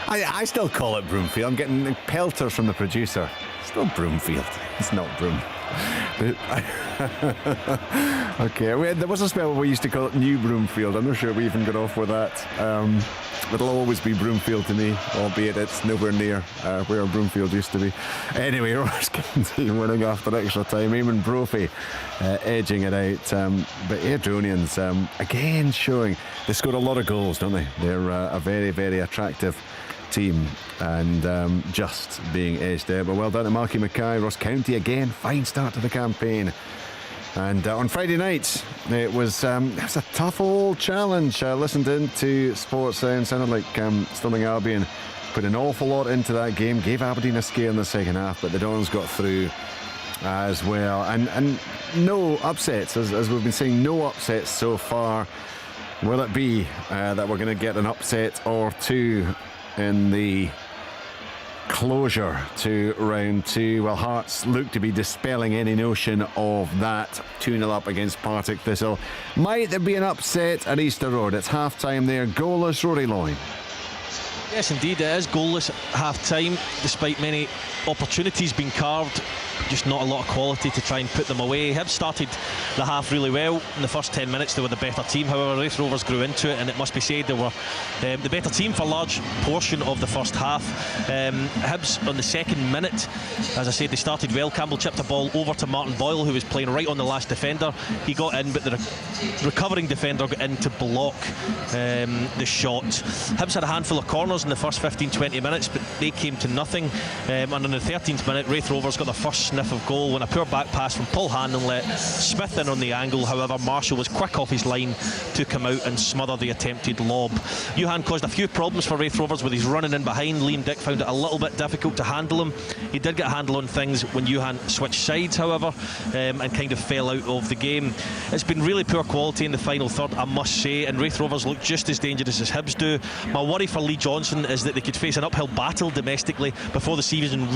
S3: I still call it Broomfield. I'm getting pelters from the producer. Still Broomfield. It's not Broom. Okay, there was a spell where we used to call it New Broomfield. I'm not sure we even got off with that. It'll always be Broomfield to me, albeit it's nowhere near where Broomfield used to be. Anyway, Ross County winning after extra time. Eamon Brophy edging it out. But Airdronians again showing they scored a lot of goals, don't they? They're a very, very attractive team and just being edged there. But well done to Marky Mackay. Ross County again, fine start to the campaign. And on Friday night, it was a tough old challenge. Listened into Sports Sound, sounded like Stirling Albion put an awful lot into that game, gave Aberdeen a scare in the second half, but the Dons got through as well. And no upsets, as we've been saying, no upsets so far. Will it be that we're going to get an upset or two in the closure to round 2? Well, Hearts look to be dispelling any notion of that. 2-0 up against Partick Thistle. Might there be an upset at Easter Road? It's half time there. Goalless, Rory Loyne.
S6: Yes, indeed, it is goalless at half time, despite many opportunities being carved. Just not a lot of quality to try and put them away. Hibs started the half really well. In the first 10 minutes they were the better team. However, Raith Rovers grew into it, and it must be said they were the better team for a large portion of the first half. Hibs on the second minute, as I said, they started well. Campbell chipped a ball over to Martin Boyle, who was playing right on the last defender. He got in, but the recovering defender got in to block the shot. Hibs had a handful of corners in the first 15-20 minutes, but they came to nothing. And in the 13th minute, Raith Rovers got their first sniff of goal when a poor back pass from Paul Hannon let Smith in on the angle. However, Marshall was quick off his line to come out and smother the attempted lob. Johan caused a few problems for Raith Rovers with his running in behind. Liam Dick found it a little bit difficult to handle him. He did get a handle on things when Johan switched sides, however, and kind of fell out of the game. It's been really poor quality in the final third, I must say, and Raith Rovers look just as dangerous as Hibs do. My worry for Lee Johnson is that they could face an uphill battle domestically before the season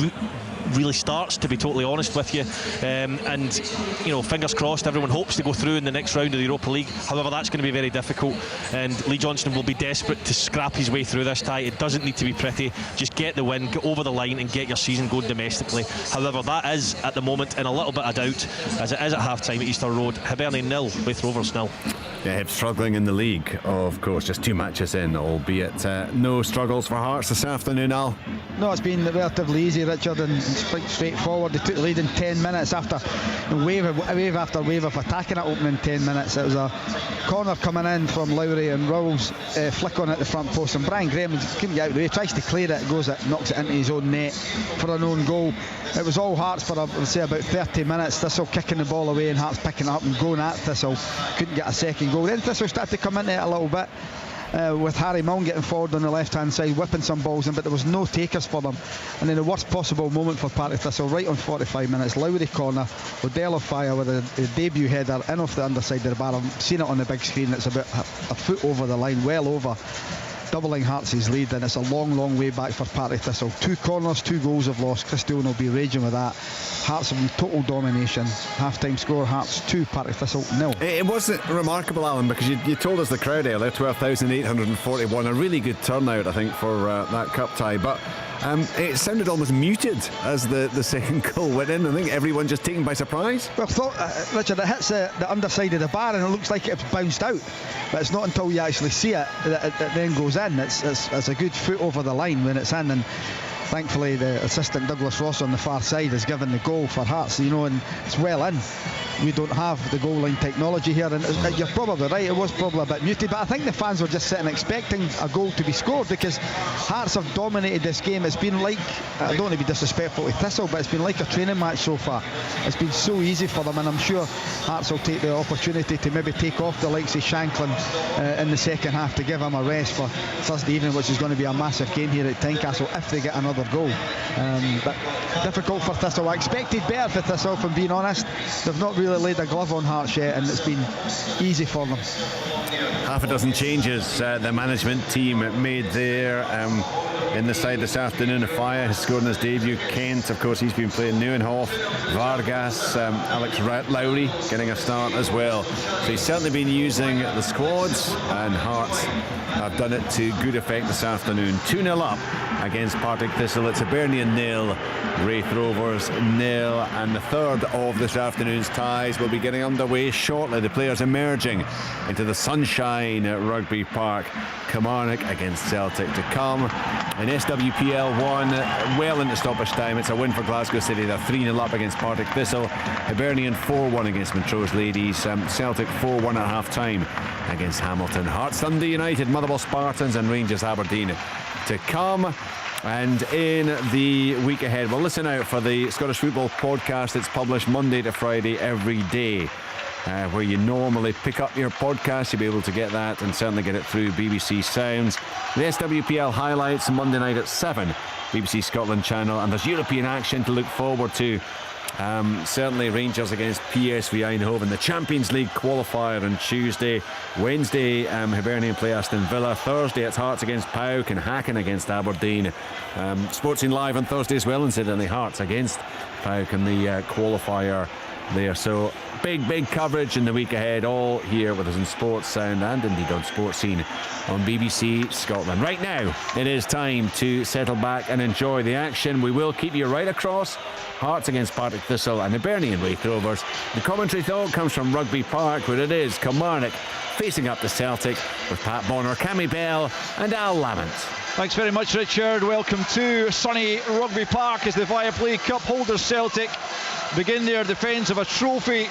S6: really starts, to be totally honest with you. And you know, fingers crossed, everyone hopes to go through in the next round of the Europa League. However, that's going to be very difficult, and Lee Johnson will be desperate to scrap his way through this tie. It doesn't need to be pretty. Just get the win, get over the line and get your season going domestically. However, that is at the moment in a little bit of doubt, as it is at half time at Easter Road. Hibernian 0, Raith Rovers 0.
S3: Yeah, struggling in the league, of course, just 2 matches in, albeit no struggles for Hearts this afternoon, Al.
S4: No, it's been relatively easy, Richard, and quite straightforward. They took the lead in 10 minutes after wave after wave of attacking it, opening 10 minutes. It was a corner coming in from Lowry and Rowles flick on at the front post, and Brian Graham couldn't get out of the way, tries to clear it, knocks it into his own net for an own goal. It was all Hearts for, I would say, about 30 minutes. Thistle kicking the ball away and Hearts picking it up and going at Thistle. Couldn't get a second goal. Then Thistle started to come into it a little bit, with Harry Milne getting forward on the left hand side, whipping some balls in, but there was no takers for them. And then the worst possible moment for Partick Thistle, right on 45 minutes, Lowry corner, Odell of fire with a debut header in off the underside of the bar. I've seen it on the big screen. It's about a foot over the line, well over, doubling Hearts' lead, and it's a long way back for Partick Thistle. 2 corners, 2 goals have lost. Chris Dillon will be raging with that. Hearts have total domination. Half-time score, Hearts 2, Partick Thistle 0.
S3: It wasn't remarkable, Alan, because you told us the crowd earlier, 12,841, a really good turnout, I think, for that cup tie, but it sounded almost muted as the second goal went in. I think everyone just taken by surprise.
S4: Well, Richard, it hits the underside of the bar and it looks like it's bounced out, but it's not until you actually see it that it then goes in. It's a good foot over the line when it's in, and thankfully the assistant Douglas Ross on the far side has given the goal for Hearts, you know, and it's well in. We don't have the goal line technology here, and you're probably right, it was probably a bit muted, but I think the fans were just sitting expecting a goal to be scored, because Hearts have dominated this game. It's been like, I don't want to be disrespectful to Thistle, but it's been like a training match so far. It's been so easy for them, and I'm sure Hearts will take the opportunity to maybe take off the likes of Shanklin in the second half to give him a rest for Thursday evening, which is going to be a massive game here at Tynecastle if they get another goal. But difficult for Thistle. I expected better for Thistle, if I'm being honest. They've not really really laid a glove on Hearts yet, and it's been easy for them.
S3: Half a dozen changes the management team made there in the side this afternoon. Afaya has scored in his debut. Kent, of course, he's been playing Nieuwenhof. Vargas, 𝓳𝓸𝓷𝓲𝓷𝓰 getting a start as well. So he's certainly been using the squads, and Hearts have done it to good effect this afternoon. 2-0 up against Partick Thistle. It's Hibernian 0, Raith Rovers 0, and the third of this afternoon's ties will be getting underway shortly. The players emerging into the sunshine at Rugby Park. Kilmarnock against Celtic to come. In SWPL 1, well into stoppage time, it's a win for Glasgow City. They're 3-0 up against Partick Thistle. Hibernian 4-1 against Montrose Ladies. Celtic 4-1 at half time against Hamilton. Hearts Dundee United, Motherwell Spartans and Rangers Aberdeen to come. And in the week ahead, well, listen out for the Scottish Football podcast. It's published Monday to Friday every day. Where you normally pick up your podcast, you'll be able to get that and certainly get it through BBC Sounds. The SWPL highlights Monday night at 7, BBC Scotland channel, and there's European action to look forward to. Certainly Rangers against PSV Eindhoven, the Champions League qualifier on Tuesday. Wednesday, Hibernian play Aston Villa. Thursday, it's Hearts against PAOK and Hacken against Aberdeen. Sportsing Live on Thursday as well, incidentally, Hearts against PAOK in the qualifier there. So big coverage in the week ahead, all here with us in Sports Sound and indeed on Sports Scene on BBC Scotland. Right now it is time to settle back and enjoy the action. We will keep you right across. Hearts against Partick Thistle and Hibernian Raith Rovers. The commentary thought comes from Rugby Park, where it is Kilmarnock facing up to Celtic with Pat Bonner, Cammy Bell and Al Lamont.
S1: Thanks very much, Richard. Welcome to sunny Rugby Park as the Viaplay Cup holders Celtic begin their defence of a trophy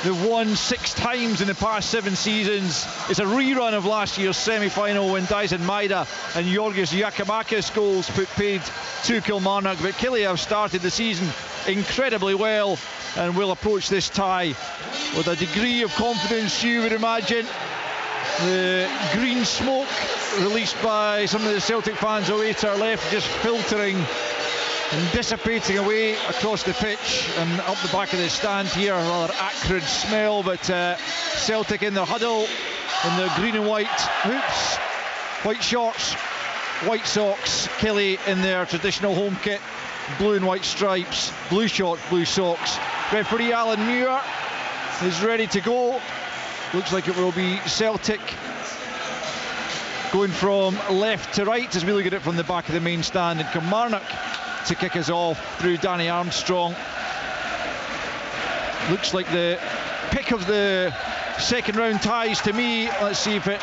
S1: they've won 6 times in the past 7 seasons. It's a rerun of last year's semi-final when Dyson Maida and Georgios Giacomakis goals put paid to Kilmarnock, but Killie have started the season incredibly well and will approach this tie with a degree of confidence, you would imagine. The green smoke released by some of the Celtic fans away to our left just filtering and dissipating away across the pitch and up the back of the stand here. A rather acrid smell, but Celtic in their huddle in their green and white hoops, white shorts, white socks. Killie in their traditional home kit, blue and white stripes, blue shorts, blue socks. Referee Alan Muir is ready to go. Looks like it will be Celtic going from left to right as we look at it from the back of the main stand, and Kilmarnock to kick us off through Danny Armstrong. Looks like the pick of the second round ties to me. Let's see if it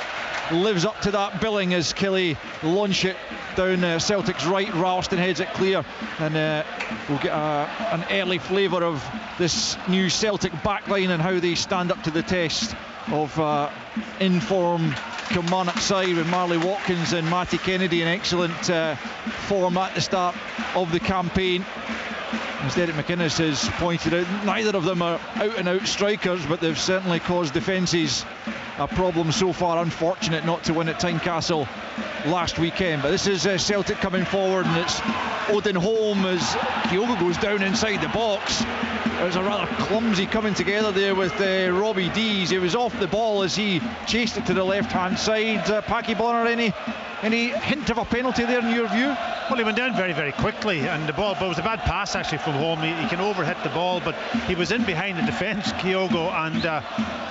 S1: lives up to that billing as Killie launch it down Celtic's right. Ralston heads it clear, and we'll get an early flavour of this new Celtic backline and how they stand up to the test of in-form Kilmarnock side with Marley Watkins and Matty Kennedy in excellent form at the start of the campaign. As Derek McInnes has pointed out, neither of them are out-and-out strikers, but they've certainly caused defences a problem so far. Unfortunate not to win at Tynecastle last weekend, but this is Celtic coming forward, and it's Odin Holm as Kyogo goes down inside the box. There's a rather clumsy coming together there with Robbie Dees. He was off the ball as he chased it to the left-hand side. Packy Bonner, any hint of a penalty there in your view?
S5: Well, he went down very quickly, and the ball, but it was a bad pass actually from Holm. He can overhit the ball, but he was in behind the defence, Kyogo, and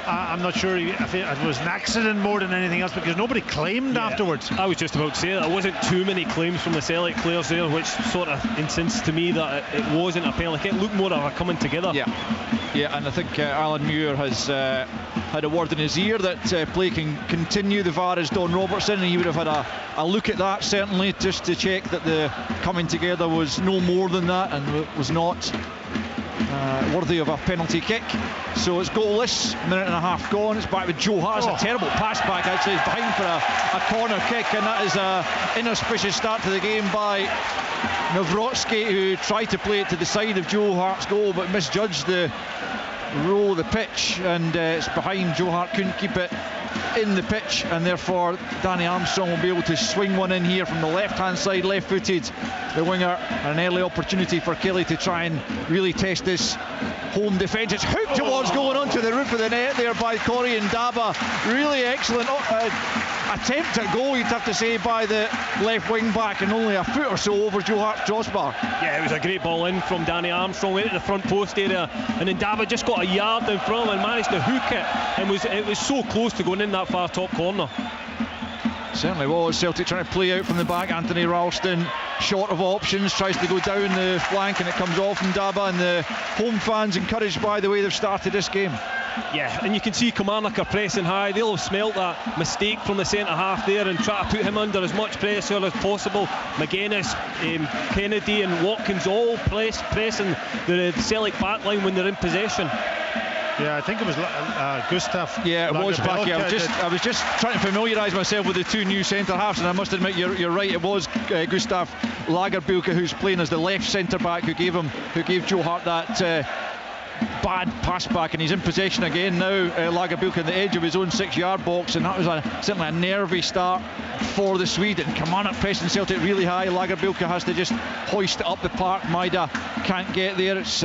S5: I'm not sure if it was an accident more than anything else, because nobody claimed afterwards.
S9: I was just about to say that there wasn't too many claims from the Celtic players there, which sort of insists to me that it wasn't a penalty. It looked more of a coming together.
S1: Yeah, and I think Alan Muir has had a word in his ear that play can continue. The VAR is Don Robertson, and he would have had a look at that certainly, just to check that the coming together was no more than that and was not worthy of a penalty kick. So it's goalless, minute and a half gone. It's back with Joe Hart. A terrible pass back actually. He's behind for a corner kick, and that is an inauspicious start to the game by 𝓳𝓸𝓷𝓷𝓷𝓰, who tried to play it to the side of Joe Hart's goal but misjudged the roll of the pitch, and it's behind. Joe Hart couldn't keep it in the pitch, and therefore Danny Armstrong will be able to swing one in here from the left-hand side, left-footed, the winger. An early opportunity for Kelly to try and really test this home defence. It's hooked towards goal and onto the roof of the net there by Corey 𝓤𝓸𝓲𝓷𝓲𝓷𝓰. Really excellent attempt at goal, you'd have to say, by the left wing back, and only a foot or so over 𝓳𝓸𝓲𝓷𝓲𝓷𝓰 crossbar.
S9: Yeah, it was a great ball in from Danny Armstrong, went to the front post area, and then 𝓤𝓸𝓲𝓷𝓲𝓷𝓰 just got a yard in front of him and managed to hook it, and it was so close to going in that far top corner.
S1: Certainly was. Celtic trying to play out from the back. Anthony Ralston short of options, tries to go down the flank, and it comes off from 𝓤𝓸𝓲𝓷𝓲𝓷, and the home fans encouraged by the way they've started this game.
S9: Yeah, and you can see Kilmarnock are pressing high. They'll have smelt that mistake from the centre half there and try to put him under as much pressure as possible. McGuinness, Kennedy and Watkins all pressing the Celtic backline when they're in possession.
S5: Yeah, I think it was Gustav.
S1: Yeah, it was Packy. I was just trying to familiarise myself with the two new centre halves, and I must admit you're right. It was Gustav 𝓤𝓸𝓲𝓷𝓲𝓷𝓰 who's playing as the left centre back, who gave Joe Hart that bad pass back, and he's in possession again now. 𝓤𝓸𝓲𝓷𝓲𝓷𝓰 on the edge of his own 6-yard box, and that was certainly a nervy start for the Swede. And Kilmarnock pressing Celtic really high. 𝓤𝓸𝓲𝓷𝓲𝓷𝓰 has to just hoist it up the park. Maida can't get there. It's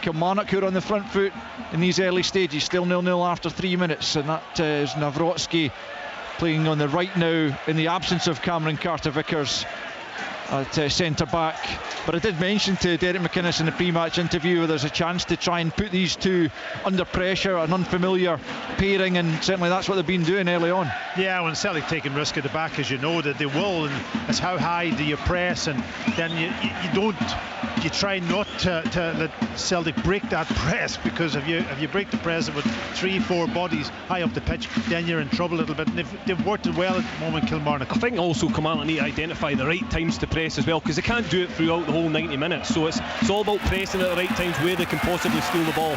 S1: Kilmarnock who are on the front foot in these early stages, still 0-0 after 3 minutes, and that is 𝓤𝓸𝓲𝓷𝓲𝓷𝓰 playing on the right now in the absence of Cameron Carter-Vickers at centre back. But I did mention to Derek McInnes in the pre-match interview there's a chance to try and put these two under pressure, an unfamiliar pairing, and certainly that's what they've been doing early on.
S5: Yeah, when Celtic taking risk at the back, as you know that they will, and it's how high do you press, and then you try not to let Celtic break that press, because if you break the press with 3-4 bodies high up the pitch, then you're in trouble a little bit. And they've worked it well at the moment, Kilmarnock.
S9: I think also Kilmarnock need to identify the right times to press as well, because they can't do it throughout the whole 90 minutes, so it's all about pressing at the right times where they can possibly steal the ball.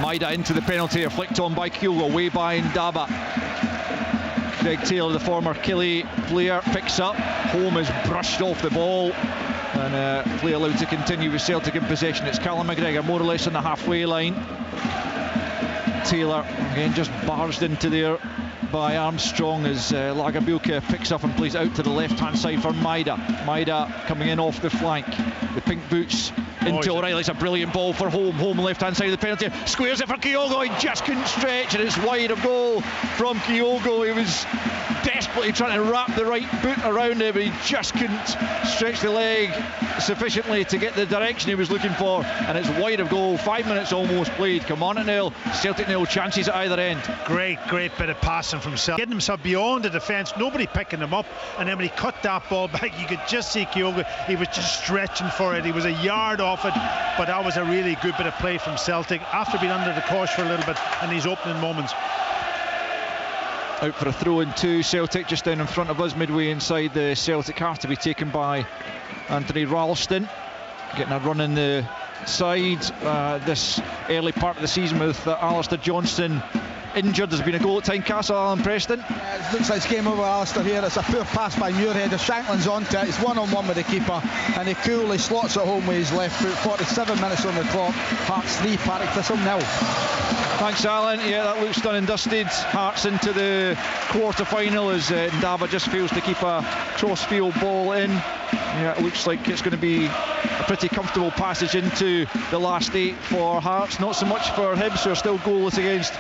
S1: Maida into the penalty area, flicked on by Kyogo, way by 𝓤𝓸𝓲𝓷𝓲𝓷𝓰. Greg Taylor, the former Killie player, picks up. Holm is brushed off the ball, and play allowed to continue with Celtic in possession. It's Callum McGregor more or less on the halfway line. Taylor again just barged into there by Armstrong as 𝓤𝓸𝓲𝓷𝓲𝓷𝓰 picks up and plays out to the left hand side for Maida. Maida coming in off the flank, the pink boots into O'Reilly. It's a brilliant ball for Holm left hand side of the penalty, squares it for Kyogo. He just couldn't stretch, and it's wide of goal from Kyogo. He was desperately trying to wrap the right boot around it, but he just couldn't stretch the leg sufficiently to get the direction he was looking for, and it's wide of goal. 5 minutes almost played. Kilmarnock 0, Celtic 0, chances at either end.
S5: Great bit of passing from Celtic, getting himself beyond the defence, nobody picking him up, and then when he cut that ball back, you could just see Kyogo, he was just stretching for it. He was a yard off it, but that was a really good bit of play from Celtic after being under the cosh for a little bit in these opening moments.
S1: Out for a throw in two, Celtic just down in front of us, midway inside the Celtic half, to be taken by Anthony Ralston, getting a run in the side this early part of the season with Alistair Johnston injured. There's been a goal at Tynecastle, Alan Preston.
S4: It looks like it's game over Alistair here. It's a poor pass by Muirhead. Shanklin's onto it. It's one-on-one with the keeper, and he coolly slots it home with his left foot. 47 minutes on the clock. Hearts 3, Partick Thistle 0.
S1: Thanks, Alan. Yeah, that looks done and dusted. Hearts into the quarter-final as 𝓤𝓸𝓲𝓷𝓲𝓷𝓰 just fails to keep a crossfield ball in. Yeah, it looks like it's going to be a pretty comfortable passage into the last 8 for Hearts. Not so much for Hibs, who are still goalless against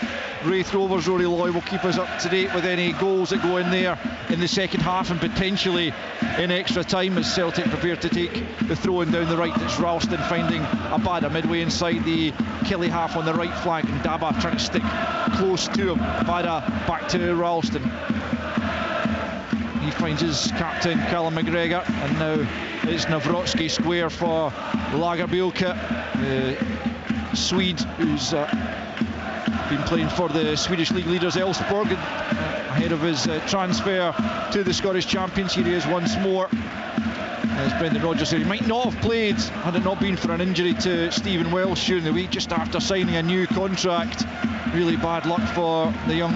S1: Raith Rovers. Rory Loy will keep us up to date with any goals that go in there in the second half and potentially in extra time as Celtic prepare to take the throw-in down the right. It's Ralston finding Abada midway inside the Killie half on the right flank, and 𝓤𝓸𝓲𝓷𝓲𝓷𝓰 trying to stick close to him. Abada back to Ralston. He finds his captain Callum McGregor, and now it's 𝓤𝓸𝓲𝓷𝓲𝓷𝓰 square for 𝓤𝓸𝓲𝓲𝓷𝓲𝓷𝓰, the Swede who's been playing for the Swedish league leaders Elfsborg ahead of his transfer to the Scottish champions. Here he is once more. As Brendan Rodgers said, he might not have played had it not been for an injury to Stephen Welsh during the week just after signing a new contract. Really bad luck for the young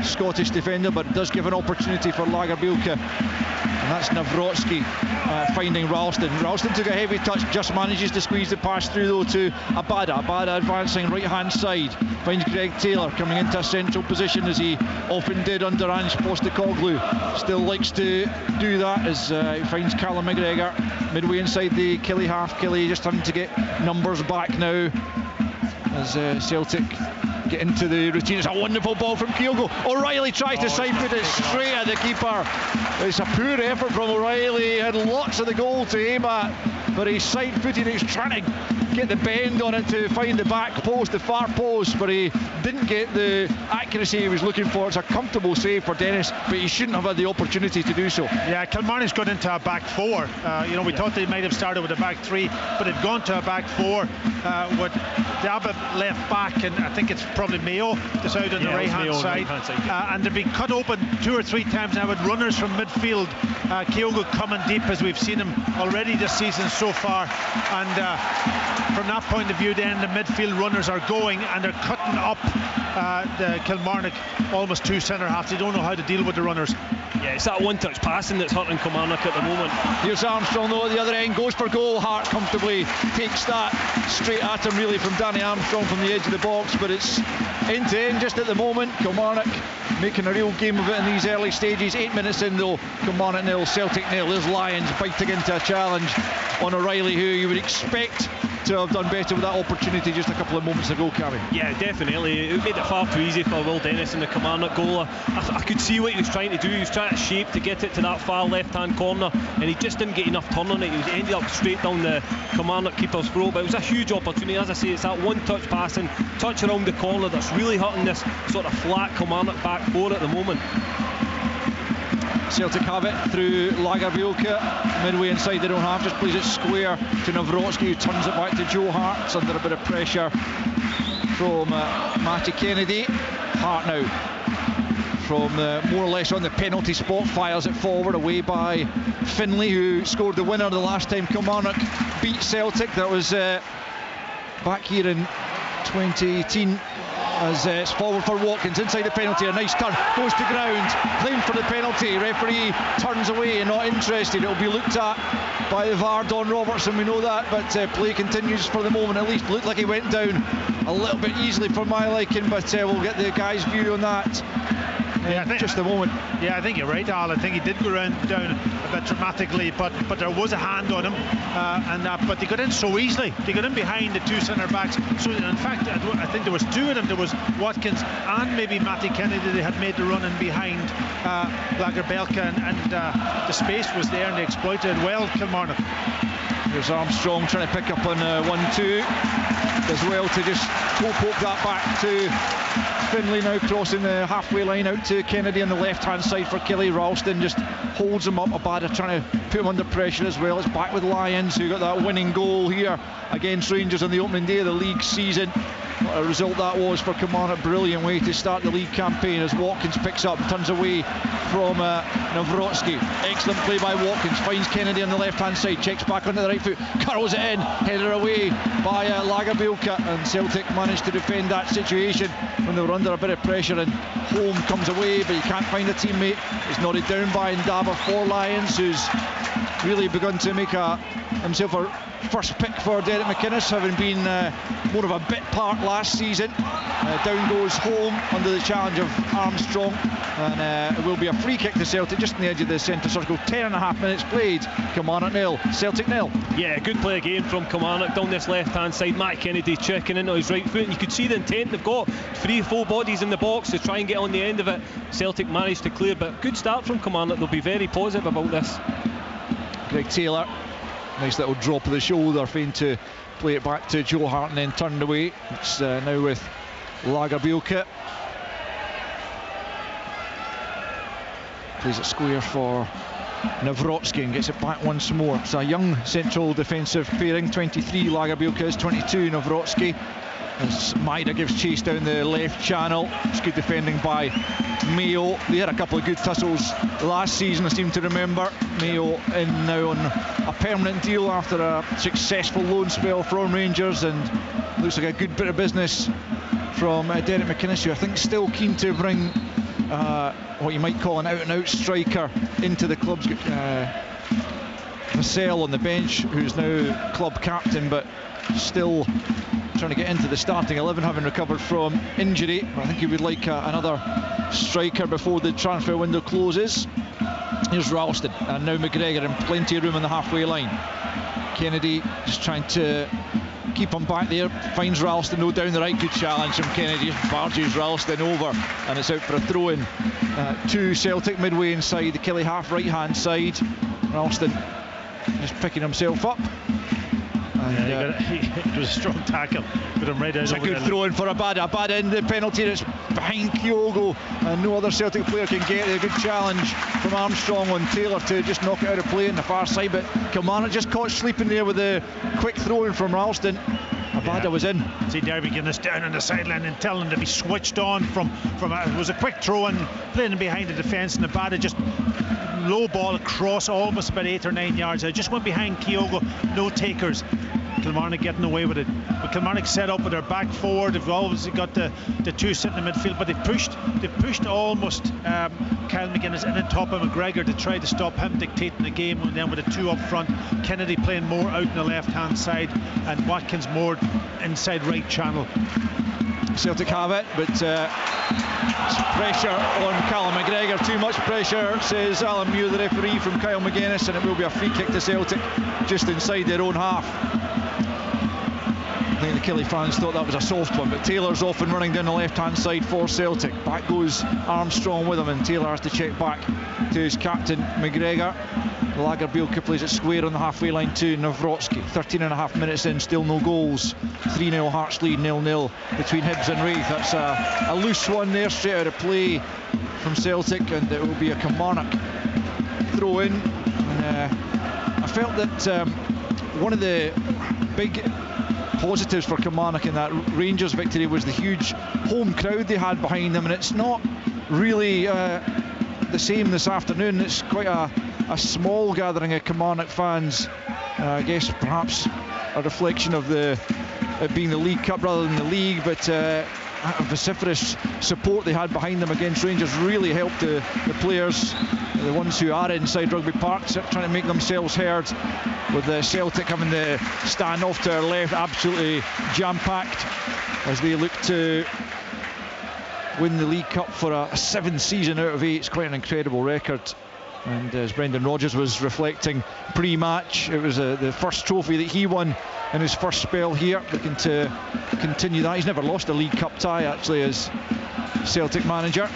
S1: Scottish defender, but it does give an opportunity for 𝓤𝓸𝓲𝓷𝓲𝓷𝓰, and that's 𝓳𝓸𝓲𝓷𝓲𝓷𝓰 finding Ralston. Ralston took a heavy touch, just manages to squeeze the pass through though to Abada. Abada advancing right hand side, finds Greg Taylor coming into a central position as he often did under Ange Postecoglou. Still likes to do that as he finds Callum McGregor midway inside the Killie half. Killie just having to get numbers back now as Celtic get into the routine. It's a wonderful ball from Kyogo. O'Reilly tries to side-foot it straight at the keeper. It's a poor effort from O'Reilly. He had lots of the goal to aim at, but he's side-footed. He's trying to get the bend on it to find the back post, the far post, but he didn't get the accuracy he was looking for. It's a comfortable save for Dennis, but he shouldn't have had the opportunity to do so.
S5: Yeah, Kilmarnock's got into a back four. We thought they might have started with a back three, but they've gone to a back four with Dabbit left back, and I think it's probably Mayo just out on the right-hand side. And they've been cut open 2 or 3 times now with runners from midfield. Kyogo coming deep, as we've seen him already this season so far, and from that point of view then the midfield runners are going and they're cutting up the Kilmarnock almost 2 centre halves. They don't know how to deal with the runners.
S9: Yeah, it's that one-touch passing that's hurting Kilmarnock at the moment.
S1: Here's Armstrong though at the other end, goes for goal. Hart comfortably takes that straight at him really from Danny Armstrong from the edge of the box, but it's end to end just at the moment. Kilmarnock making a real game of it in these early stages. 8 minutes in though, Kilmarnock 0, Celtic 0. There's Lyons biting into a challenge on O'Reilly, who you would expect to have done better with that opportunity just a couple of moments ago, Cammy.
S9: Yeah, definitely. It made it far too easy for Will Dennis in the Kilmarnock goal. I could see what he was trying to do. He was trying to shape to get it to that far left-hand corner, and he just didn't get enough turn on it. He ended up straight down the Kilmarnock keeper's throat, but it was a huge opportunity. As I say, it's that one-touch passing, touch around the corner that's really hurting this sort of flat Kilmarnock back four at the moment.
S1: Celtic have it through 𝓳𝓸𝓲𝓷𝓲𝓷𝓰, midway inside their own half, just plays it square to 𝓳𝓸𝓲𝓷𝓲𝓷𝓰, who turns it back to Joe Hart. It's under a bit of pressure from Matty Kennedy. Hart now from more or less on the penalty spot fires it forward, away by Finlay, who scored the winner the last time Kilmarnock beat Celtic. That was back here in 2018. As it's forward for Watkins inside the penalty, a nice turn, goes to ground, claimed for the penalty, referee turns away and not interested. It'll be looked at by the VAR, Don Robertson, we know that, but play continues for the moment. At least looked like he went down a little bit easily for my liking, but we'll get the guy's view on that just a moment.
S5: Yeah, I think you're right, Al. I think he did go down a bit dramatically, but there was a hand on him, but they got in so easily. They got in behind the 2 centre backs. So in fact, I think there was 2 of them. There was Watkins and maybe Matty Kennedy. They had made the run in behind 𝓳𝓸𝓲𝓷𝓰, and the space was there and they exploited it well, Kilmarnock.
S1: Here's Armstrong trying to pick up on 1-2. Does well to just poke that back to Finlay, now crossing the halfway line out to Kennedy on the left-hand side for Killie. Ralston just holds him up. Abada trying to put him under pressure as well. It's back with Lyons, who got that winning goal here against Rangers on the opening day of the league season. What a result that was for Kilmarnock. Brilliant way to start the league campaign as Watkins picks up and turns away from 𝓳𝓸𝓲𝓷𝓲𝓷𝓰. Excellent play by Watkins, finds Kennedy on the left-hand side, checks back onto the right foot, curls it in, header away by 𝓳𝓸𝓲𝓷𝓲𝓷𝓰, and Celtic managed to defend that situation when they were under a bit of pressure, and Holm comes away, but he can't find a teammate. He's nodded down by Ndaba for Lyons, who's really begun to make himself a first pick for Derek McInnes, having been more of a bit part last season. Down goes Holm under the challenge of Armstrong, and it will be a free kick to Celtic just on the edge of the centre circle. 10.5 minutes played. Kilmarnock 0, Celtic 0.
S9: Yeah, good play again from Kilmarnock down this left-hand side. Matt Kennedy checking into his right foot, and you could see the intent they've got. 3 full bodies in the box to try and get on the end of it. Celtic managed to clear, but good start from Kilmarnock. They'll be very positive about this.
S1: Greg Taylor, nice little drop of the shoulder, feign to play it back to Joe Hart and then turned away. It's now with 𝓳𝓸𝓲𝓷𝓲𝓷𝓰. Plays it square for 𝓳𝓸𝓲𝓷𝓲𝓷𝓰 and gets it back once more. It's a young central defensive pairing. 23 𝓳𝓸𝓲𝓲𝓷𝓲𝓰, 22 𝓳𝓸𝓲𝓲𝓰. As Maida gives chase down the left channel. It's good defending by Mayo. They had a couple of good tussles last season, I seem to remember. Mayo in now on a permanent deal after a successful loan spell from Rangers, and looks like a good bit of business from Derek McInnes, who I think is still keen to bring what you might call an out-and-out striker into the club's 𝓣𝓱𝓪𝓷𝓲𝓷𝓰 on the bench, who's now club captain, but still trying to get into the starting 11, having recovered from injury. I think he would like another striker before the transfer window closes. Here's Ralston, and now McGregor, and plenty of room on the halfway line. Kennedy just trying to keep him back there, finds Ralston, no, down the right, good challenge from Kennedy, barges Ralston over, and it's out for a throw-in to Celtic midway inside the Killie half, right hand side. Ralston just picking himself up. And,
S5: it was a strong tackle, put him right out.
S1: It's a good throw-in for Abada in the penalty, it's behind Kyogo, and no other Celtic player can get it. A good challenge from Armstrong on Taylor to just knock it out of play on the far side, but Kilmarnock just caught sleeping there with a quick throw-in from Ralston. Abada was in.
S5: See Derby getting this down on the sideline and telling him to be switched on from it was a quick throw-in, playing behind the defence, and Abada just low ball across almost about 8 or 9 yards. I just went behind Kyogo, no takers. Kilmarnock getting away with it. But Kilmarnock set up with their back forward. They've obviously got the two sitting in the midfield, but they pushed almost Kyle McGuinness in on top of McGregor to try to stop him dictating the game, and then with the two up front, Kennedy playing more out on the left hand side and Watkins more inside right channel.
S1: Celtic have it, but pressure on Callum McGregor, too much pressure, says Alan Muir, the referee, from Kyle McGuinness, and it will be a free kick to Celtic just inside their own half. I think the Killie fans thought that was a soft one, but Taylor's off and running down the left hand side for Celtic. Back goes Armstrong with him, and Taylor has to check back to his captain McGregor. 𝓳𝓸𝓲𝓷𝓲𝓷𝓰 plays it square on the halfway line to 𝓣𝓱𝓪𝓷𝓲𝓷𝓷𝓰. 13.5 minutes in, still no goals. 3-0 Hearts lead, 0-0 between Hibs and Raith. That's a loose one there, straight out of play from Celtic, and it will be a Kilmarnock throw in. And I felt that one of the big positives for Kilmarnock in that Rangers victory was the huge home crowd they had behind them, and it's not really the same this afternoon. It's quite a small gathering of Kilmarnock fans. I guess perhaps a reflection of it being the League Cup rather than the league, but a vociferous support they had behind them against Rangers really helped the players, the ones who are inside Rugby Park, trying to make themselves heard, with Celtic having the stand off to their left absolutely jam-packed as they look to win the League Cup for a 7th season out of 8. It's quite an incredible record. And as Brendan Rodgers was reflecting pre-match, it was the first trophy that he won in his first spell here, looking to continue that. He's never lost a League Cup tie actually as Celtic manager.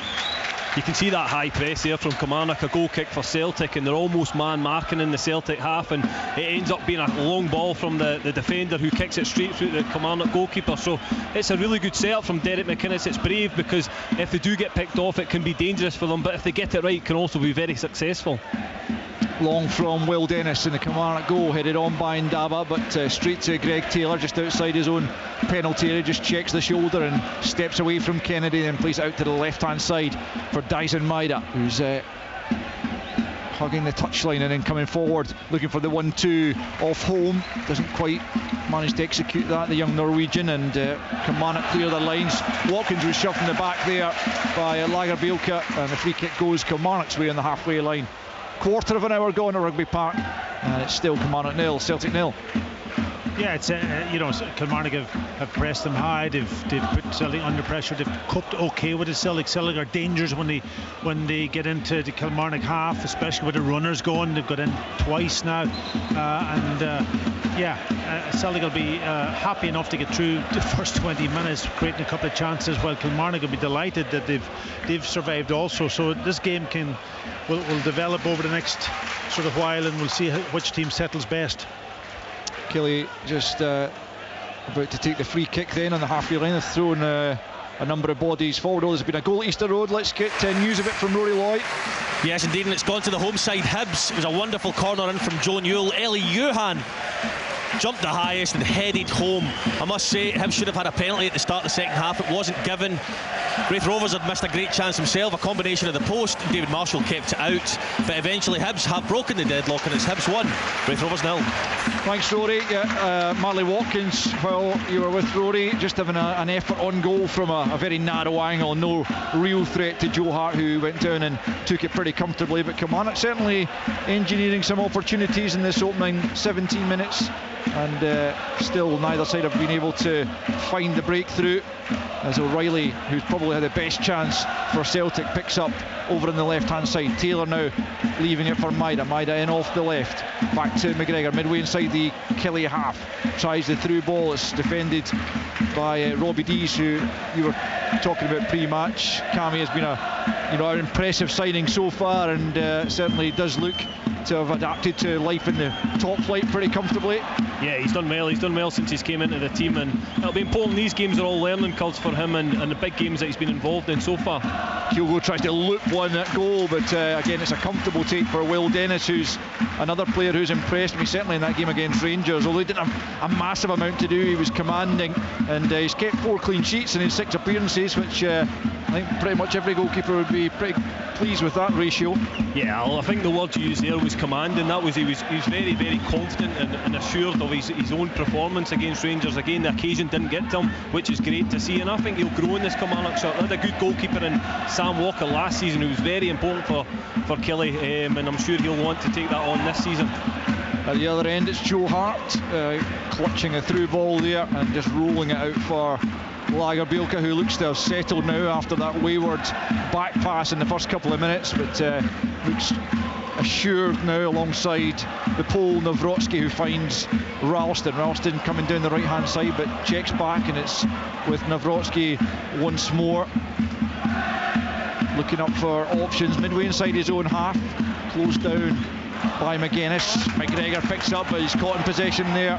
S9: You can see that high press there from Kilmarnock, a goal kick for Celtic, and they're almost man marking in the Celtic half, and it ends up being a long ball from the defender, who kicks it straight through the Kilmarnock goalkeeper. So it's a really good setup from Derek McInnes. It's brave, because if they do get picked off, it can be dangerous for them, but if they get it right, it can also be very successful.
S1: Long from Will Dennis in the Kilmarnock goal, headed on by Ndaba, but straight to Greg Taylor just outside his own penalty area, just checks the shoulder and steps away from Kennedy, then plays it out to the left hand side for Dyson Maida, who's hugging the touchline and then coming forward looking for the 1-2 off home. Doesn't quite manage to execute that, the young Norwegian, and Kilmarnock clear their lines. Watkins was shoved in the back there by 𝓳𝓸𝓲𝓷𝓲𝓷𝓰, and the free kick goes Kilmarnock's way on the halfway line. Quarter of an hour gone at Rugby Park, and it's still Kilmarnock 0, Celtic 0.
S5: Yeah, it's Kilmarnock have pressed them high. They've put Celtic under pressure. They've coped okay with it. Celtic are dangerous when they get into the Kilmarnock half, especially with the runners going. They've got in twice now, Celtic will be happy enough to get through the first 20 minutes, creating a couple of chances, while Kilmarnock will be delighted that they've survived also. So this game will develop over the next sort of while, and we'll see which team settles best.
S1: Killie just about to take the free kick then on the halfway line. They've thrown a number of bodies forward. There's been a goal at Easter Road. Let's get news of it from Rory Loy.
S6: Yes, indeed, and it's gone to the home side Hibs. It was a wonderful corner in from Joe Newell. Ellie Johan jumped the highest and headed home. I must say, Hibs should have had a penalty at the start of the second half. It wasn't given. Raith Rovers had missed a great chance himself, a combination of the post. David Marshall kept it out, but eventually Hibs have broken the deadlock, and it's Hibs 1, Raith Rovers 0.
S1: Thanks, Rory. Marley Watkins, while you were with Rory, just having an effort on goal from a very narrow angle. No real threat to Joe Hart, who went down and took it pretty comfortably. But Kilmarnock certainly engineering some opportunities in this opening 17 minutes, and still neither side have been able to find the breakthrough, as O'Reilly, who's probably had the best chance for Celtic, picks up over on the left hand side. Taylor now leaving it for Maida in off the left, back to McGregor midway inside the Killie half, tries the through ball. It's defended by Robbie Dees, who you were talking about pre-match. Cammy has been an impressive signing so far, and certainly does look to have adapted to life in the top flight pretty comfortably.
S9: Yeah, he's done well since he's came into the team, and it'll be important. These games are all learning curves for him, and the big games that he's been involved in so far.
S1: Kyogo tries to loop one at goal, but again it's a comfortable take for Will Dennis, who's another player who's impressed me, certainly in that game against Rangers. Although he didn't have a massive amount to do, he was commanding, and he's kept 4 clean sheets in his 6 appearances, which I think pretty much every goalkeeper would be pretty pleased with that ratio.
S9: Yeah, well, I think the word you used there was commanding. That was he was very, very confident and assured of his own performance against Rangers. Again, the occasion didn't get to him, which is great to see, and I think he'll grow in this Kilmarnock shirt. They had a good goalkeeper in Sam Walker last season, who was very important for Killie, and I'm sure he'll want to take that on this season.
S1: At the other end, it's Joe Hart clutching a through ball there and just rolling it out for 𝓳𝓸𝓷𝓲𝓷𝓰, who looks to have settled now after that wayward back pass in the first couple of minutes, but looks assured now alongside the pole 𝓳𝓸𝓲𝓷𝓲𝓷𝓰, who finds Ralston coming down the right hand side, but checks back, and it's with 𝓳𝓸𝓷𝓲𝓷𝓰 once more, looking up for options midway inside his own half, closed down by McGuinness. McGregor picks up, but he's caught in possession there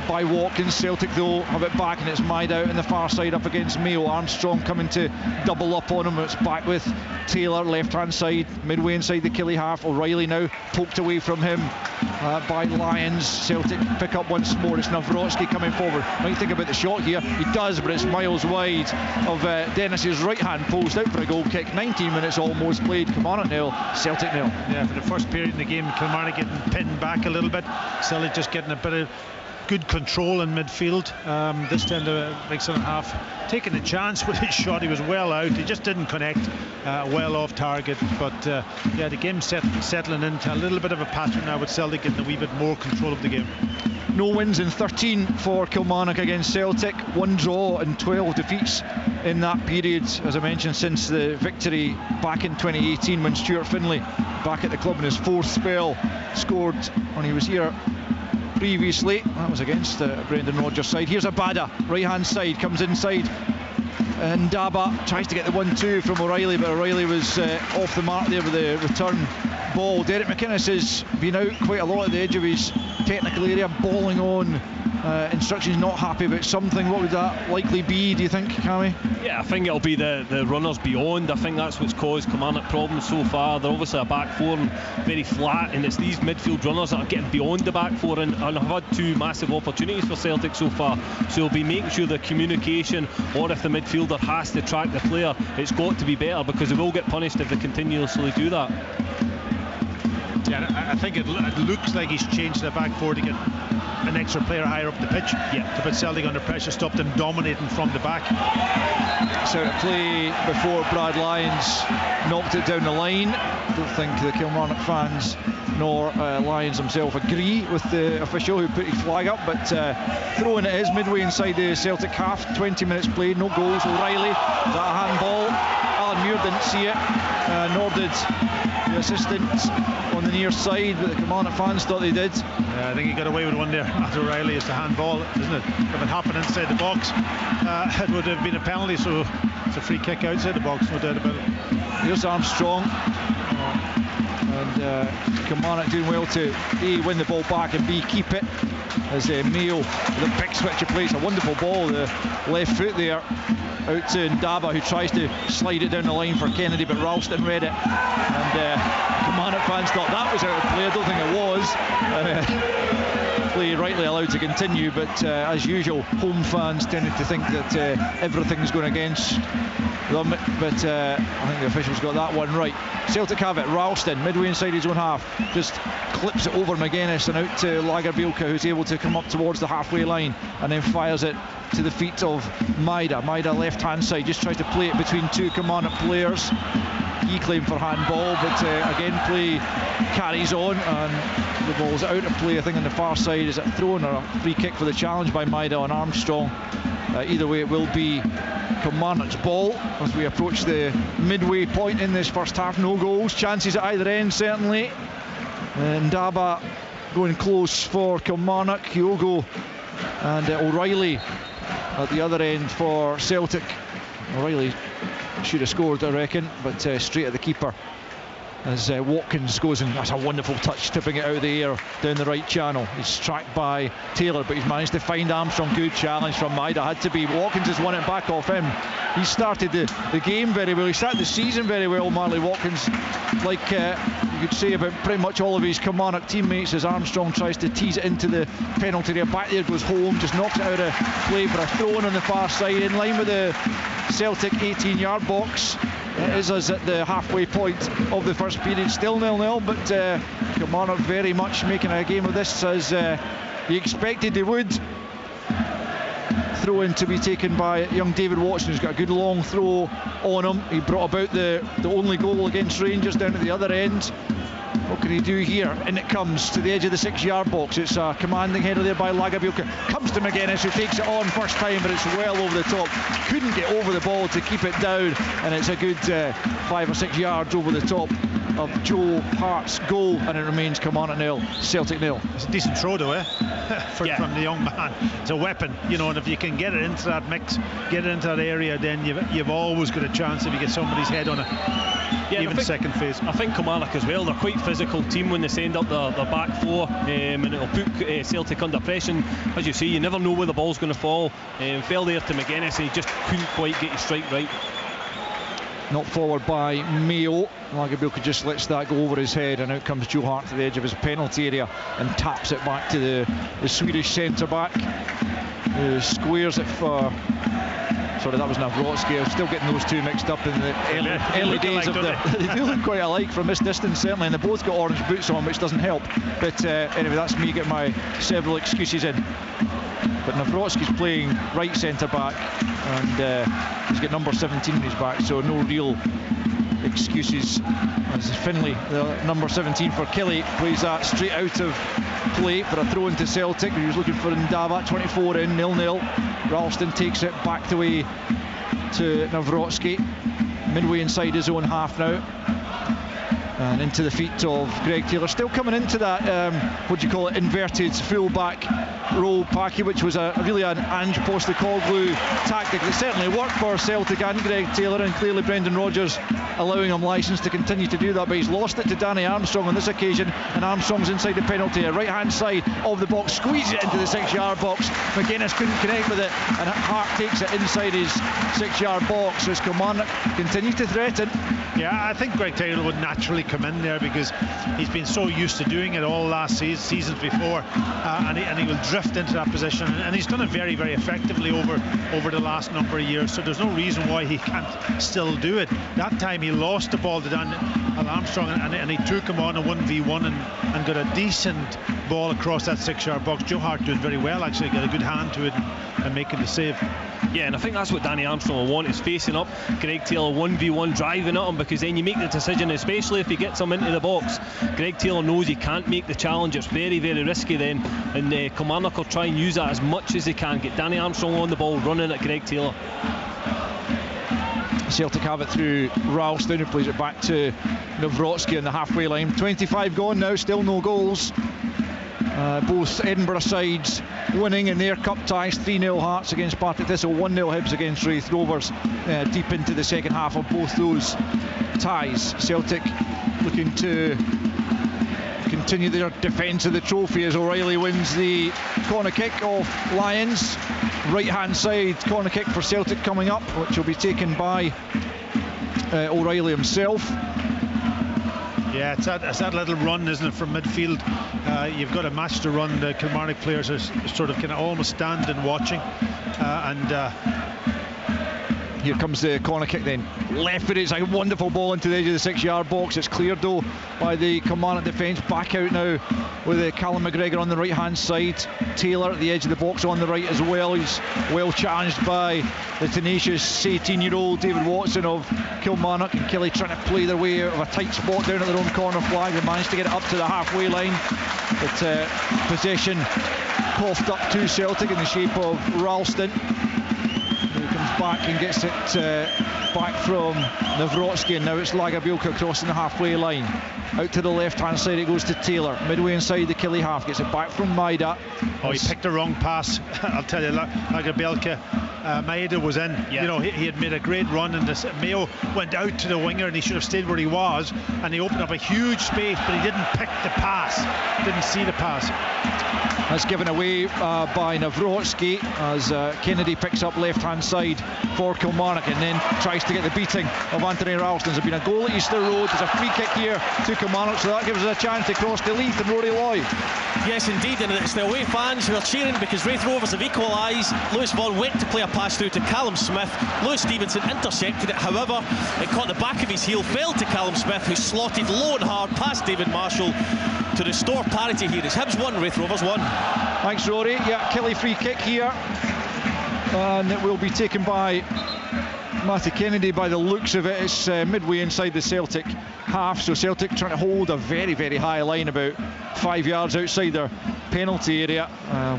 S1: by Watkins. Celtic though have it back, and it's Maida out in the far side up against Mayo. Armstrong coming to double up on him. It's back with Taylor left hand side, midway inside the Killie half. O'Reilly now poked away from him by Lyons. Celtic pick up once more. It's 𝓳𝓸𝓷𝓲𝓷𝓰 coming forward. Might think about the shot here, he does, but it's miles wide of Dennis's right hand post, out for a goal kick. 19 minutes almost played. Kilmarnock 0, Celtic 0.
S5: Yeah, for the first period in the game, Kilmarnock getting pinned back a little bit, Celtic just getting a bit of good control in midfield. This time the big centre half taking a chance with his shot. He was well out, he just didn't connect well off target, but yeah, the game's settling into a little bit of a pattern now, with Celtic getting a wee bit more control of the game.
S1: No wins in 13 for Kilmarnock against Celtic, 1 draw and 12 defeats in that period, as I mentioned, since the victory back in 2018 when Stuart Finlay, back at the club in his 4th spell, scored when he was here previously. That was against Brendan Rodgers' side. Here's Abada, right hand side, comes inside, and Daba tries to get the 1-2 from O'Reilly, but O'Reilly was off the mark there with the return ball. Derek McInnes has been out quite a lot at the edge of his technical area, balling on instructions, not happy about something. What would that likely be, do you think, Cammy?
S9: Yeah, I think it'll be the runners beyond. I think that's what's caused Kilmarnock problems so far. They're obviously a back 4 and very flat, and it's these midfield runners that are getting beyond the back 4 and have had 2 massive opportunities for Celtic so far. So they'll be making sure the communication, or if the midfielder has to track the player, it's got to be better, because they will get punished if they continuously do that.
S5: Yeah, I think it looks like he's changed the back 4 to get an extra player higher up the pitch, to put Celtic under pressure, stop them dominating from the back.
S1: So to play before Brad Lyons knocked it down the line. Don't think the Kilmarnock fans nor Lyons himself agree with the official who put his flag up, but throwing it is midway inside the Celtic half. 20 minutes played, no goals. O'Reilly, is that a handball? Alan Muir didn't see it, nor did the assistant on the near side, but the Kilmarnock fans thought they did.
S5: I think he got away with one there at O'Reilly. It's a handball, isn't it? If it happened inside the box, it would have been a penalty, so it's a free kick outside the box, no doubt about it.
S1: Here's Armstrong, and Kilmarnock doing well to A, win the ball back, and B, keep it, as Mayo with a big switch of place. A wonderful ball, the left foot there out to 𝓳𝓸𝓷𝓲𝓷𝓰, who tries to slide it down the line for Kennedy, but Ralston read it, and Kilmarnock fans thought that was out of play. I don't think it was. play rightly allowed to continue, but as usual, home fans tended to think that everything's going against them, but I think the officials got that one right. Celtic have it. Ralston, midway inside his own half, just clips it over McGuinness and out to 𝓤𝓸𝓲𝓷𝓲𝓷𝓰, who's able to come up towards the halfway line and then fires it to the feet of Maida. Maida left hand side, just tries to play it between two Kilmarnock players. He claimed for handball, but again play carries on and the ball's out of play. I think on the far side. Is it a throw-in or a free kick for the challenge by Maida on Armstrong? Either way, it will be Kilmarnock's ball as we approach the midway point in this first half. No goals, chances at either end certainly. Ndaba going close for Kilmarnock. Kyogo and O'Reilly at the other end for Celtic. O'Reilly should have scored, I reckon, but straight at the keeper as Watkins goes, and that's a wonderful touch, tipping it out of the air down the right channel. He's tracked by Taylor, but he's managed to find Armstrong. Good challenge from Maida, had to be. Watkins has won it back off him. He started the game very well, he started the season very well, Marley Watkins, like you could say about pretty much all of his Kilmarnock teammates, as Armstrong tries to tease it into the penalty area. Back there goes Home, just knocks it out of play for a throw-in on the far side, in line with the Celtic 18-yard box. It is us at the halfway point of the first period, still 0-0, but Kilmarnock very much making a game of this, as he expected they would. Throw in to be taken by young David Watson, who's got a good long throw on him. He brought about the only goal against Rangers down at the other end. What can he do here? And it comes to the edge of the 6-yard box. It's a commanding header there by 𝓤𝓸𝓲𝓷𝓲𝓷𝓰. Comes to McGuinness, who takes it on first time, but it's well over the top. Couldn't get over the ball to keep it down, and it's a good 5 or 6 yards over the top of Joe Hart's goal, and it remains Kilmarnock 0, Celtic 0.
S5: It's a decent throw though, from the young man. It's a weapon, you know, and if you can get it into that mix, get it into that area, then you've always got a chance if you get somebody's head on it. Yeah, even second phase.
S9: I think Kilmarnock as well, they're quite a physical team when they send up their back four, and it'll put Celtic under pressure. As you say, you never know where the ball's going to fall. Fell there to McGuinness and he just couldn't quite get his strike right.
S1: Knocked forward by Mayo. 𝓤𝓸𝓲𝓷𝓲𝓷𝓰 just lets that go over his head, and out comes Joe Hart to the edge of his penalty area and taps it back to the Swedish centre-back, who squares it for... Sorry, that was 𝓤𝓸𝓲𝓷𝓲𝓷𝓰. I'm still getting those two mixed up in the early days of the... They do look quite alike from this distance, certainly, and they both got orange boots on, which doesn't help. But anyway, that's me getting my several excuses in. But 𝓤𝓸𝓲𝓷𝓲𝓷𝓰's playing right centre-back, and he's got number 17 in his back, so no real excuses. As Finlay, the number 17 for Kelly, plays that straight out of play for a throw into Celtic. He was looking for Ndaba, 24 in, 0-0. Ralston takes it back the way to 𝓤𝓸𝓲𝓷𝓲𝓷𝓰, midway inside his own half now, and into the feet of Greg Taylor. Still coming into that, what do you call it, inverted full-back role, Packy, which was really an Ange Postecoglou tactic that certainly worked for Celtic and Greg Taylor, and clearly Brendan Rodgers allowing him licence to continue to do that, but he's lost it to Danny Armstrong on this occasion, and Armstrong's inside the penalty area, right hand side of the box, squeezes it into the 6-yard box. McGuinness couldn't connect with it, and Hart takes it inside his 6-yard box as Kilmarnock continues to threaten.
S5: Yeah, I think Greg Taylor would naturally come in there because he's been so used to doing it all last seasons before, and he will drift into that position, and he's done it very, very effectively over the last number of years, so there's no reason why he can't still do it. That time he lost the ball to Dan Armstrong, and he took him on a 1v1 and got a decent ball across that 6-yard box. Joe Hart doing very well, actually, got a good hand to it and making the save.
S9: Yeah, and I think that's what Danny Armstrong will want, is facing up Greg Taylor 1v1, driving at him, because then you make the decision, especially if he gets him into the box. Greg Taylor knows he can't make the challenge, it's very, very risky then, and Kilmarnock will try and use that as much as they can, get Danny Armstrong on the ball, running at Greg Taylor.
S1: Celtic have it through Ralston, who plays it back to 𝓤𝓸𝓲𝓷𝓲𝓷𝓰 on the halfway line. 25 gone now, still no goals. Both Edinburgh sides winning in their cup ties. 3-0 Hearts against Partick Thistle, 1-0 Hibs against Raith Rovers, deep into the second half of both those ties. Celtic looking to continue their defence of the trophy as O'Reilly wins the corner kick off Lions. Right hand side corner kick for Celtic coming up, which will be taken by O'Reilly himself.
S5: Yeah, it's that little run, isn't it, from midfield. You've got to match the run. The Kilmarnock players are sort of kind of almost standing watching,
S1: here comes the corner kick then. Left foot, it's a wonderful ball into the edge of the 6-yard box. It's cleared though by the Kilmarnock defence. Back out now with Callum McGregor on the right hand side. Taylor at the edge of the box on the right as well. He's well challenged by the tenacious 18-year-old David Watson of Kilmarnock, and Kelly trying to play their way out of a tight spot down at their own corner flag. They managed to get it up to the halfway line, but possession coughed up to Celtic in the shape of Ralston. Back and gets it back from 𝓳𝓸𝓷𝓷𝓷𝓰, and now it's 𝓳𝓸𝓲𝓷𝓲𝓷𝓲𝓷 crossing the halfway line. Out to the left hand side it goes to Taylor, midway inside the Killie half, gets it back from Maida.
S5: Oh, he picked the wrong pass. I'll tell you, 𝓳𝓸𝓲𝓷𝓲𝓷𝓰, Maida was in.
S2: Yeah.
S5: You know, he had made a great run, and Mayo went out to the winger, and he should have stayed where he was, and he opened up a huge space, but he didn't pick the pass, didn't see the pass.
S1: That's given away by 𝓳𝓸𝓷𝓷𝓷𝓰 as Kennedy picks up left hand side for Kilmarnock and then tries to get the beating of Anthony Ralston. There's been a goal at Easter Road. There's a free kick here to Kilmarnock, so that gives us a chance to cross the Leith and Rory Lloyd.
S6: Yes, indeed, and it's the away fans who are cheering because Raith Rovers have equalised. Lewis Vaughan went to play a pass through to Callum Smith. Lewis Stevenson intercepted it, however, it caught the back of his heel, fell to Callum Smith, who slotted low and hard past David Marshall to restore parity here. It's Hibs 1, Raith Rovers 1.
S1: Thanks, Rory. Yeah, Killie free kick here, and it will be taken by Matty Kennedy. By the looks of it, it's midway inside the Celtic half, so Celtic trying to hold a very, very high line about 5 yards outside their penalty area.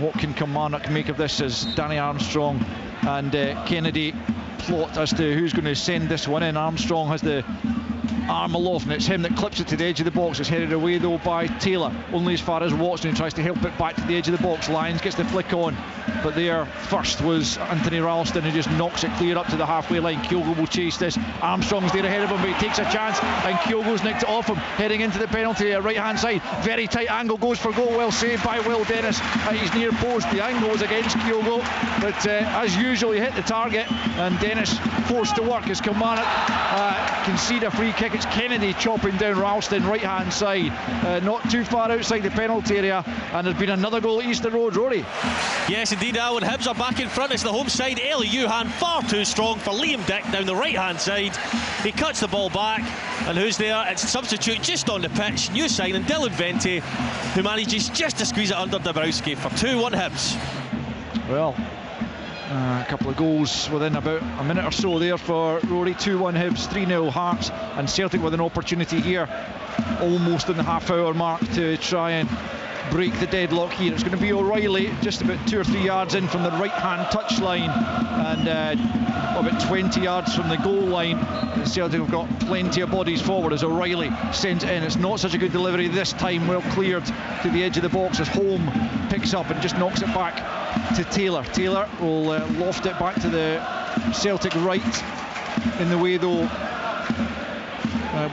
S1: What can Kilmarnock make of this as Danny Armstrong and Kennedy plot as to who's going to send this one in? Armstrong has the arm aloft, and it's him that clips it to the edge of the box. It's headed away though by Taylor, only as far as Watson, who tries to help it back to the edge of the box. Lyons gets the flick on, but there first was Anthony Ralston, who just knocks it clear up to the halfway line. Kyogo will chase this. Armstrong's there ahead of him, but he takes a chance, and Kyogo's nicked it off him, heading into the penalty area, right hand side. Very tight angle, goes for goal. Well saved by Will Dennis at his near post. The angle was against Kyogo, but as usual he hit the target, and Dennis forced to work as Kilmarnock concede a free kick. It's Kennedy chopping down Ralston right hand side, not too far outside the penalty area, and there's been another goal at Easter Road. Rory?
S6: Yes indeed, Alan. Hibs are back in front. It's the home side. Eli Youhan far too strong for Liam Dick down the right hand side. He cuts the ball back, and who's there? It's a substitute just on the pitch, new signing Dylan Vente, who manages just to squeeze it under 𝓳𝓸𝓷𝓷𝓷𝓰 for 2-1 Hibs.
S1: Well, a couple of goals within about a minute or so there for Rory. 2-1 Hibs, 3-0 Hearts, and Celtic with an opportunity here almost in the half-hour mark to try and break the deadlock here. It's going to be O'Reilly just about 2 or 3 yards in from the right-hand touchline, and about 20 yards from the goal line. Celtic have got plenty of bodies forward as O'Reilly sends it in. It's not such a good delivery this time, well cleared to the edge of the box as Holm picks up and just knocks it back to Taylor. Taylor will loft it back to the Celtic right. In the way though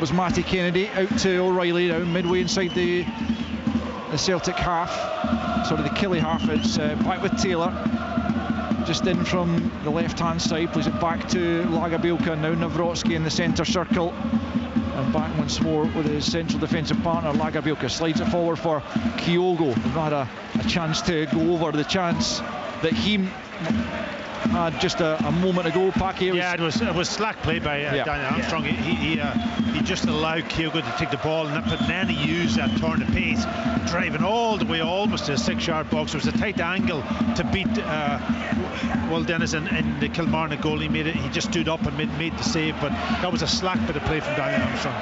S1: was Matty Kennedy. Out to O'Reilly now, midway inside the Celtic half, sorry, the Killie half. It's back with Taylor, just in from the left hand side, plays it back to 𝓳𝓸𝓲𝓷𝓲𝓷𝓰, now 𝓳𝓸𝓲𝓷𝓲𝓷𝓲𝓷 in the centre circle, and back once more with his central defensive partner. 𝓳𝓸𝓲𝓲𝓷𝓲𝓷𝓰 slides it forward for Kyogo. We've not had a chance to go over the chance that he had just a moment ago. Packy,
S5: it was slack play by Danny Armstrong. He just allowed Kyogo to take the ball and then he used that turn of pace, driving all the way almost to the 6-yard box. It was a tight angle to beat Will Dennis in the Kilmarnock goal. He just stood up and made the save, but that was a slack bit of play from Danny Armstrong.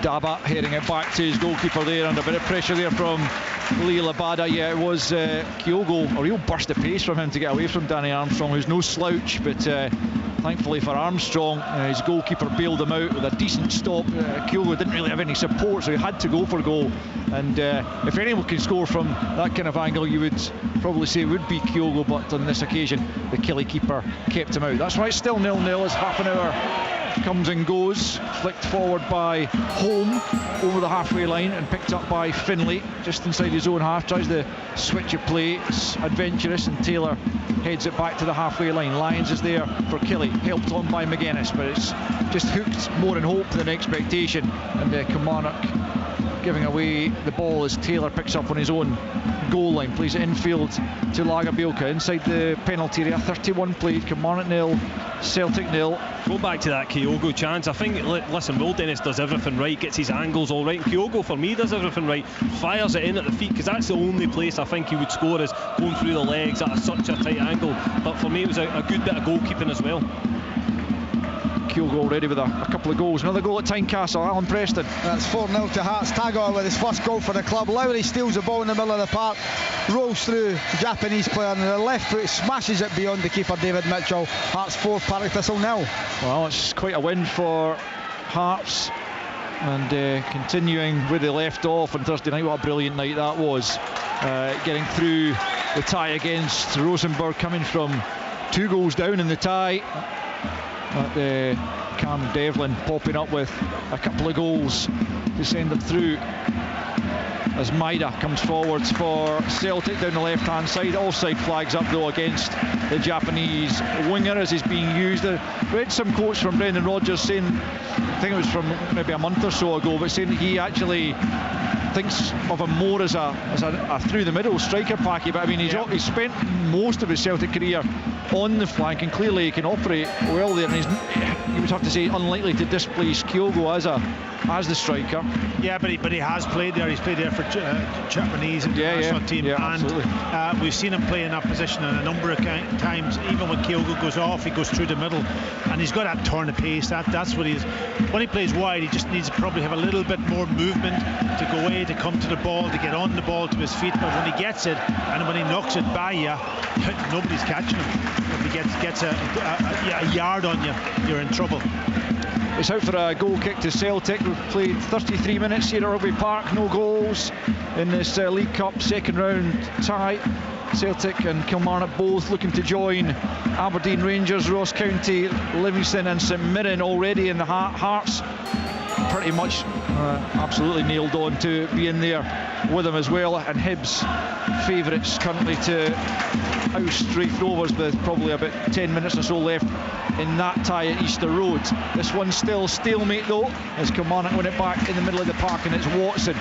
S1: Daba heading it back to his goalkeeper there, under a bit of pressure there from Lee Labada. Yeah, it was Kyogo, a real burst of pace from him to get away from Danny Armstrong, who's no slouch, but thankfully for Armstrong, his goalkeeper bailed him out with a decent stop. Kyogo didn't really have any support, so he had to go for goal, and if anyone can score from that kind of angle, you would probably say it would be Kyogo, but on this occasion the Killie keeper kept him out. That's right, still 0-0 as half an hour comes and goes, flicked forward by Holm over the halfway line and picked up by Finlay just inside his own half. Tries the switch of play, it's adventurous, and Taylor heads it back to the halfway line. Lyons is there for Kelly, helped on by McGuinness, but it's just hooked more in hope than expectation, and Kilmarnock giving away the ball as Taylor picks up on his own goal line, plays it infield to 𝓳𝓸𝓲𝓷𝓲𝓷𝓰 inside the penalty area. 31 played, Kilmarnock 0, Celtic 0.
S9: Go back to that Kyogo chance. I think, listen, Will Dennis does everything right, gets his angles all right. Kyogo, for me, does everything right, fires it in at the feet, because that's the only place I think he would score, is going through the legs at such a tight angle. But for me, it was a good bit of goalkeeping as well.
S1: Kyogo already with a couple of goals. Another goal at Tynecastle, Alan Preston.
S4: That's 4-0 to Hearts. Tagoe with his first goal for the club. Lowry steals the ball in the middle of the park, rolls through the Japanese player, and the left foot smashes it beyond the keeper David Mitchell. Hearts 4, Partick Thistle 0.
S1: Well, it's quite a win for Hearts, and continuing where they left off on Thursday night. What a brilliant night that was, getting through the tie against Rosenborg, coming from 2 goals down in the tie. Cam Devlin popping up with a couple of goals to send them through, as Maida comes forwards for Celtic down the left hand side. Offside flags up though against the Japanese winger as he's being used. I read some quotes from Brendan Rodgers saying, I think it was from maybe a month or so ago, but saying he actually thinks of him more as a through the middle striker, Packy. But I mean, he's spent most of his Celtic career on the flank, and clearly he can operate well there, and you would have to say unlikely to displace Kyogo as the striker.
S5: Yeah, but he has played there. He's played there for Japanese international team, and we've seen him play in that position a number of times. Even when Kyogo goes off, he goes through the middle, and he's got that turn of pace. That's what he is. When he plays wide, he just needs to probably have a little bit more movement to go away, to come to the ball, to get on the ball to his feet. But when he gets it, and when he knocks it by you, nobody's catching him. If he gets a yard on you, you're in trouble.
S1: It's out for a goal kick to Celtic. We've played 33 minutes here at Rugby Park, no goals in this League Cup second round tie. Celtic and Kilmarnock both looking to join Aberdeen, Rangers, Ross County, Livingston and St Mirren already in the Hearts. Pretty much absolutely nailed on to be in there with them as well, and Hibs favourites currently to oust Raith Rovers with probably about 10 minutes or so left in that tie at Easter Road. This one's still stalemate though, as Kilmarnock win it back in the middle of the park, and it's Watson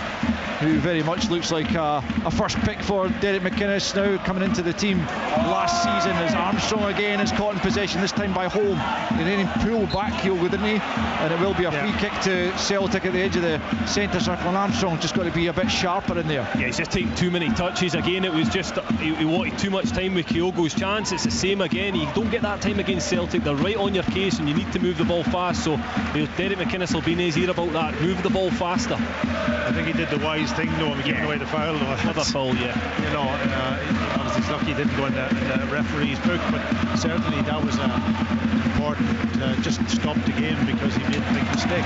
S1: who very much looks like a first pick for Derek McInnes now coming into the team last season, as Armstrong again is caught in possession, this time by Holm, and then he pulled back Kyogo, didn't he? And it will be a free kick to Celtic at the edge of the centre circle, and Armstrong's just got to be a bit sharper in there.
S9: Yeah, he's just taking too many touches again. It was just he wanted too much time with Kyogo's chance. It's the same again. You don't get that time against Celtic. They're right on your case and you need to move the ball fast, so Derek McInnes will be in his ear about that. Move the ball faster.
S5: I think he did the wise thing though, giving away the foul though.
S9: Another foul, yeah.
S5: You know, obviously he's lucky he didn't go in the referee's book, but certainly that was important. Just stopped the game because he made a big mistake.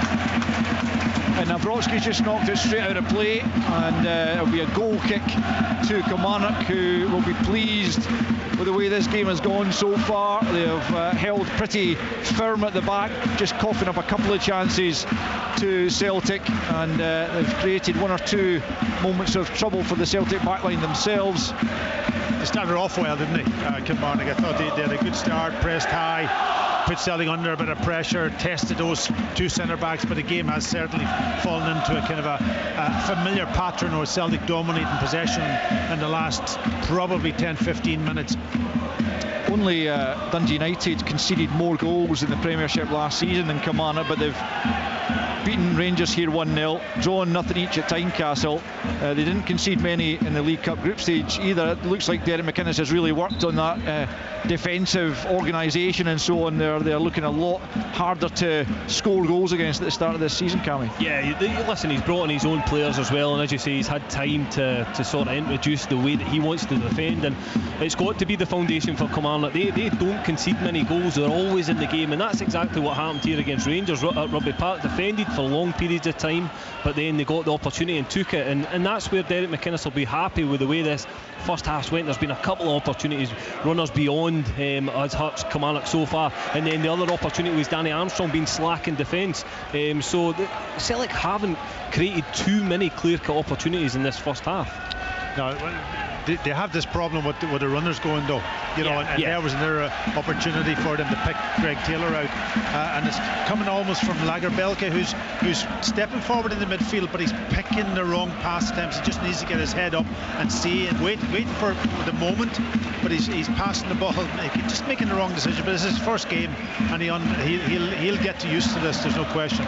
S1: And 𝓳𝓱𝓪𝓷𝓲𝓷𝓰's just knocked it straight out of play, and it'll be a goal kick to Kilmarnock, who will be pleased with the way this game has gone so far. They have held pretty firm at the back, just coughing up a couple of chances to Celtic, and they've created one or two moments of trouble for the Celtic backline themselves.
S5: They started off well, didn't they, Kilmarnock? I thought they had a good start, pressed high, put Celtic under a bit of pressure, tested those two centre-backs, but the game has certainly fallen into a kind of a familiar pattern with Celtic dominating possession in the last probably 10-15 minutes.
S1: Only Dundee United conceded more goals in the Premiership last season than Kilmarnock, but they've beaten Rangers here 1-0, drawn nothing each at Tynecastle. They didn't concede many in the League Cup group stage either. It looks like Derek McInnes has really worked on that defensive organisation and so on. They're looking a lot harder to score goals against at the start of this season, Cammy.
S9: Yeah, listen, he's brought in his own players as well, and as you say, he's had time to sort of introduce the way that he wants to defend, and it's got to be the foundation for Kilmarnock Kilmarnock. They don't concede many goals. They're always in the game, and that's exactly what happened here against Rangers at Rugby Park. Defended for long periods of time, but then they got the opportunity and took it, and that's where Derek McInnes will be happy with the way this first half went. There's been a couple of opportunities, runners beyond as hurts Kilmarnock so far, and then the other opportunity was Danny Armstrong being slack in defence. So Celtic haven't created too many clear-cut opportunities in this first half.
S5: No, they have this problem with the runners going though, and there was another opportunity for them to pick Greg Taylor out, and it's coming almost from 𝓳𝓸𝓲𝓷𝓲𝓷𝓰, who's stepping forward in the midfield, but he's picking the wrong pass attempts. He just needs to get his head up and see and wait for the moment, but he's passing the ball, just making the wrong decision. But it's his first game, and he'll get used to this, there's no question.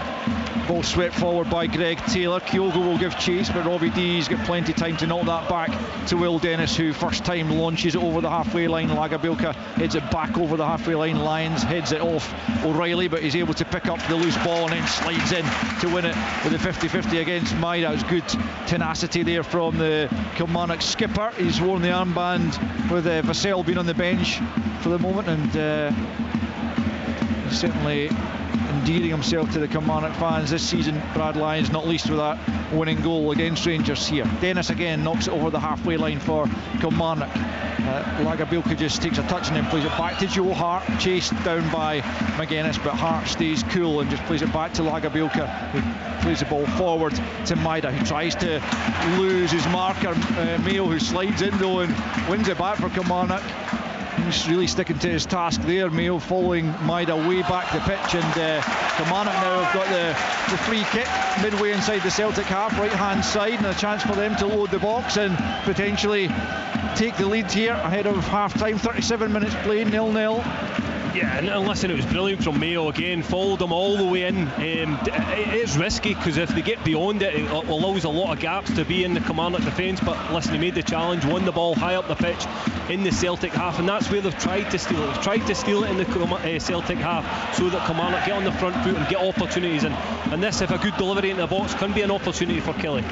S1: Ball swept forward by Greg Taylor. Kyogo will give chase, but Robbie D's got plenty of time to knock that back to Will Dennis, who first time launches it over the halfway line. 𝓳𝓸𝓲𝓷𝓲𝓷𝓰 heads it back over the halfway line. Lyons heads it off O'Reilly, but he's able to pick up the loose ball and then slides in to win it with a 50-50 against Maida. It was good tenacity there from the Kilmarnock skipper. He's worn the armband with 𝓲𝓱𝓪𝓷𝓲𝓷𝓰 being on the bench for the moment, and certainly endearing himself to the Kilmarnock fans this season, Brad Lyons, not least with that winning goal against Rangers here. Dennis again knocks it over the halfway line for Kilmarnock. 𝓳𝓸𝓲𝓷𝓲𝓷𝓰 just takes a touch and then plays it back to Joe Hart, chased down by McGuinness, but Hart stays cool and just plays it back to 𝓳𝓸𝓲𝓷𝓲𝓷𝓰, who plays the ball forward to Maida, who tries to lose his marker, Mayo, who slides in though and wins it back for Kilmarnock. He's really sticking to his task there, Mayo, following Maida way back the pitch, and Kilmarnock now have got the free kick midway inside the Celtic half, right hand side, and a chance for them to load the box and potentially take the lead here ahead of half time. 37 minutes played, 0-0.
S9: Yeah, and listen, it was brilliant from Mayo again, followed them all the way in. It's risky because if they get beyond it, it allows a lot of gaps to be in the Kilmarnock defence, but listen, he made the challenge, won the ball high up the pitch in the Celtic half, and that's where they've tried to steal it. They've tried to steal it in the Celtic half so that Kilmarnock get on the front foot and get opportunities, and this, if a good delivery in the box, can be an opportunity for Killie.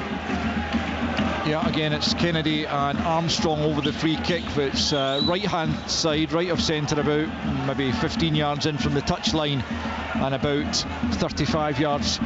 S1: Yeah, again it's Kennedy and Armstrong over the free kick, but it's right hand side, right of centre, about maybe 15 yards in from the touchline and about 35 yards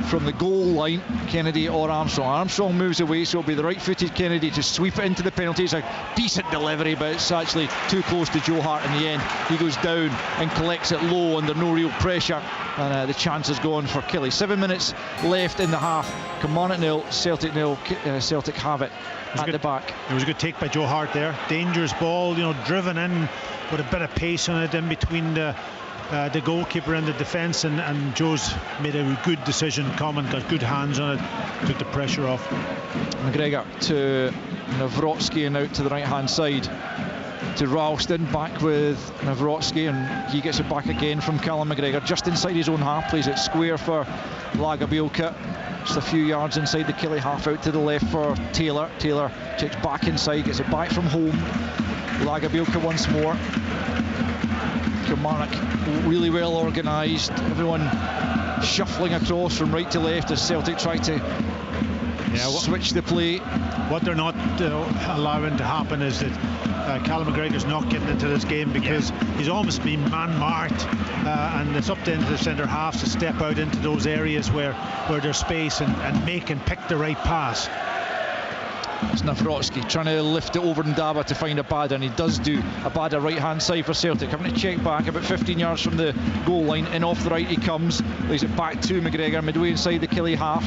S1: from the goal line. Kennedy or Armstrong moves away, so it'll be the right footed Kennedy to sweep it into the penalty. It's a decent delivery, but it's actually too close to Joe Hart in the end. He goes down and collects it low under no real pressure, and the chance is gone for Killie. 7 minutes left in the half. Kilmarnock 0, Celtic 0. Celtic have it at the back.
S5: It was a good take by Joe Hart there. Dangerous ball, driven in with a bit of pace on it in between the goalkeeper and the defence, and Joe's made a good decision. Common got good hands on it, took the pressure off.
S1: McGregor to 𝓳𝓱𝓪𝓷𝓲𝓷𝓰 and out to the right hand side to Ralston, back with 𝓳𝓳𝓱𝓪𝓷𝓲𝓷𝓰, and he gets it back again from Callum McGregor just inside his own half, plays it square for 𝓳𝓸𝓲𝓷𝓲𝓷𝓰, just a few yards inside the Killie half, out to the left for Taylor. Taylor checks back inside, gets it back from home. 𝓳𝓸𝓲𝓷𝓲𝓷𝓰 once more. Kilmarnock really well organised, everyone shuffling across from right to left as Celtic try to switch the play.
S5: What they're not allowing to happen is that Callum McGregor's not getting into this game, because he's almost been man-marked, and it's up to the centre halves to step out into those areas where there's space and make and pick the right pass.
S1: It's 𝓳𝓳𝓷𝓲𝓷𝓰 trying to lift it over Ndaba to find Abada, and he does do. Abada right hand side for Celtic, having to check back about 15 yards from the goal line. In off the right he comes, lays it back to McGregor midway inside the Killie half,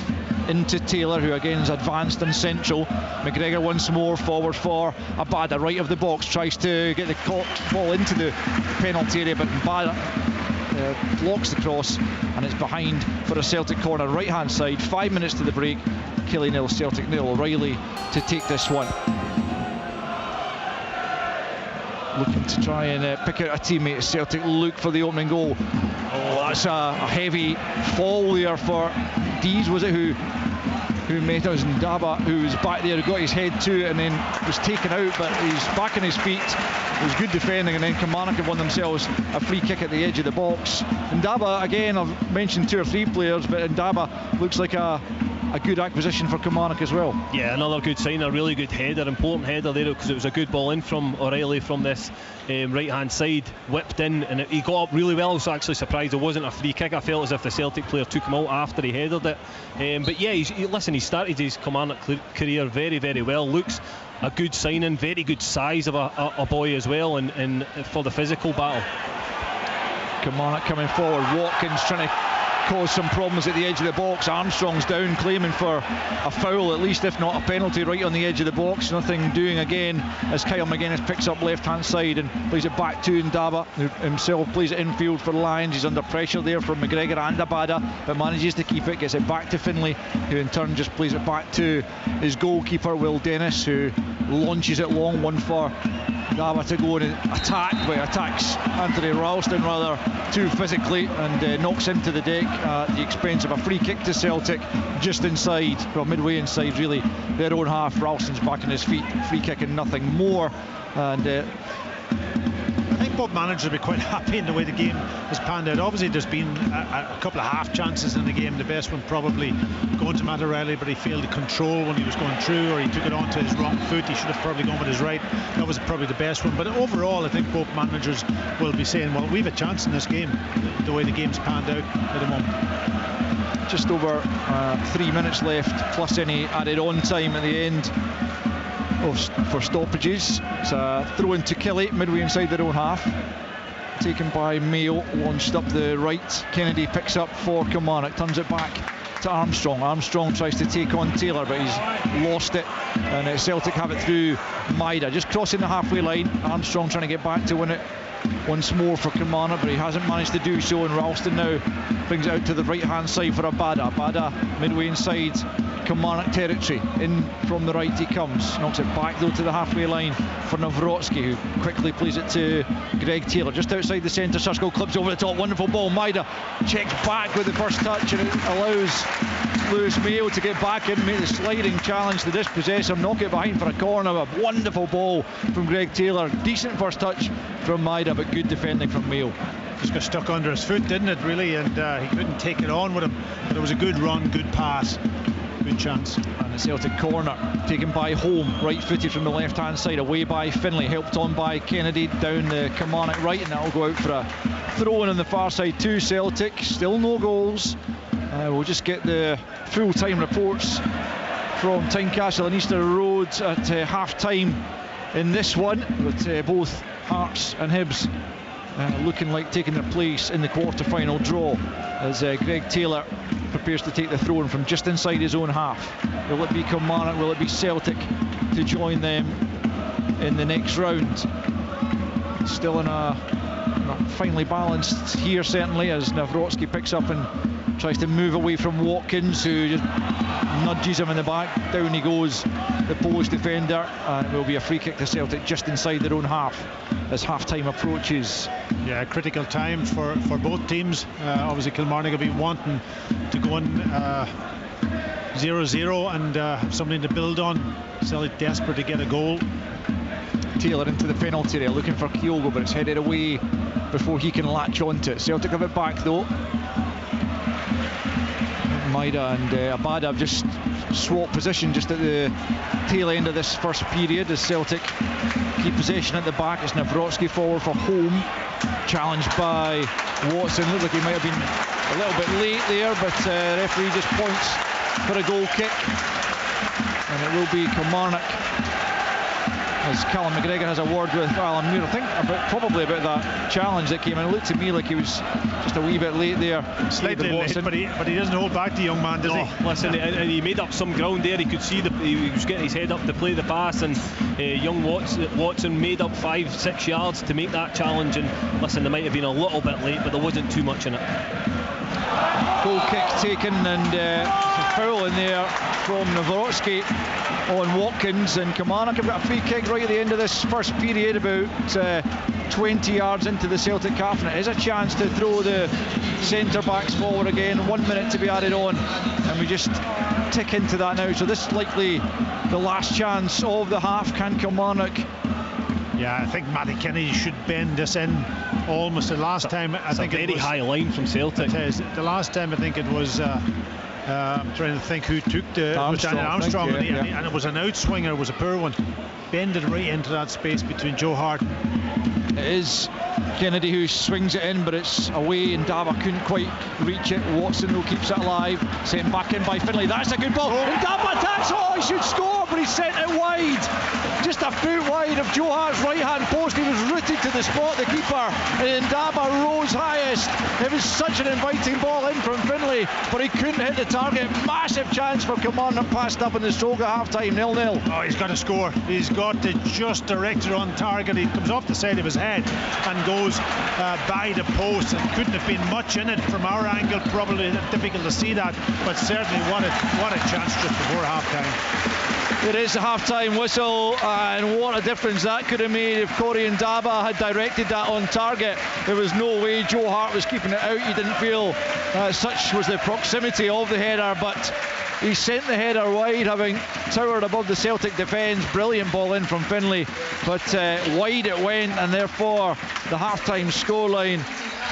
S1: into Taylor, who again is advanced and central. McGregor once more forward for Abada, right of the box, tries to get the ball into the penalty area, but Abada blocks the cross, and it's behind for a Celtic corner, right hand side. 5 minutes to the break. Killie 0, Celtic 0. O'Reilly to take this one, looking to try and pick out a teammate. Celtic look for the opening goal. Oh, that's a heavy fall there for Dees, was it, who met us, and Ndaba, who was back there, who got his head to it and then was taken out, but he's back on his feet. It was good defending, and then Kilmarnock have won themselves a free kick at the edge of the box. Ndaba, again, I've mentioned 2 or 3 players, but Ndaba looks like a a good acquisition for Kilmarnock as well.
S9: Yeah, another good sign, a really good header, important header there, because it was a good ball in from O'Reilly from this right hand side, whipped in, and he got up really well. I was actually surprised it wasn't a free kick. I felt as if the Celtic player took him out after he headed it. But yeah, he started his Kilmarnock career very, very well. Looks a good signing, very good size of a boy as well, and for the physical battle.
S1: Kilmarnock coming forward, Watkins trying to cause some problems at the edge of the box. Armstrong's down, claiming for a foul at least, if not a penalty, right on the edge of the box. Nothing doing again as Kyle McGuinness picks up left hand side and plays it back to Ndaba, who himself plays it infield for Lions. He's under pressure there from McGregor and Abada, but manages to keep it, gets it back to Finlay, who in turn just plays it back to his goalkeeper Will Dennis, who launches it long, one for Ndaba to go and attack, but attacks Anthony Ralston rather too physically, and knocks into the deck at the expense of a free kick to Celtic just inside, well, midway inside really their own half. Ralston's back on his feet, free kick and nothing more. And
S5: I think both managers will be quite happy in the way the game has panned out. Obviously there's been a couple of half chances in the game, the best one probably going to Matt O'Reilly, but he failed to control when he was going through, or he took it onto his wrong foot. He should have probably gone with his right. That was probably the best one, but overall I think both managers will be saying, well, we've a chance in this game, the way the game's panned out at the moment.
S1: Just over 3 minutes left, plus any added on time at the end for stoppages. It's a throw into Kelly midway inside their own half, taken by Mayo, launched up the right. Kennedy picks up for Kilmarnock, turns it back to Armstrong. Armstrong tries to take on Taylor, but he's lost it, and Celtic have it through Maida, just crossing the halfway line. Armstrong trying to get back to win it once more for Kilmarnock, but he hasn't managed to do so, and Ralston now brings it out to the right hand side for Abada. Abada midway inside Kilmarnock territory, in from the right he comes, knocks it back though to the halfway line for 𝓣𝓱𝓪𝓷𝓲𝓷𝓰, who quickly plays it to Greg Taylor just outside the centre circle, clips over the top, wonderful ball. Maida checks back with the first touch, and it allows Lewis Mayo to get back in, make the sliding challenge to dispossess him, knock it behind for a corner. A wonderful ball from Greg Taylor, decent first touch from Maida, but good defending from Mayo.
S5: Just got stuck under his foot, didn't it, really, and he couldn't take it on with him, but it was a good run, good pass, good chance.
S1: And the Celtic corner taken by Holm, right footed from the left hand side, away by Finlay, helped on by Kennedy down the Kilmarnock right, and that'll go out for a throw-in on the far side to Celtic. Still no goals. We'll just get the full-time reports from Tynecastle and Easter Road at half-time in this one, with both Hearts and Hibs looking like taking their place in the quarter-final draw, as Greg Taylor prepares to take the throw-in from just inside his own half. Will it be Kilmarnock, will it be Celtic to join them in the next round? Still in a finely balanced here, certainly, as 𝓣𝓱𝓪𝓷𝓲𝓷𝓰 picks up and tries to move away from Watkins, who just nudges him in the back. Down he goes, the Polish defender, and it will be a free kick to Celtic just inside their own half as half-time approaches.
S5: Yeah, critical time for both teams. Obviously Kilmarnock will be wanting to go in 0-0 and have something to build on. Celtic desperate to get a goal.
S1: Taylor into the penalty area, looking for Kyogo, but it's headed away before he can latch onto it. Celtic have it back though. Maida and Abada have just swapped position just at the tail end of this first period, as Celtic keep possession at the back. It's 𝓣𝓱𝓪𝓷𝓲𝓷𝓰 forward for Holm, challenged by Watson. Looked like he might have been a little bit late there, but the referee just points for a goal kick, and it will be Kilmarnock, as Callum McGregor has a word with Alan Muir, I think probably about that challenge that came in. It looked to me like he was just a wee bit late there.
S5: Slightly late, but he doesn't hold back the young man, does he?
S9: Listen, he made up some ground there. He could see he was getting his head up to play the pass, and young Watson made up 5-6 yards to make that challenge. And listen, they might have been a little bit late, but there wasn't too much in it.
S1: Goal kick taken, and a foul in there from 𝓣𝓱𝓪𝓷𝓲𝓷𝓰 on Watkins, and Kilmarnock have got a free kick right at the end of this first period, about 20 yards into the Celtic half, and it is a chance to throw the centre backs forward again. 1 minute to be added on, and we just tick into that now. So this is likely the last chance of the half. Can Kilmarnock?
S5: Yeah, I think Matty Kennedy should bend this in almost. The last time I think
S9: a very high line from Celtic.
S5: The last time I think it was I'm trying to think who took the Armstrong, and it was an outswinger. It was a poor one, bended right into that space between Joe Hart.
S1: It is Kennedy who swings it in, but it's away, and Dava couldn't quite reach it. Watson though keeps it alive, sent back in by Finlay. That's a good ball, and Dava attacks. Oh, he should score, but he sent it wide, just a foot wide of Joe Hart's right hand post. He was rooted to the spot, the keeper, and Dava rose highest. It was such an inviting ball in from Finlay, but he couldn't hit the target. Massive chance for Kilmarnock, passed up in the stroke at half time, 0-0.
S5: Oh, he's got to score. He's got to just direct it on target. He comes off the side of his head and goes by the post, and couldn't have been much in it from our angle. Probably difficult to see that, but certainly what a chance just before half time.
S1: It is a half-time whistle, and what a difference that could have made if Corey and Dava had directed that on target. There was no way Joe Hart was keeping it out. He didn't feel such was the proximity of the header, but he sent the header wide, having towered above the Celtic defence. Brilliant ball in from Finlay, but wide it went, and therefore the half-time scoreline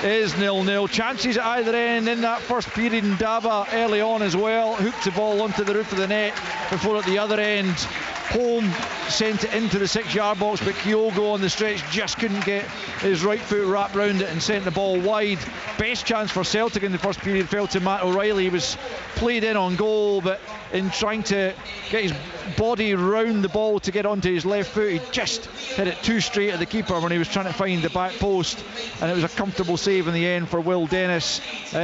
S1: is 0-0. Chances at either end in that first period, and Dava early on as well hooked the ball onto the roof of the net before at the other end Holm sent it into the 6-yard box, but Kyogo on the stretch just couldn't get his right foot wrapped round it and sent the ball wide. Best chance for Celtic in the first period fell to Matt O'Reilly. He was played in on goal, but in trying to get his body round the ball to get onto his left foot, he just hit it too straight at the keeper when he was trying to find the back post, and it was a comfortable save in the end for Will Dennis.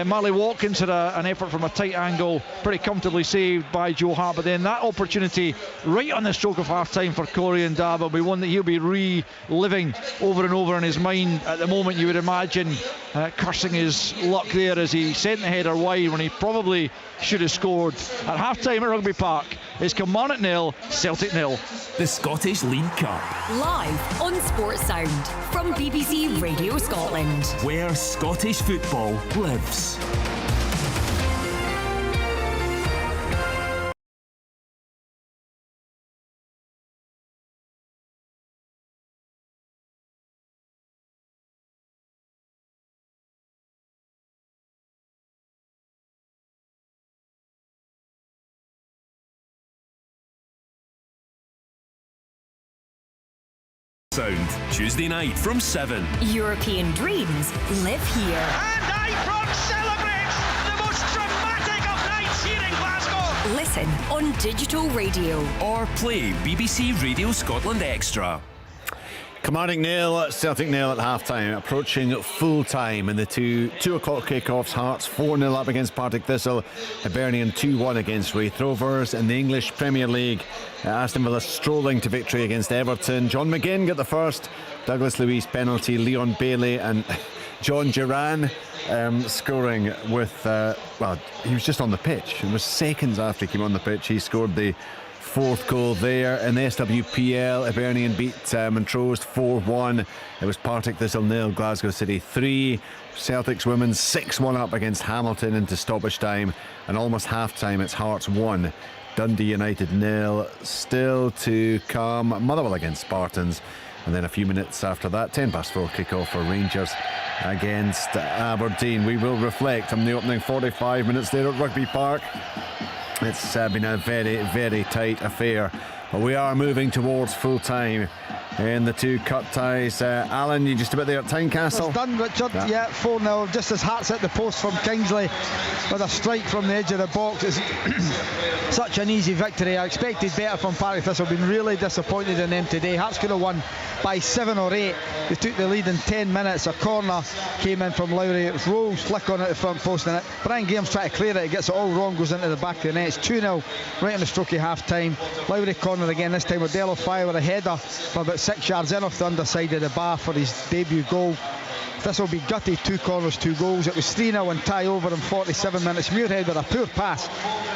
S1: Marley Watkins had an effort from a tight angle, pretty comfortably saved by Joe Hart, but then that opportunity right on the stroke of half time for Corey and Dava will be one that he'll be reliving over and over in his mind at the moment, you would imagine, cursing his luck there as he sent the header wide when he probably should have scored. At half time at Rugby Park, it's Kilmarnock 0, Celtic 0.
S2: The Scottish League Cup.
S22: Live on Sports Sound from BBC Radio Scotland,
S2: where Scottish football lives. Sound, Tuesday night from 7.
S22: European dreams live here.
S16: And Ibrox celebrates the most dramatic of nights here in Glasgow.
S22: Listen on digital radio.
S2: Or play BBC Radio Scotland Extra.
S3: Kilmarnock 0, Celtic 0 at half-time, approaching full-time in the 2 o'clock kick-offs. Hearts 4-0 up against Partick Thistle, Hibernian 2-1 against Raith Rovers. In the English Premier League, Aston Villa strolling to victory against Everton. John McGinn got the first, Douglas Luiz penalty, Leon Bailey and John Duran scoring with, he was just on the pitch. It was seconds after he came on the pitch he scored the fourth goal there. In the SWPL, Hibernian beat Montrose 4-1. It was Partick Thistle 0, Glasgow City 3. Celtic's women 6-1 up against Hamilton into stoppage time, and almost half time it's Hearts 1, Dundee United 0. Still to come, Motherwell against Spartans, and then a few minutes after that 4:10 kick-off for Rangers against Aberdeen. We will reflect on the opening 45 minutes there at Rugby Park. It's been a very, very tight affair, but we are moving towards full time in the 2 cut ties. Alan, you just about there at Tynecastle?
S4: It's done, Richard. Yeah, 4-0. Just as Hearts hit the post from Kingsley with a strike from the edge of the box. It's such an easy victory. I expected better from Partick Thistle. Been really disappointed in them today. Hearts could have won by 7 or 8. They took the lead in 10 minutes. A corner came in from Lowry. It was Rose flick on at the front post, and Brian Graham's trying to clear it. He gets it all wrong, goes into the back of the net. It's 2-0 right on the stroke of half time. Lowry corner again, this time with 𝓣𝓱𝓪𝓷𝓲𝓷𝓰 with a header from about 6 yards in off the underside of the bar for his debut goal. This will be gutted, 2 corners, 2 goals. It was 3-0 and tie over in 47 minutes. Muirhead with a poor pass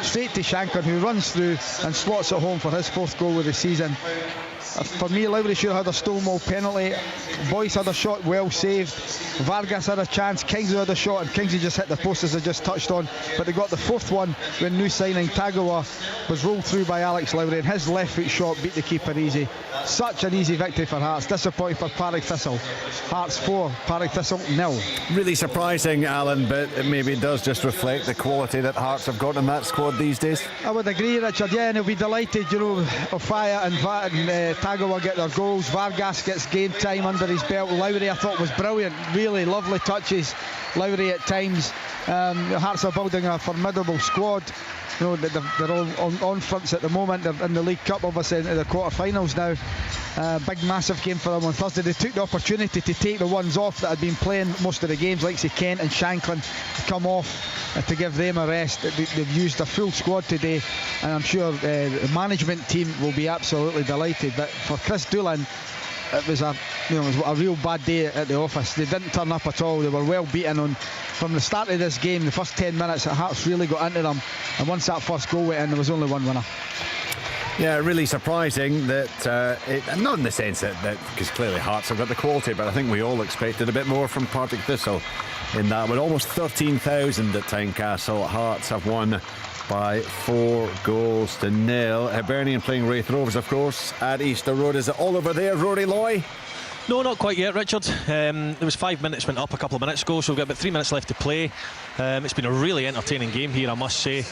S4: straight to Shanker, who runs through and slots it home for his 4th goal of the season. For me, Lowry should have had a Stonewall penalty. Boyce had a shot well saved. Vargas had a chance. Kingsley had a shot, and Kingsley just hit the post as I just touched on. But they got the fourth one when new signing 𝓳𝓸𝓲𝓷𝓲𝓷𝓰 was rolled through by Alex Lowry, and his left foot shot beat the keeper easy. Such an easy victory for Hearts. Disappointing for Partick Thistle. Hearts 4, Partick Thistle 0.
S3: Really surprising, Alan, but maybe it does just reflect the quality that Hearts have got in that squad these days.
S4: I would agree, Richard. Yeah, and he'll be delighted. You know, Ofaya and 𝓳𝓸𝓲𝓷𝓲𝓷𝓰 get their goals. Vargas gets game time under his belt. Lowry, I thought, was brilliant. Really lovely touches. Lowry at times. Hearts are building a formidable squad. You know, they're all on fronts at the moment. They're in the League Cup, obviously, into the quarter-finals now. Big, massive game for them on Thursday. They took the opportunity to take the ones off that had been playing most of the games, like say Kent and Shanklin, to come off to give them a rest. They've used a full squad today, and I'm sure the management team will be absolutely delighted. But for Chris Doolan, it was a real bad day at the office. They didn't turn up at all. They were well beaten on from the start of this game. The first 10 minutes, Hearts really got into them, and once that first goal went in, there was only one winner.
S3: Yeah, really surprising that, not in the sense that because clearly Hearts have got the quality, but I think we all expected a bit more from Partick Thistle in that. With almost 13,000 at Tynecastle, Hearts have won by 4-0. Hibernian playing Raith Rovers, of course, at Easter Road. Is it all over there, Rory Loy?
S6: No, not quite yet, Richard. There was 5 minutes went up a couple of minutes ago, so we've got about 3 minutes left to play. It's been a really entertaining game here, I must say.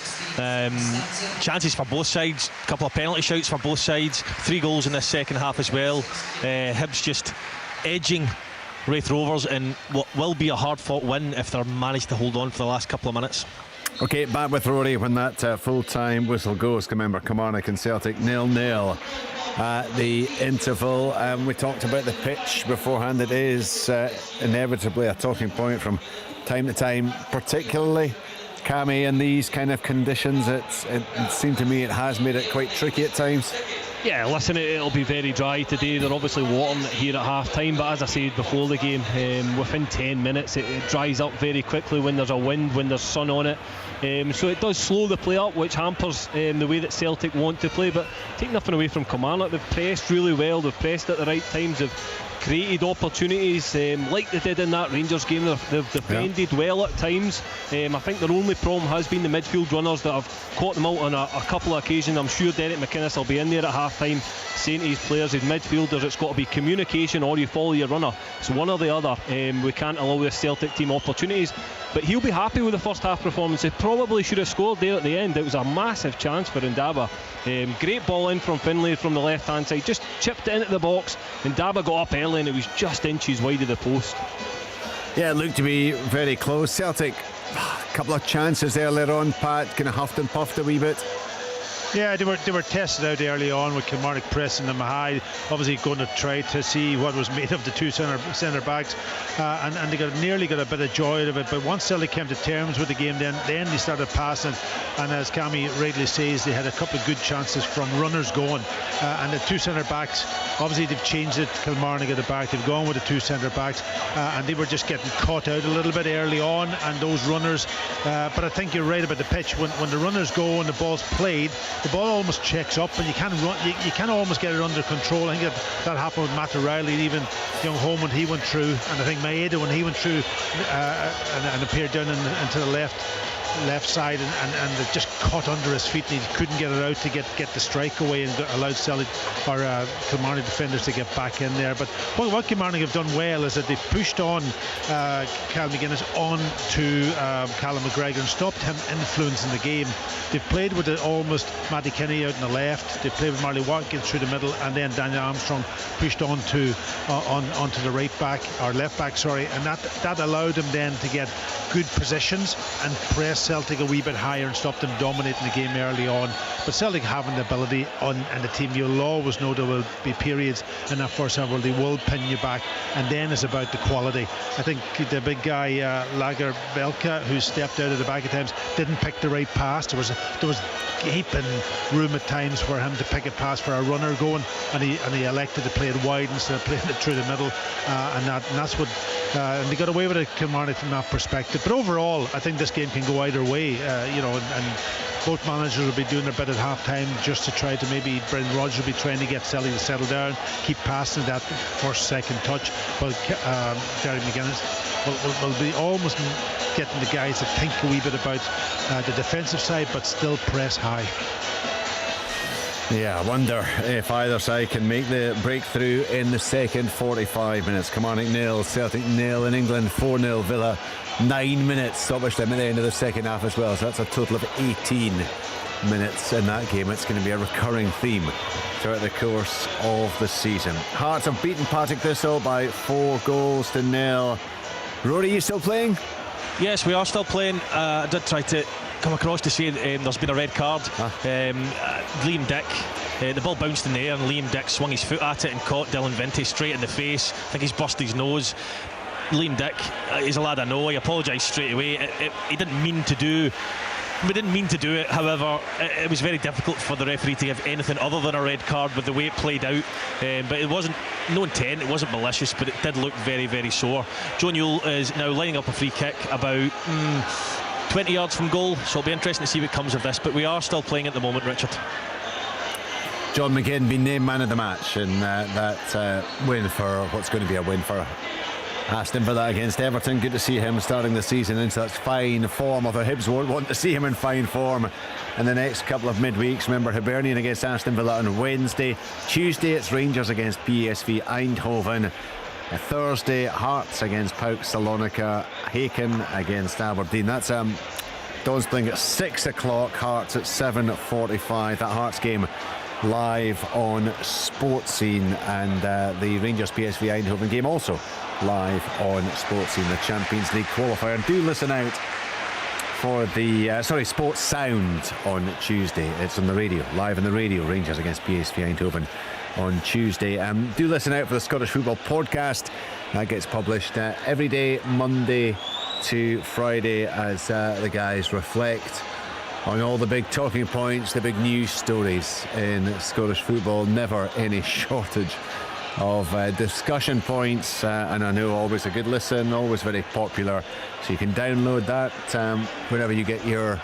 S6: Chances for both sides, a couple of penalty shouts for both sides, 3 goals in this second half as well. Hibs just edging Raith Rovers in what will be a hard-fought win if they're managed to hold on for the last couple of minutes.
S3: OK, back with Rory when that full-time whistle goes. Remember, Kilmarnock and Celtic 0-0 at the interval. We talked about the pitch beforehand. It is inevitably a talking point from time to time, particularly Cammy in these kind of conditions. It seemed to me it has made it quite tricky at times.
S9: Yeah, listen, it'll be very dry today. They're obviously watering it here at half-time, but as I said before the game, within 10 minutes it dries up very quickly when there's a wind, when there's sun on it. So it does slow the play up, which hampers the way that Celtic want to play. But take nothing away from Kilmarnock. They've pressed really well. They've pressed at the right times. They've created opportunities like they did in that Rangers game. They've defended well at times. I think their only problem has been the midfield runners that have caught them out on a couple of occasions. I'm sure Derek McInnes will be in there at half-time saying to his players, his midfielders, it's got to be communication or you follow your runner. It's one or the other. We can't allow this Celtic team opportunities. But he'll be happy with the first half performance. He probably should have scored there at the end. It was a massive chance for 𝓳𝓸𝓲𝓷𝓲𝓷𝓰. Great ball in from Finlay from the left hand side, just chipped it into the box, and 𝓳𝓸𝓲𝓷𝓲𝓷𝓰 got up early and it was just inches wide of the post.
S3: Yeah, it looked to be very close. Celtic, a couple of chances earlier on, Pat, kind of huffed and puffed a wee bit.
S5: Yeah, they were tested out early on with Kilmarnock pressing them high, obviously going to try to see what was made of the two centre backs, and they nearly got a bit of joy out of it. But once Celtic came to terms with the game, then they started passing, and as Cammy rightly says, they had a couple of good chances from runners going, and the two centre backs, obviously they've changed it. Kilmarnock at the back, they've gone with the two centre backs, and they were just getting caught out a little bit early on, and those runners. But I think you're right about the pitch. When the runners go and the ball's played, the ball almost checks up and you can run. You can almost get it under control. I think that happened with Matt O'Reilly, even Young Home when he went through, and I think Maeda when he went through and appeared down into the left side and it just caught under his feet and he couldn't get it out to get the strike away and allowed Celtic or Kilmarnock defenders to get back in there. But what Kilmarnock have done well is that they've pushed on Cal McGuinness on to Callum McGregor and stopped him influencing the game. They've played with almost Matty Kenny out on the left, they've played with Marley Watkins through the middle, and then Daniel Armstrong pushed onto the right back or left back, sorry, and that allowed them then to get good positions and press Celtic a wee bit higher and stop them dominating the game early on. But Celtic having the ability and the team, you'll always know there will be periods in that first half where they will pin you back, and then it's about the quality. I think the big guy 𝓳𝓸𝓲𝓷𝓲𝓷𝓰, who stepped out at the back at times, didn't pick the right pass. There was gaping room at times for him to pick a pass for a runner going, and he elected to play it wide instead of playing it through the middle, and that's what and they got away with it, Kilmarnock, from that perspective. But overall, I think this game can go either way, and both managers will be doing their bit at half-time just to try to maybe, Brendan Rodgers will be trying to get Celtic to settle down, keep passing that first, second touch, but Derry McGuinness will be almost getting the guys to think a wee bit about the defensive side, but still press high.
S3: Yeah, I wonder if either side can make the breakthrough in the second 45 minutes. Kilmarnock 0, Celtic 0 in England, 4-0 Villa. 9 minutes stoppage time at the end of the second half as well, so that's a total of 18 minutes in that game. It's going to be a recurring theme throughout the course of the season. Hearts have beaten Partick Thistle by 4-0. Rory, you still playing?
S6: Yes, we are still playing. I did try to come across to say there's been a red card. Liam Dick, the ball bounced in the air and Liam Dick swung his foot at it and caught Dylan Vente straight in the face. I think he's burst his nose. Liam Dick, he's a lad I know. He apologised straight away. He didn't mean to do. We didn't mean to do it. However, it was very difficult for the referee to give anything other than a red card with the way it played out. But it wasn't no intent. It wasn't malicious, but it did look very, very sore. Joe Newell is now lining up a free kick about 20 yards from goal, so it'll be interesting to see what comes of this. But we are still playing at the moment, Richard.
S3: John McGinn being named man of the match, and that win for what's going to be a win for Aston Villa against Everton. Good to see him starting the season in such fine form, although Hibs won't want to see him in fine form in the next couple of midweeks. Remember, Hibernian against Aston Villa on Wednesday. Tuesday it's Rangers against PSV Eindhoven. Thursday Hearts against PAOK Salonika. Haken against Aberdeen. That's Don's playing at 6 o'clock, Hearts at 7:45. That Hearts game live on Sports Scene, and the Rangers PSV Eindhoven game also live on Sports Scene, the Champions League qualifier. Do listen out for the Sports Sound on Tuesday. It's on the radio, live on the radio. Rangers against PSV Eindhoven on Tuesday. Do listen out for the Scottish Football Podcast. That gets published every day, Monday to Friday, as the guys reflect on all the big talking points, the big news stories in Scottish football. Never any shortage of discussion points, and I know always a good listen, always very popular, so you can download that wherever you get your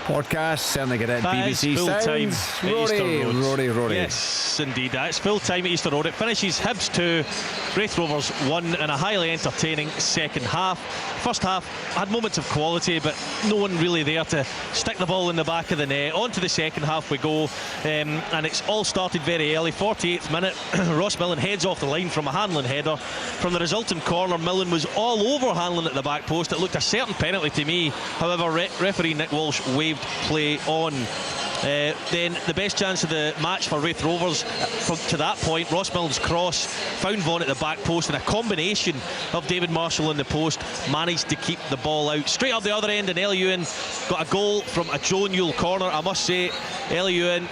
S3: podcast. Certainly get it at BBC Sounds. Rory.
S6: Yes, indeed. It's full time at Easter Road. It finishes Hibs 2, Raith Rovers 1 in a highly entertaining second half. First half had moments of quality, but no one really there to stick the ball in the back of the net. On to the second half we go, and it's all started very early. 48th minute, Ross Millen heads off the line from a Hanlon header. From the resultant corner, Millen was all over Hanlon at the back post. It looked a certain penalty to me. However, referee Nick Walsh waved play on. Then the best chance of the match for Raith Rovers to that point, Ross Millen's cross found Vaughan at the back post, and a combination of David Marshall in the post managed to keep the ball out. Straight up the other end, and Ewan got a goal from a Joe Newell corner. I must say, Ewan,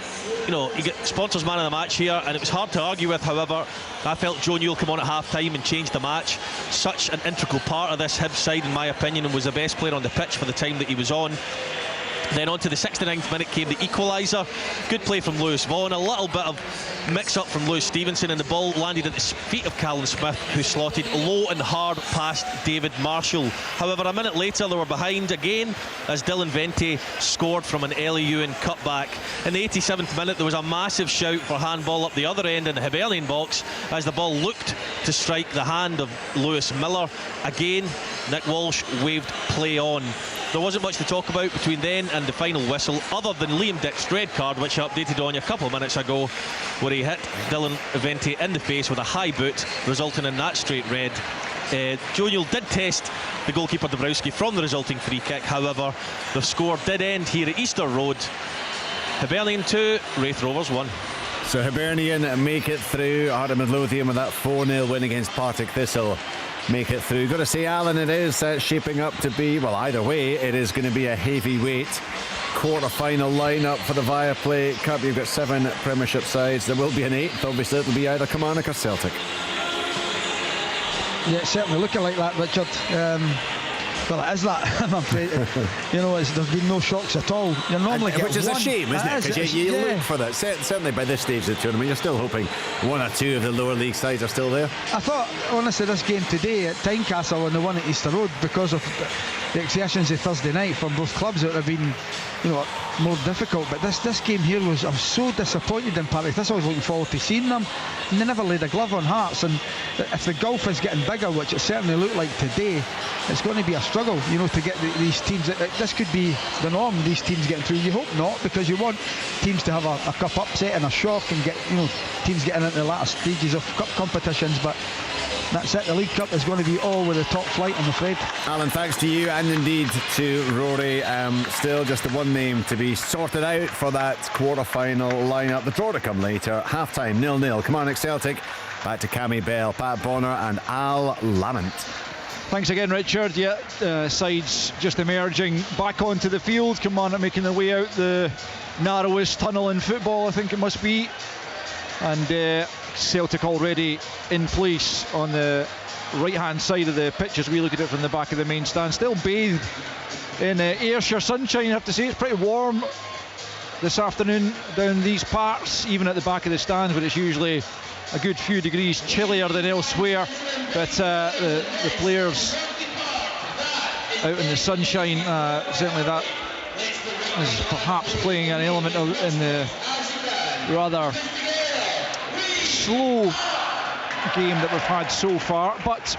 S6: he got sponsors man of the match here, and it was hard to argue with. However, I felt Joe Newell come on at half time and changed the match. Such an integral part of this Hibs side, in my opinion, and was the best player on the pitch for the time that he was on. Then on to the 69th minute came the equaliser. Good play from Lewis Vaughan, a little bit of mix-up from Lewis Stevenson, and the ball landed at the feet of Callum Smith, who slotted low and hard past David Marshall. However, a minute later they were behind again as Dylan Vente scored from an Ewan cutback. In the 87th minute there was a massive shout for handball up the other end in the Hibernian box as the ball looked to strike the hand of Lewis Miller. Again, Nick Walsh waved play on. There wasn't much to talk about between then and the final whistle, other than Liam Dick's red card, which I updated on you a couple of minutes ago, where he hit Dylan Vente in the face with a high boot, resulting in that straight red. Joe Newell did test the goalkeeper 𝓣𝓲𝓷𝓲𝓷𝓰 from the resulting free kick. However, the score did end here at Easter Road. Hibernian 2, Raith Rovers 1.
S3: So Hibernian make it through. Heart of Midlothian with that 4-0 win against Partick Thistle. Make it through. Got to say, Alan, it is shaping up to be, well, either way, it is going to be a heavyweight quarter-final lineup for the Viaplay Cup. You've got 7 Premiership sides. There will be an 8th. Obviously, it'll be either Kilmarnock or Celtic.
S4: Yeah, it's certainly looking like that, Richard. Well, it is that, I'm afraid. There's been no shocks at all. You normally get
S3: which is
S4: one.
S3: a shame, isn't it? Because you look for that. Certainly by this stage of the tournament, you're still hoping 1 or 2 of the lower league sides are still there.
S4: I thought, honestly, this game today at Tynecastle and the one at Easter Road, because of exertions of Thursday night from both clubs. It would have been, you know, more difficult. But this game here I was so disappointed in Paris. This I was looking forward to seeing them, and they never laid a glove on Hearts. And if the gulf is getting bigger, which it certainly looked like today, it's going to be a struggle, you know, to get these teams. This could be the norm, these teams getting through. You hope not, because you want teams to have a cup upset and a shock and get, you know, teams getting into the latter stages of cup competitions. But that's it. The League Cup is going to be all with the top flight, I'm afraid.
S3: Alan, thanks to you and indeed to Rory. Still just the one name to be sorted out for that quarter-final lineup. The draw to come later. Half-time 0-0. Kilmarnock Celtic. Back to Cammy Bell, Pat Bonner and Al Lamont.
S1: Thanks again, Richard. Yeah, sides just emerging back onto the field. Kilmarnock making their way out the narrowest tunnel in football, I think it must be. And Celtic already in place on the right-hand side of the pitch as we look at it from the back of the main stand. Still bathed in Ayrshire sunshine, I have to say. It's pretty warm this afternoon down these parts, even at the back of the stands, but it's usually a good few degrees chillier than elsewhere. But the players out in the sunshine, certainly that is perhaps playing an element in the rather slow game that we've had so far. But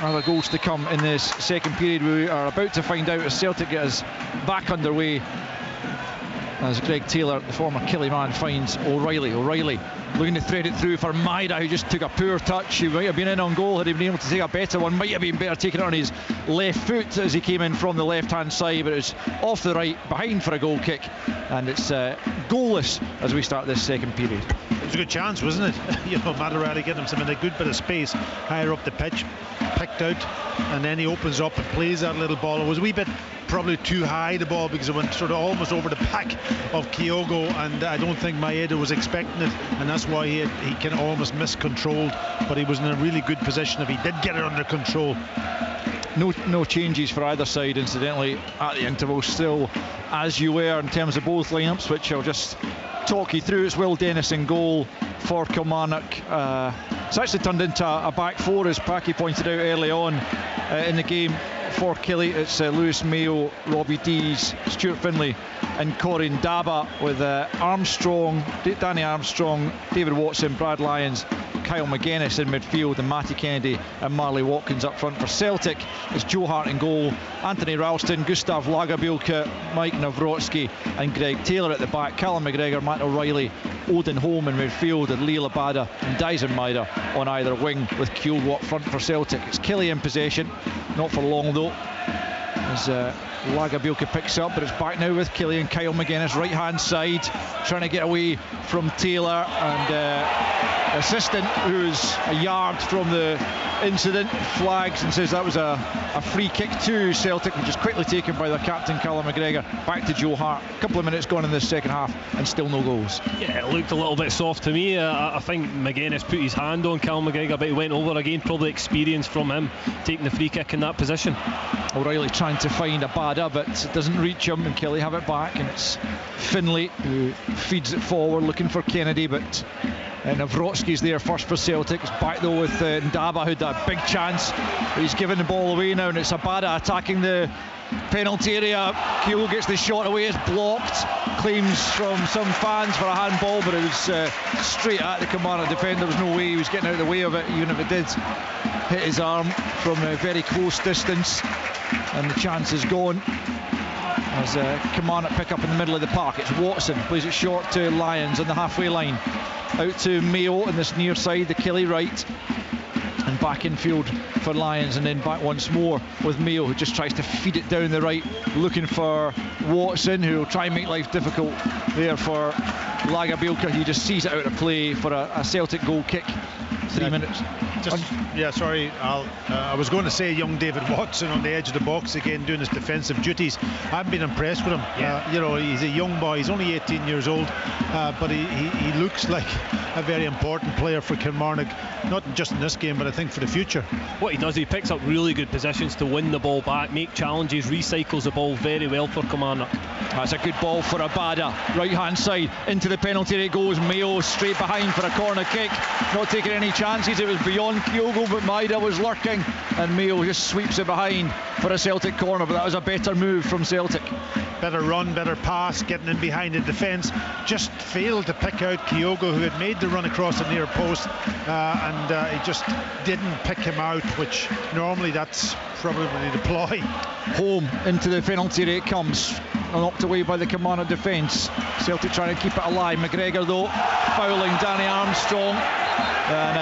S1: other goals to come in this second period. We are about to find out as Celtic get us back underway, as Greg Taylor, the former Killie man, finds O'Reilly looking to thread it through for Maida, who just took a poor touch. He might have been in on goal had he been able to take a better one. Might have been better taking it on his left foot as he came in from the left hand side, but it was off the right, behind for a goal kick, and it's goalless as we start this second period.
S5: It was a good chance, wasn't it? You know, Managerial getting himself in a good bit of space higher up the pitch, picked out, and then he opens up and plays that little ball. It was a wee bit probably too high, the ball, because it went sort of almost over the back of Kyogo, and I don't think Maeda was expecting it, and that's why he kind of almost miscontrolled, but he was in a really good position if he did get it under control.
S1: No changes for either side, incidentally, at the interval. Still as you were in terms of both lineups, which I'll just talk you through. It's Will Dennis in goal for Kilmarnock. It's actually turned into a back four, as Packy pointed out early on in the game. For Killie, it's Lewis Mayo, Robbie Dees, Stuart Finlay and Corin Daba, with Danny Armstrong, David Watson, Brad Lyons, Kyle McGuinness in midfield, and Matty Kennedy and Marley Watkins up front for Celtic. It's Joe Hart in goal, Anthony Ralston, Gustav Lagerbielke, Mike Nawrocki and Greg Taylor at the back, Callum McGregor, Matt O'Reilly, Odin Holm in midfield, and Lee Labada and Dyson Maida on either wing, with Kyogo up front for Celtic. It's Killie in possession, not for long though, as Lagerbielke picks up, but it's back now with Killie and Kyle McGuinness right hand side, trying to get away from Taylor, and assistant, who's a yard from the incident, flags and says that was a free kick to Celtic, which is quickly taken by their captain Callum McGregor. Back to Joe Hart, a couple of minutes gone in this second half and still no goals.
S9: Yeah, it looked a little bit soft to me. I think McGuinness put his hand on Callum McGregor, but he went over again, probably experience from him taking the free kick in that position.
S1: O'Reilly trying to find Abada, but it doesn't reach him, and Killie have it back, and it's Finlay who feeds it forward looking for Kennedy, but Nawrocki's there first for Celtic. It's back though with Ndaba, who had a big chance, but he's given the ball away now, and it's Abada attacking the penalty area. Kyogo gets the shot away, it's blocked, claims from some fans for a handball, but it was straight at the Kilmarnock defender. There was no way he was getting out of the way of it, even if it did hit his arm from a very close distance, and the chance is gone as Kilmarnock pick up in the middle of the park. It's Watson, plays it short to Lyons on the halfway line, out to Mayo on this near side, the Killie right, and back infield for Lyons, and then back once more with Mayo, who just tries to feed it down the right, looking for Watson, who will try and make life difficult there for Lagerbielke. He just sees it out of play for a Celtic goal kick. 3 minutes.
S5: Sorry, Al. I was going to say young David Watson on the edge of the box again, doing his defensive duties. I've been impressed with him. You know, he's a young boy. He's only 18 years old, but he looks like a very important player for Kilmarnock, not just in this game, but I think for the future.
S9: What he does, he picks up really good positions to win the ball back, make challenges, recycles the ball very well for Kilmarnock.
S1: That's a good ball for Abada, right hand side into the penalty area it goes. Mayo straight behind for a corner kick, not taking any chances. It was beyond Kyogo, but Maida was lurking, and Mayo just sweeps it behind for a Celtic corner. But that was a better move from Celtic.
S5: Better run, better pass, getting in behind the defence. Just failed to pick out Kyogo, who had made the run across the near post, and he just didn't pick him out, which normally that's probably the ploy.
S1: Home into the penalty area it comes, knocked away by the Kilmarnock defence. Celtic trying to keep it alive. McGregor though fouling Danny Armstrong, and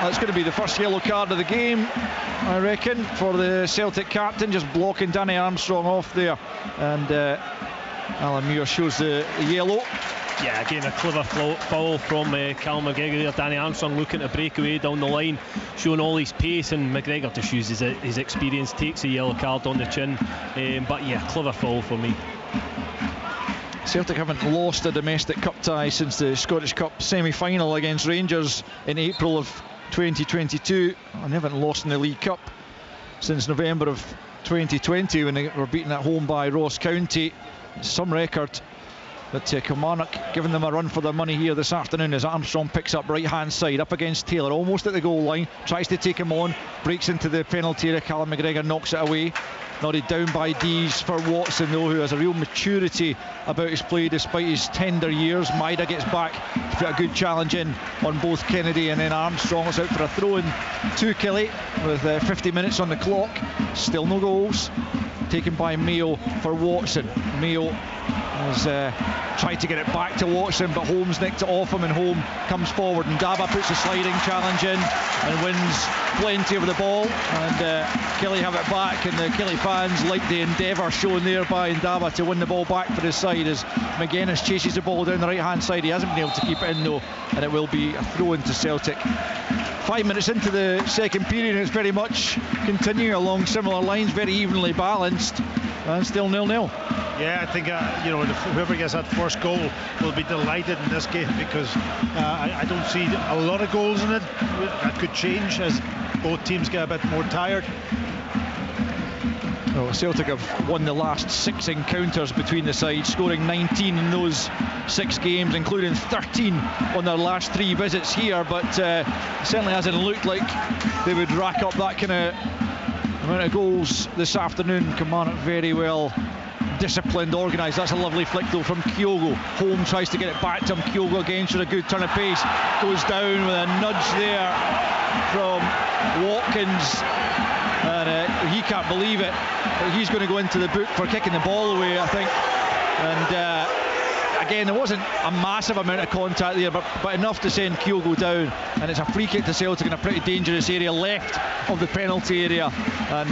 S1: that's going to be the first yellow card of the game, I reckon, for the Celtic captain, just blocking Danny Armstrong off there, and Alan Muir shows the yellow.
S9: Yeah, again a clever foul from Callum McGregor there. Danny Armstrong looking to break away down the line, showing all his pace, and McGregor just uses his experience, takes a yellow card on the chin. But yeah, clever foul for me.
S1: Celtic haven't lost a domestic cup tie since the Scottish Cup semi-final against Rangers in April of 2022, and haven't lost in the League Cup since November of 2020 when they were beaten at home by Ross County. Some record. But Kilmarnock giving them a run for their money here this afternoon as Armstrong picks up right hand side up against Taylor, almost at the goal line, tries to take him on, breaks into the penalty area. Callum McGregor knocks it away. Nodded down by Dees for Watson though, who has a real maturity about his play despite his tender years. Maida gets back to put a good challenge in on both Kennedy, and then Armstrong is out for a throw-in to Kelly with 50 minutes on the clock. Still no goals. Taken by Mayo for Watson. Mayo has tried to get it back to Watson, but Holmes nicked it off him, and Holmes comes forward, and Daba puts a sliding challenge in and wins plenty of the ball, and Kelly have it back, and the Kelly fans like the endeavour shown there by Ndaba to win the ball back for his side as McGuinness chases the ball down the right hand side. He hasn't been able to keep it in though, and it will be a throw into Celtic. 5 minutes into the second period, and it's very much continuing along similar lines, very evenly balanced, and still 0-0.
S5: Yeah, I think whoever gets that first goal will be delighted in this game, because I don't see a lot of goals in it. That could change as both teams get a bit more tired.
S1: Well, Celtic have won the last 6 encounters between the sides, scoring 19 in those 6 games, including 13 on their last 3 visits here, but it certainly hasn't looked like they would rack up that kind of amount of goals this afternoon. Kilmarnock very well disciplined, organised. That's a lovely flick though from Kyogo. Holmes tries to get it back to him. Kyogo again shows a good turn of pace, goes down with a nudge there from Watkins, and he can't believe it, but he's going to go into the book for kicking the ball away, I think. And again, there wasn't a massive amount of contact there, but enough to send Kyogo down, and it's a free kick to Celtic in a pretty dangerous area left of the penalty area, and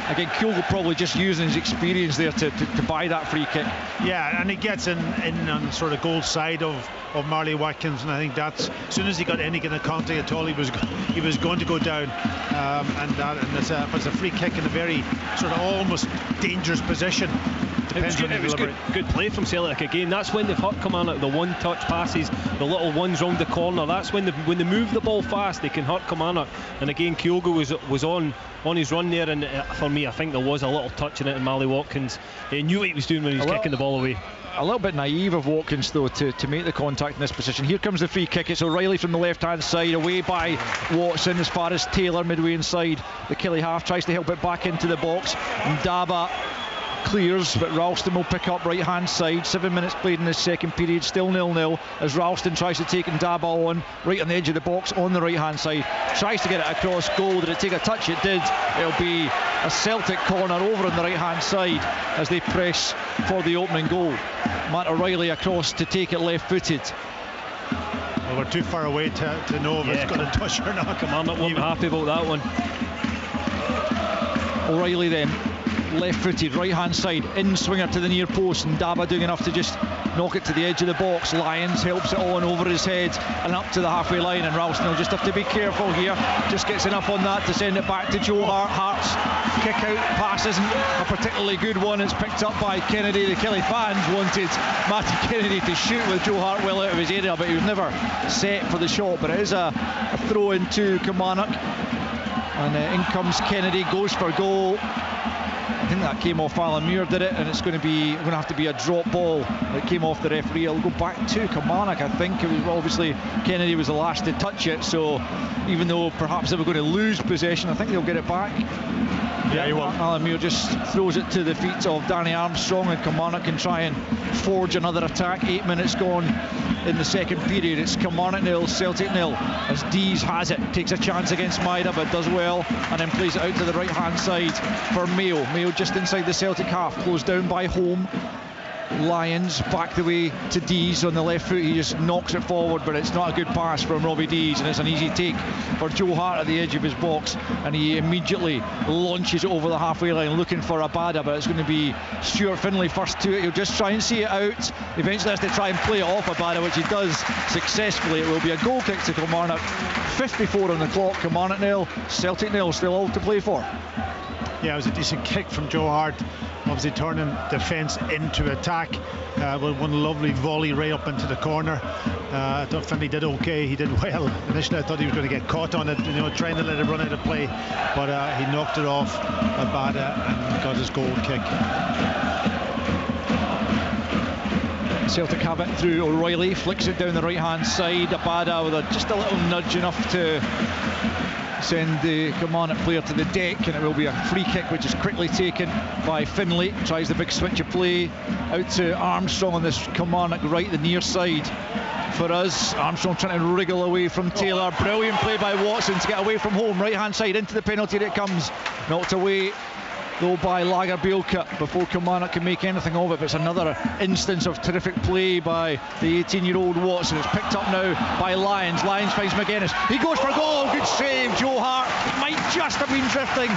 S1: again, Kyogo probably just using his experience there to buy that free kick.
S5: Yeah, and he gets in on sort of goal side of Marley Watkins, and I think that's, as soon as he got any kind of contact at all, he was going to go down, and it's a free kick in a very sort of almost dangerous position.
S9: It was good play from Celtic again. That's when they've hurt Kilmarnock, the one-touch passes, the little ones round the corner. That's when they move the ball fast, they can hurt Kilmarnock. And again, Kyogo was on his run there, and for me, I think there was a little touch in it, and Marley Watkins knew what he was doing when he was kicking the ball away.
S1: A little bit naive of Watkins though to make the contact in this position. Here comes the free kick. It's O'Reilly from the left hand side, away by Watson as far as Taylor midway inside the Killie half, tries to help it back into the box, and Daba clears, but Ralston will pick up right hand side. 7 minutes played in the second period, still 0-0 as Ralston tries to take Ndaba on right on the edge of the box on the right hand side, tries to get it across goal. Did it take a touch? It did. It'll be a Celtic corner over on the right hand side as they press for the opening goal. Matt O'Reilly across to take it left footed.
S5: Well, we're too far away to know if it's going to touch or not.
S9: Kilmarnock won't be happy about that one.
S1: O'Reilly then left footed, right hand side, in swinger to the near post, and Daba doing enough to just knock it to the edge of the box. Lyons helps it on over his head and up to the halfway line, and Ralston will just have to be careful here. Just gets enough on that to send it back to Joe Hart. Hart's kick out pass isn't a particularly good one. It's picked up by Kennedy. The Killie fans wanted Matty Kennedy to shoot with Joe Hart well out of his area, but he was never set for the shot. But it is a throw into Kilmarnock, and in comes Kennedy, goes for goal. I think that came off Alan Muir, did it? And it's going to have to be a drop ball that came off the referee. It'll go back to Kilmarnock, I think. It was obviously Kennedy was the last to touch it, so even though perhaps they were going to lose possession, I think they'll get it back.
S5: Yeah, he will.
S1: Alan Muir just throws it to the feet of Danny Armstrong, and Kilmarnock can try and forge another attack. 8 minutes gone in the second period. It's Kilmarnock 0, Celtic 0, as Dees has it, takes a chance against Maida but does well, and then plays it out to the right hand side for Mayo. Mayo just inside the Celtic half, closed down by Home. Lyons back the way to Dees on the left foot. He just knocks it forward, but it's not a good pass from Robbie Dees, and it's an easy take for Joe Hart at the edge of his box, and he immediately launches it over the halfway line looking for Abada, but it's going to be Stuart Finlay first to it. He'll just try and see it out, eventually has to try and play it off Abada, which he does successfully. It will be a goal kick to Kilmarnock. 54 on the clock. Kilmarnock 0, Celtic 0, still all to play for.
S5: Yeah, it was a decent kick from Joe Hart, obviously turning defence into attack with one lovely volley right up into the corner. I thought Finlay did okay, he did well. Initially I thought he was going to get caught on it, trying to let it run out of play, but he knocked it off Abada and got his goal kick.
S1: Celtic have it through O'Reilly, flicks it down the right hand side. Abada with just a little nudge enough to send the Kilmarnock player to the deck, and it will be a free kick which is quickly taken by Finlay. Tries the big switch of play out to Armstrong on this Kilmarnock right, the near side for us. Armstrong trying to wriggle away from Taylor. Brilliant play by Watson to get away from Home. Right hand side into the penalty that comes. Knocked away though by 𝓳𝓸𝓷𝓷𝓷𝓰 before Kilmarnock can make anything of it. But it's another instance of terrific play by the 18-year-old Watson. It's picked up now by Lyons. Lyons finds McGuinness. He goes for goal. Good save. Joe Hart might just have been drifting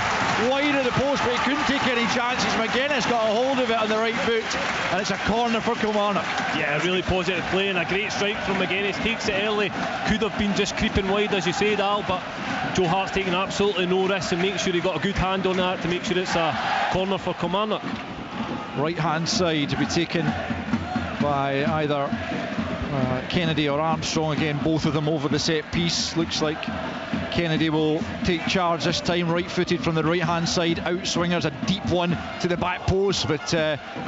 S1: wide of the post, but he couldn't take any chances. McGuinness got a hold of it on the right foot, and it's a corner for Kilmarnock.
S9: Yeah, really positive play and a great strike from McGuinness. Takes it early. Could have been just creeping wide, as you say, Dal, but Joe Hart's taking absolutely no risk and makes sure he got a good hand on that to make sure it's a corner for Kilmarnock.
S1: Right hand side to be taken by either Kennedy or Armstrong. Again, both of them over the set piece. Looks like Kennedy will take charge this time, right footed from the right hand side. Outswingers, a deep one to the back post, but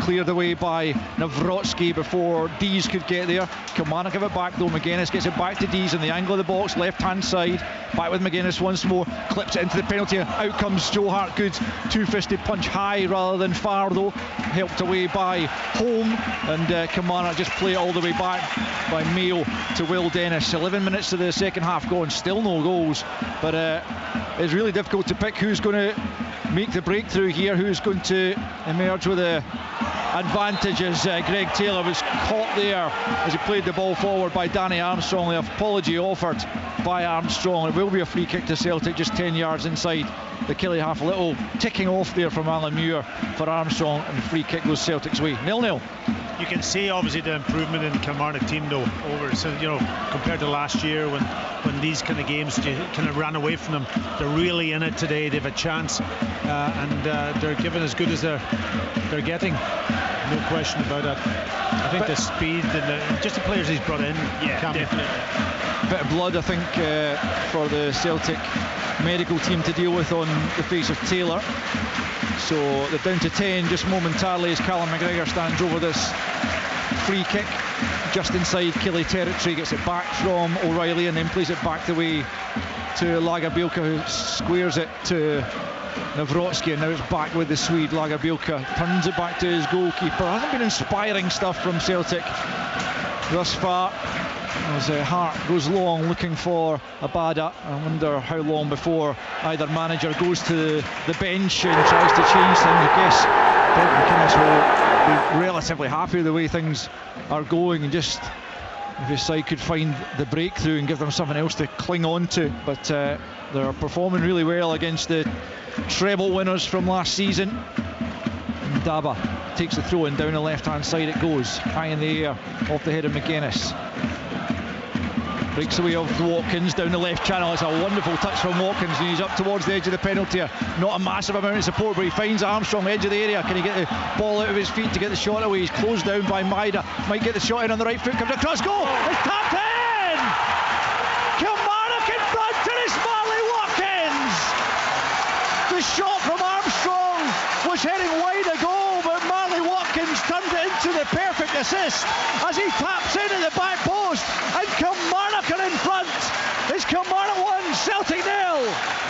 S1: cleared away by 𝓳𝓸𝓲𝓷𝓲𝓷𝓰 before Dees could get there. Kilmarnock have it back though. McGuinness gets it back to Dees in the angle of the box, left hand side. Back with McGuinness once more, clips it into the penalty. Out comes Joe Hart. Good two-fisted punch, high rather than far though. Helped away by Home, and Kilmarnock just play it all the way back by Mayo to Will Dennis. 11 minutes to the second half gone, still no goals, but it's really difficult to pick who's going to make the breakthrough here, who's going to emerge with a advantage, as Greg Taylor was caught there as he played the ball forward by Danny Armstrong. The apology offered by Armstrong. It will be a free kick to Celtic, just 10 yards inside the Killie half. A little ticking off there from Alan Muir for Armstrong, and the free kick goes Celtic's way. 0-0.
S5: You can see obviously the improvement in the Kilmarnock team though, compared to last year when these kind of games kind of ran away from them. They're really in it today. They have a chance, and they're giving as good as they're getting. No question about that. I think the speed and just the players he's brought in. Yeah, definitely.
S1: Bit of blood, I think, for the Celtic medical team to deal with on the face of Taylor. So they're down to 10 just momentarily as Callum McGregor stands over this free kick just inside Killie territory, gets it back from O'Reilly and then plays it back the way to 𝓳𝓸𝓷𝓷𝓷𝓰, who squares it to 𝓳𝓸𝓷𝓲𝓷𝓲𝓷𝓰, and now it's back with the Swede. 𝓳𝓸𝓷𝓷𝓷𝓷𝓰 turns it back to his goalkeeper. Hasn't been inspiring stuff from Celtic thus far, as Hart goes long looking for Abada. I wonder how long before either manager goes to the bench and tries to change things. I guess McInnes will be relatively happy with the way things are going, and just if his side could find the breakthrough and give them something else to cling on to. But they're performing really well against the treble winners from last season. And Daba takes the throw in down the left hand side. It goes high in the air off the head of McGuinness. Breaks away off Watkins down the left channel. It's a wonderful touch from Watkins, and he's up towards the edge of the penalty area. Not a massive amount of support, but he finds Armstrong, edge of the area. Can he get the ball out of his feet to get the shot away? He's closed down by Maida. Might get the shot in on the right foot. Comes across, goal! It's tapped in! Kilmarnock in front, and it's Marley Watkins! The shot from Armstrong was heading well assist as he taps in at the back post, and Kilmarnock are in front. It's Kilmarnock 1, Celtic 0.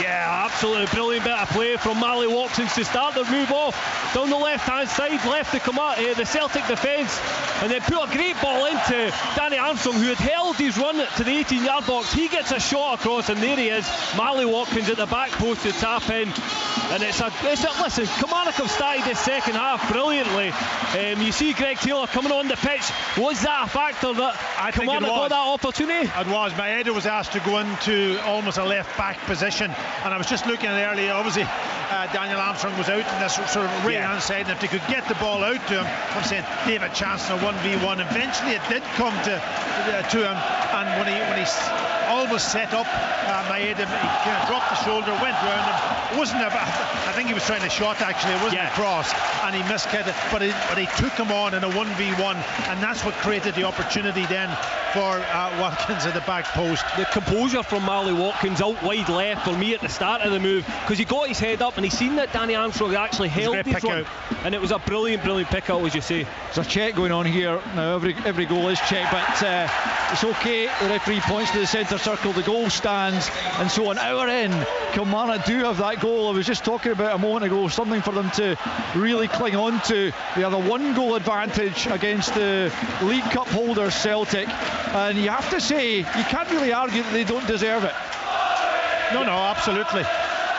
S9: Yeah, absolutely brilliant bit of play from Marley Watkins to start the move off down the left-hand side, left the Celtic defence, and then put a great ball into Danny Armstrong, who had held his run to the 18-yard box. He gets a shot across, and there he is, Marley Watkins at the back post to tap in. And listen, Kilmarnock have started this second half brilliantly. You see Greg Taylor coming on the pitch. Was that a factor that Kilmarnock got that opportunity?
S5: It was. Maeda was asked to go into almost a left back position, and I was just looking earlier, obviously Daniel Armstrong was out in this sort of right hand side, and if they could get the ball out to him, I'm saying they have a chance in a 1v1. Eventually it did come to him, and when he almost set up Maeda, he kind of dropped the shoulder, went round him. It wasn't I think he was trying to shot, actually. It wasn't a cross, and he missed it, but he took him on in a 1v1, and that's what created the opportunity then for Watkins at the back post.
S9: The composure from Marley Watkins out wide left for me at the start of the move, because he got his head up and he seen that Danny Armstrong actually held his run, and it was a brilliant pick out, as you say.
S1: There's a check going on here now. Every goal is checked, but it's okay. The referee points to the centre circle, the goal stands, and so on our end, Kilmarnock do have that goal I was just talking about a moment ago, something for them to really cling on to. They have a 1-goal advantage against the League Cup holders Celtic, and you have to say, you can't really argue that they don't deserve it.
S5: No, absolutely.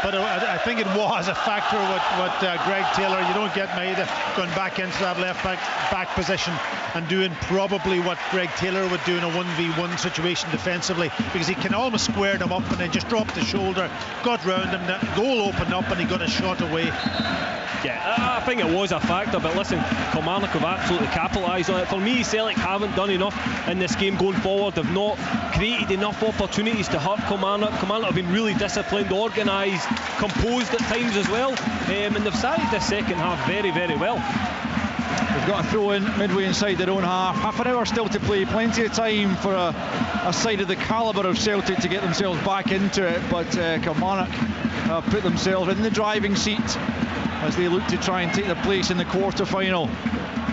S5: But I think it was a factor with Greg Taylor. You don't get Maeda going back into that left back position and doing probably what Greg Taylor would do in a 1v1 situation defensively, because he can almost square them up and then just drop the shoulder, got round him, the goal opened up and he got a shot away.
S9: Yeah, I think it was a factor, but listen, Kilmarnock have absolutely capitalised on it. For me, Celtic haven't done enough in this game going forward. They've not created enough opportunities to hurt Kilmarnock. Kilmarnock have been really disciplined, organised, composed at times as well, and they've started this second half very, very well.
S1: They've got a throw in midway inside their own half an hour still to play, plenty of time for a side of the calibre of Celtic to get themselves back into it, but Kilmarnock have put themselves in the driving seat as they look to try and take their place in the quarter-final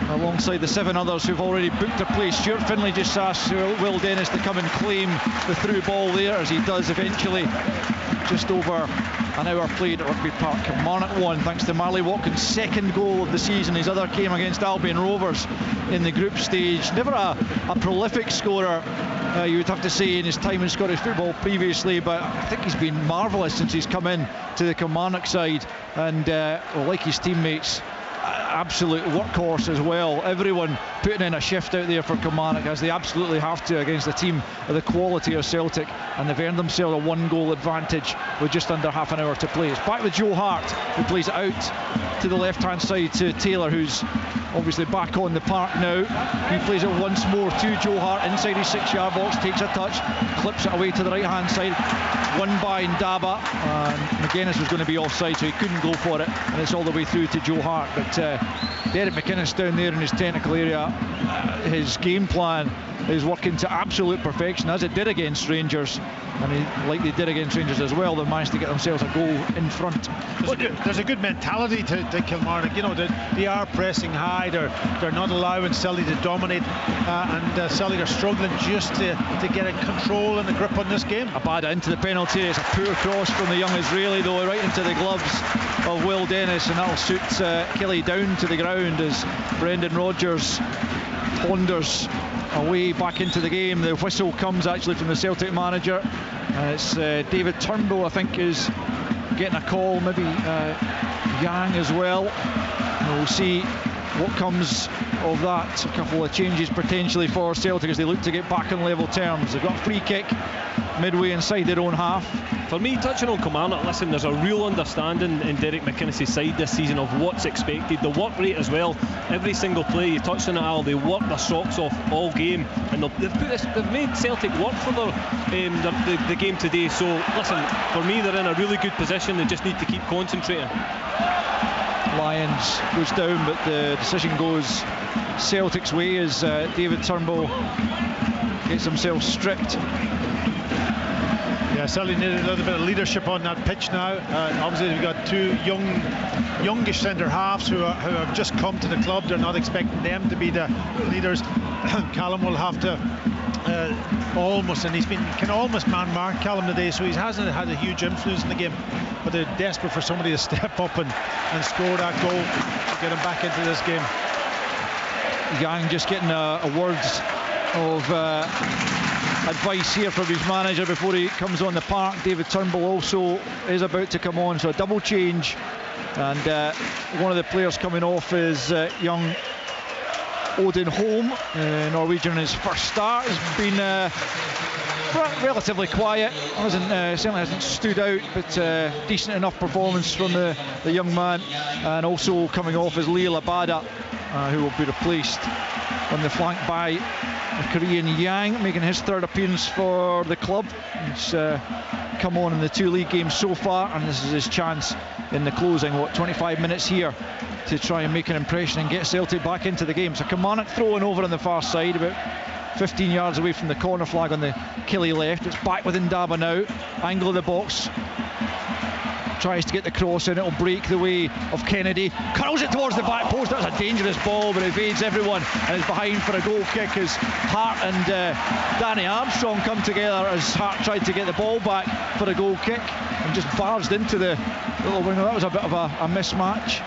S1: alongside the 7 others who've already booked a place. Stuart Finlay just asked Will Dennis to come and claim the through ball there, as he does eventually. Just over an hour played at Rugby Park. Kilmarnock 1 thanks to Marley Watkins' second goal of the season. His other came against Albion Rovers in the group stage. Never a prolific scorer, you would have to say, in his time in Scottish football previously, but I think he's been marvellous since he's come in to the Kilmarnock side, and like his teammates, absolute workhorse as well. Everyone putting in a shift out there for Kilmarnock, as they absolutely have to against a team of the quality of Celtic, and they've earned themselves a 1-goal advantage with just under half an hour to play. It's back with Joe Hart, who plays it out to the left hand side to Taylor, who's obviously back on the park now. He plays it once more to Joe Hart inside his 6-yard box, takes a touch, clips it away to the right hand side, won by Ndaba, and McGuinness was going to be offside, so he couldn't go for it, and it's all the way through to Joe Hart. But Derek McInnes down there in his technical area, his game plan is working to absolute perfection, as it did against Rangers, and like they did against Rangers as well, they managed to get themselves a goal in front.
S5: There's a good mentality to Kilmarnock. You know, they are pressing high, they're not allowing Celtic to dominate, and Celtic are struggling just to get a control and a grip on this game.
S1: Abada into the penalty. It's a poor cross from the young Israeli, though, right into the gloves of Will Dennis, and that'll suit Kelly down to the ground as Brendan Rodgers ponders away back into the game. The whistle comes actually from the Celtic manager. It's David Turnbull, I think, is getting a call, maybe Yang as well. And we'll see what comes of that. A couple of changes potentially for Celtic as they look to get back on level terms. They've got a free kick midway inside their own half.
S9: For me, touching on Kilmarnock, listen, there's a real understanding in Derek McInnes' side this season of what's expected, the work rate as well. Every single play, you touched on it, Al, they work their socks off all game, and they've made Celtic work for the game today. So listen, for me, they're in a really good position. They just need to keep concentrating.
S1: Lyons goes down, but the decision goes Celtic's way as David Turnbull gets himself stripped.
S5: Yeah, Celtic needed a little bit of leadership on that pitch now. Obviously, we've got two youngish centre halves who have just come to the club. They're not expecting them to be the leaders. Callum will have to almost, and can almost man-mark Callum today, so he hasn't had a huge influence in the game. But they're desperate for somebody to step up and score that goal to get him back into this game.
S1: Yang just getting a words of advice here from his manager before he comes on the park. David Turnbull also is about to come on, so a double change, and one of the players coming off is young Odin Holm, Norwegian in his first start. Has been relatively quiet, certainly hasn't stood out, but decent enough performance from the young man. And also coming off is 𝓳𝓸𝓷𝓲𝓷𝓰, who will be replaced on the flank by Korean Yang, making his third appearance for the club. He's come on in the 2 league games so far, and this is his chance in the closing 25 minutes here to try and make an impression and get Celtic back into the game. So Kilmarnock throwing over on the far side, about 15 yards away from the corner flag on the Killie left. It's back with Ndaba now, angle of the box, tries to get the cross in, it'll break the way of Kennedy, curls it towards the back post. That's a dangerous ball, but evades everyone and is behind for a goal kick as Hart and Danny Armstrong come together, as Hart tried to get the ball back for a goal kick and just barged into the little window. That was a bit of a mismatch,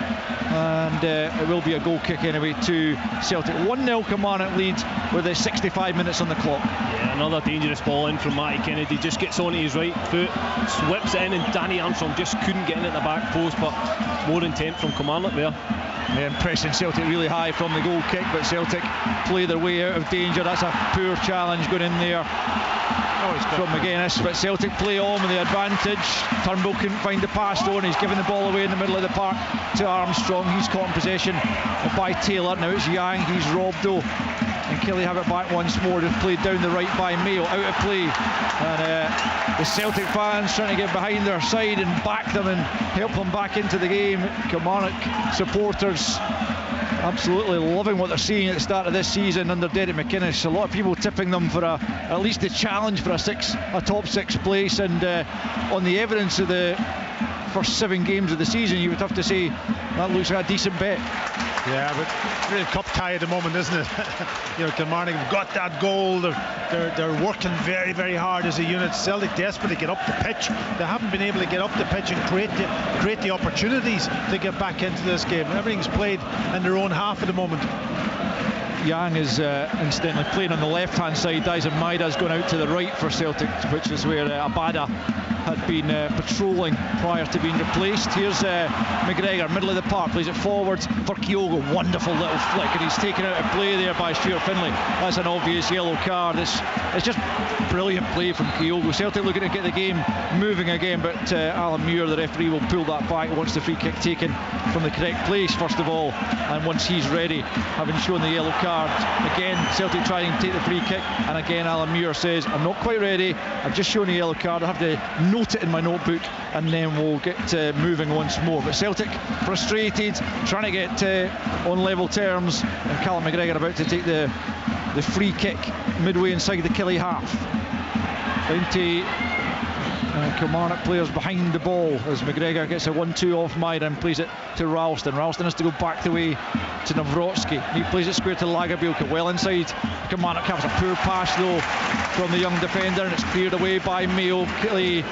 S1: and it will be a goal kick anyway to Celtic. 1-0 Kilmarnock leads with 65 minutes on the clock.
S9: Yeah, another dangerous ball in from Matty Kennedy, just gets onto his right foot, whips it in, and Danny Armstrong just couldn't get in at the back post, but more intent from Kilmarnock there.
S1: Yeah, pressing Celtic really high from the goal kick, but Celtic play their way out of danger. That's a poor challenge going in there from McGuinness, but Celtic play on with the advantage. Turnbull couldn't find the pass though, and he's given the ball away in the middle of the park to Armstrong. He's caught in possession by Taylor. Now it's Yang, he's robbed though, and Killie have it back once more. They've played down the right by Mayo, out of play, and the Celtic fans trying to get behind their side and back them and help them back into the game. Kilmarnock supporters absolutely loving what they're seeing at the start of this season under Derek McInnes. A lot of people tipping them for at least a challenge for a top 6 place, and on the evidence of the first 7 games of the season, you would have to say that looks like a decent bet.
S5: Yeah, but really cup tie at the moment, isn't it? Kilmarnock have got that goal. They're working very, very hard as a unit. Celtic desperate to get up the pitch. They haven't been able to get up the pitch and create the opportunities to get back into this game. Everything's played in their own half at the moment.
S1: Yang is incidentally playing on the left-hand side. Dyson Maida's gone out to the right for Celtic, which is where Abada had been patrolling prior to being replaced. Here's McGregor, middle of the park, plays it forwards for Kyogo. Wonderful little flick, and he's taken out of play there by Stuart Finlay. That's an obvious yellow card. It's just brilliant play from Kyogo. Celtic looking to get the game moving again, but Alan Muir, the referee, will pull that back. Wants the free kick taken from the correct place first of all, and once he's ready, having shown the yellow card, again Celtic trying to take the free kick, and again Alan Muir says, I'm not quite ready, I've just shown a yellow card, I have to note it in my notebook, and then we'll get moving once more. But Celtic frustrated, trying to get on level terms, and Callum McGregor about to take the free kick midway inside the Killie half. Down to Kilmarnock players behind the ball as McGregor gets a 1-2 off Maida and plays it to Ralston. Ralston has to go back the way to 𝓣𝓱𝓪𝓷𝓲𝓷𝓰. He plays it square to Lagerbielke, well inside. Kilmarnock has a poor pass though from the young defender, and it's cleared away by Mayo. Killie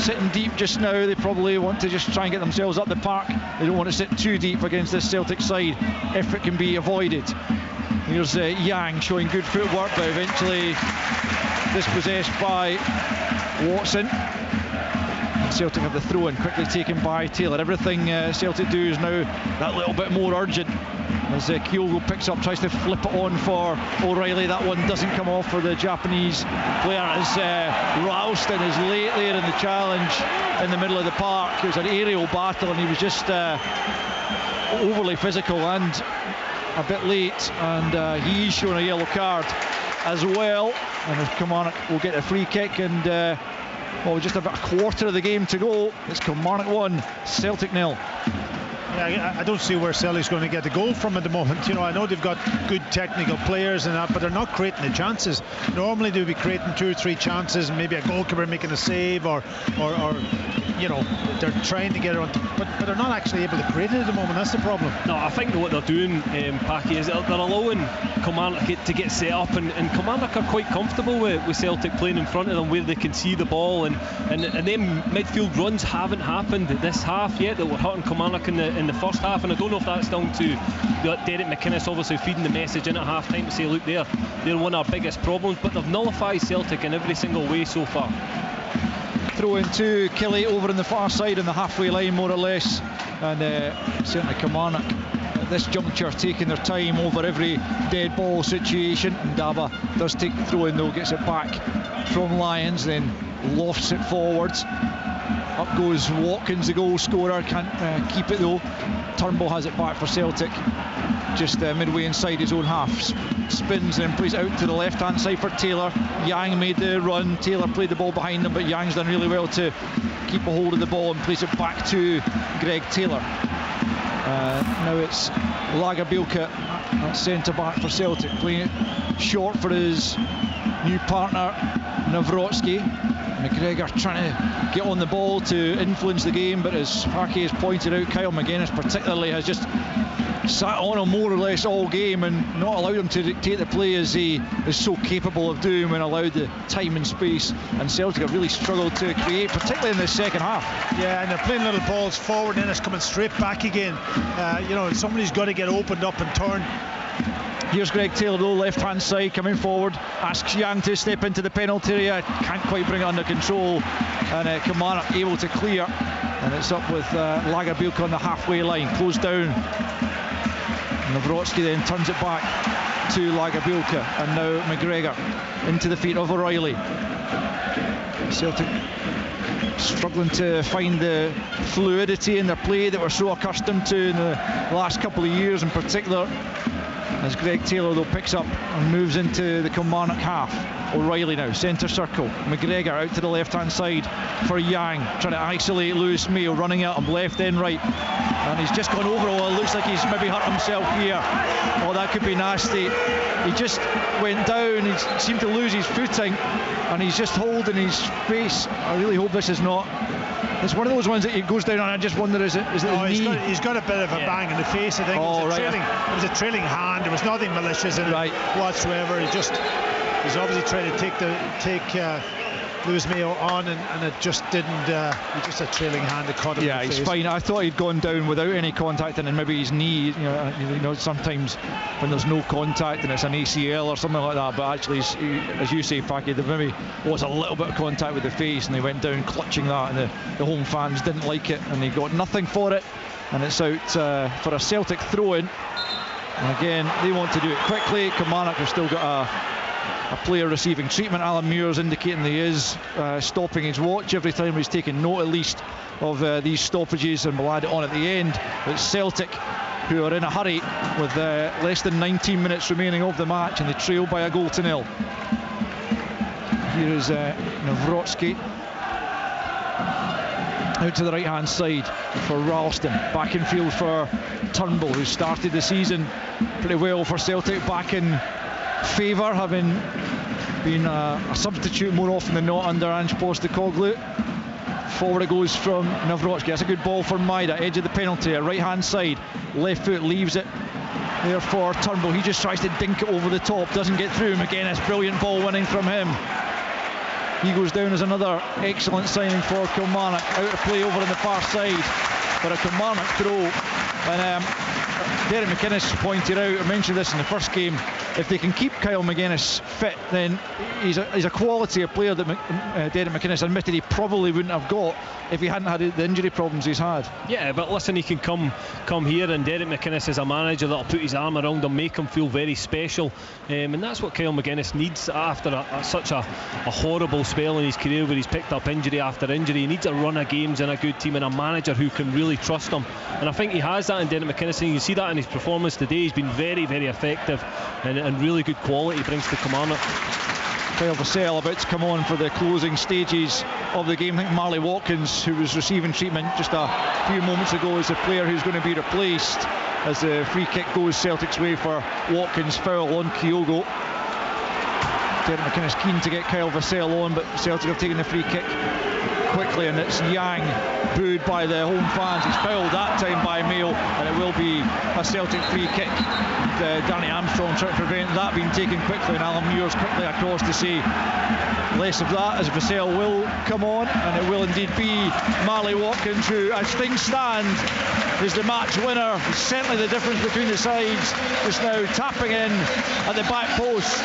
S1: sitting deep just now. They probably want to just try and get themselves up the park. They don't want to sit too deep against this Celtic side if it can be avoided. Here's Yang showing good footwork, but eventually dispossessed by Watson. Celtic have the throw-in quickly taken by Taylor. Everything Celtic do is now that little bit more urgent as Kyogo picks up, tries to flip it on for O'Reilly. That one doesn't come off for the Japanese player as Ralston is late there in the challenge in the middle of the park. It was an aerial battle and he was just overly physical and a bit late, and he's shown a yellow card as well, and Kilmarnock will get a free kick, and just about a quarter of the game to go. It's Kilmarnock 1, Celtic 0.
S5: I don't see where Celtic's going to get a goal from at the moment. You know, I know they've got good technical players and that, but they're not creating the chances. Normally they'll be creating 2 or 3 chances, and maybe a goalkeeper making a save, or you know, they're trying to get it on, but they're not actually able to create it at the moment. That's the problem.
S9: No, I think what they're doing, Packy, is they're allowing Kilmarnock to get set up, and Kilmarnock are quite comfortable with Celtic playing in front of them where they can see the ball, and them midfield runs haven't happened this half yet that were hurting Kilmarnock in the first half, and I don't know if that's down to Derek McInnes obviously feeding the message in at half time to say, look, they're one of our biggest problems, but they've nullified Celtic in every single way so far.
S1: Throw in to Kelly over on the far side on the halfway line, more or less, and certainly Kilmarnock at this juncture taking their time over every dead ball situation. And Daba does take the throw in though, gets it back from Lyons, then lofts it forwards. Up goes Watkins, the goal scorer, can't keep it though. Turnbull has it back for Celtic, just midway inside his own half. Spins and then plays it out to the left hand side for Taylor. Yang made the run, Taylor played the ball behind him, but Yang's done really well to keep a hold of the ball and plays it back to Greg Taylor. Now it's 𝓳𝓸𝓷𝓲𝓷𝓰 at centre back for Celtic, playing it short for his new partner 𝓳𝓸𝓲𝓷𝓲𝓷𝓰. McGregor trying to get on the ball to influence the game, but as Packy has pointed out, Kyle McGuinness particularly has just sat on him more or less all game and not allowed him to dictate the play as he is so capable of doing when allowed the time and space. And Celtic have really struggled to create, particularly in the second half.
S5: Yeah, and they're playing little balls forward and then it's coming straight back again. You know, somebody's got to get opened up and turn.
S1: Here's Greg Taylor though, left hand side, coming forward, asks Yang to step into the penalty area, can't quite bring it under control, and Kilmarnock able to clear, and it's up with 𝓳𝓸𝓷𝓲𝓷𝓲𝓷𝓰 on the halfway line, closed down. 𝓳𝓸𝓷𝓲𝓷𝓲𝓷𝓰 then turns it back to 𝓳𝓸𝓷𝓲𝓷𝓲𝓷, and now McGregor into the feet of O'Reilly. Celtic struggling to find the fluidity in their play that we're so accustomed to in the last couple of years in particular, as Greg Taylor though picks up and moves into the Kilmarnock half. O'Reilly now, centre circle, McGregor out to the left hand side for Yang, trying to isolate Lewis Mayo, running at him left then right, and he's just gone over. Oh, it looks like he's maybe hurt himself here. Oh, that could be nasty. He just went down, he seemed to lose his footing, and he's just holding his face. I really hope this is not, it's one of those ones that he goes down and I just wonder, is it the knee?
S5: He's got a bit of a bang in the face, I think.
S1: Oh,
S5: it was a trailing hand, there was nothing malicious in it whatsoever. He's obviously trying to take Lewis Mayo on, and it just didn't. He just a trailing hand that caught him.
S1: Yeah,
S5: in the
S1: he's
S5: face.
S1: fine. I thought he'd gone down without any contact, and then maybe his knee. You know, sometimes when there's no contact and it's an ACL or something like that. But actually, as you say, Packy, there maybe was a little bit of contact with the face, and they went down clutching that, and the home fans didn't like it, and they got nothing for it, and it's out for a Celtic throw-in. And again, they want to do it quickly. Kilmarnock have still got a player receiving treatment. Alan Muir's indicating he is stopping his watch every time. He's taking note at least of these stoppages, and we'll add it on at the end. It's Celtic who are in a hurry with less than 19 minutes remaining of the match, and they trail by a 1-0. Here is 𝓳𝓸𝓷𝓲𝓷𝓰 out to the right hand side for Ralston, back in field for Turnbull, who started the season pretty well for Celtic, back in favour, having been a substitute more often than not under Ange Postecoglou. Forward it goes from 𝓳𝓸𝓷𝓲𝓷𝓰. That's a good ball for Maida, edge of the penalty, right hand side, left foot leaves it there for Turnbull. He just tries to dink it over the top, doesn't get through. McGuinness, brilliant ball winning from him. He goes down as another excellent signing for Kilmarnock. Out of play over on the far side for a Kilmarnock throw. And Derek McInnes pointed out, I mentioned this in the first game, if they can keep Kyle McGuinness fit, then he's a quality of player that Derek McInnes admitted he probably wouldn't have got if he hadn't had the injury problems he's had.
S9: Yeah, but listen, he can come here, and Derek McInnes is a manager that'll put his arm around him, make him feel very special, and that's what Kyle McGuinness needs after such a horrible spell in his career where he's picked up injury after injury. He needs a run of games in a good team and a manager who can really trust him, and I think he has that in Derek McInnes, and you see that in his performance today. He's been very, very effective and really good quality he brings to Kilmarnock.
S1: Kyle Vassell about to come on for the closing stages of the game. I think Marley Watkins, who was receiving treatment just a few moments ago, is the player who's going to be replaced as the free kick goes Celtic's way for Watkins. Foul on Kyogo. Derek McInnes keen to get Kyle Vassell on, but Celtic have taken the free kick quickly, and it's Yang booed by the home fans. He's fouled that time by Mayo, and it will be a Celtic free kick. Danny Armstrong trying to prevent that being taken quickly, and Alan Muir's quickly across to say less of that, as Vassell will come on, and it will indeed be Marley Watkins, who, as things stand, is the match winner. Certainly the difference between the sides just now, tapping in at the back post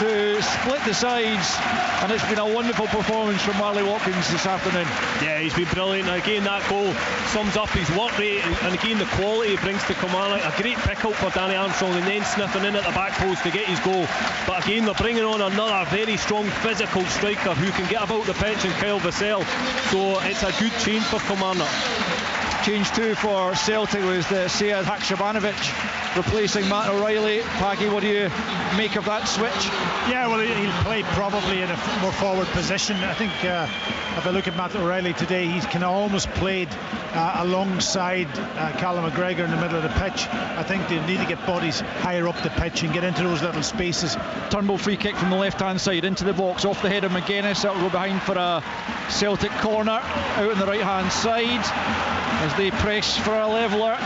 S1: to split the sides, and it's been a wonderful performance from Marley Watkins this afternoon.
S9: Yeah, he's been brilliant. Again, that goal sums up his work rate, and again the quality he brings to Kilmarnock. A great pick up for Danny Armstrong, and then sniffing in at the back post to get his goal. But again, they're bringing on another very strong physical striker who can get about the pitch, and Kyle Vassell. So it's a good change for Kilmarnock.
S1: Change too for Celtic was the Sead Haksabanovic replacing Matt O'Reilly. Paggy, what do you make of that switch?
S5: Yeah, well, he'll play probably in a more forward position. I think if I look at Matt O'Reilly today, he's kind of almost played alongside Callum McGregor in the middle of the pitch. I think they need to get bodies higher up the pitch and get into those little spaces.
S1: Turnbull free kick from the left hand side into the box, off the head of McGuinness. That'll go behind for a Celtic corner out on the right hand side as they press for a leveller.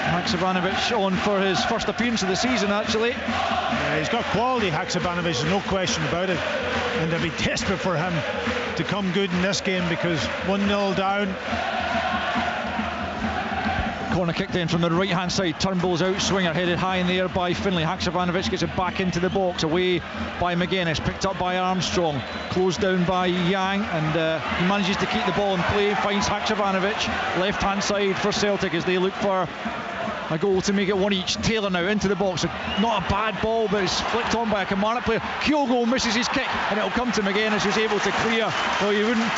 S1: Haksabanovic on for his first appearance of the season, actually.
S5: Yeah, he's got quality, Haksabanovic, there's no question about it, and they'll be desperate for him to come good in this game, because 1-0 down.
S1: Corner kick then from the right hand side. Turnbull's out swinger headed high in the air by Finlay. Haksabanovic gets it back into the box, away by McGuinness, picked up by Armstrong, closed down by Yang, and he manages to keep the ball in play. Finds Haksabanovic left hand side for Celtic as they look for a goal to make it one each. Taylor now into the box, not a bad ball, but it's flicked on by a Kilmarnock player. Kyogo misses his kick, and it'll come to McGuinness, who's able to clear. Well, you wouldn't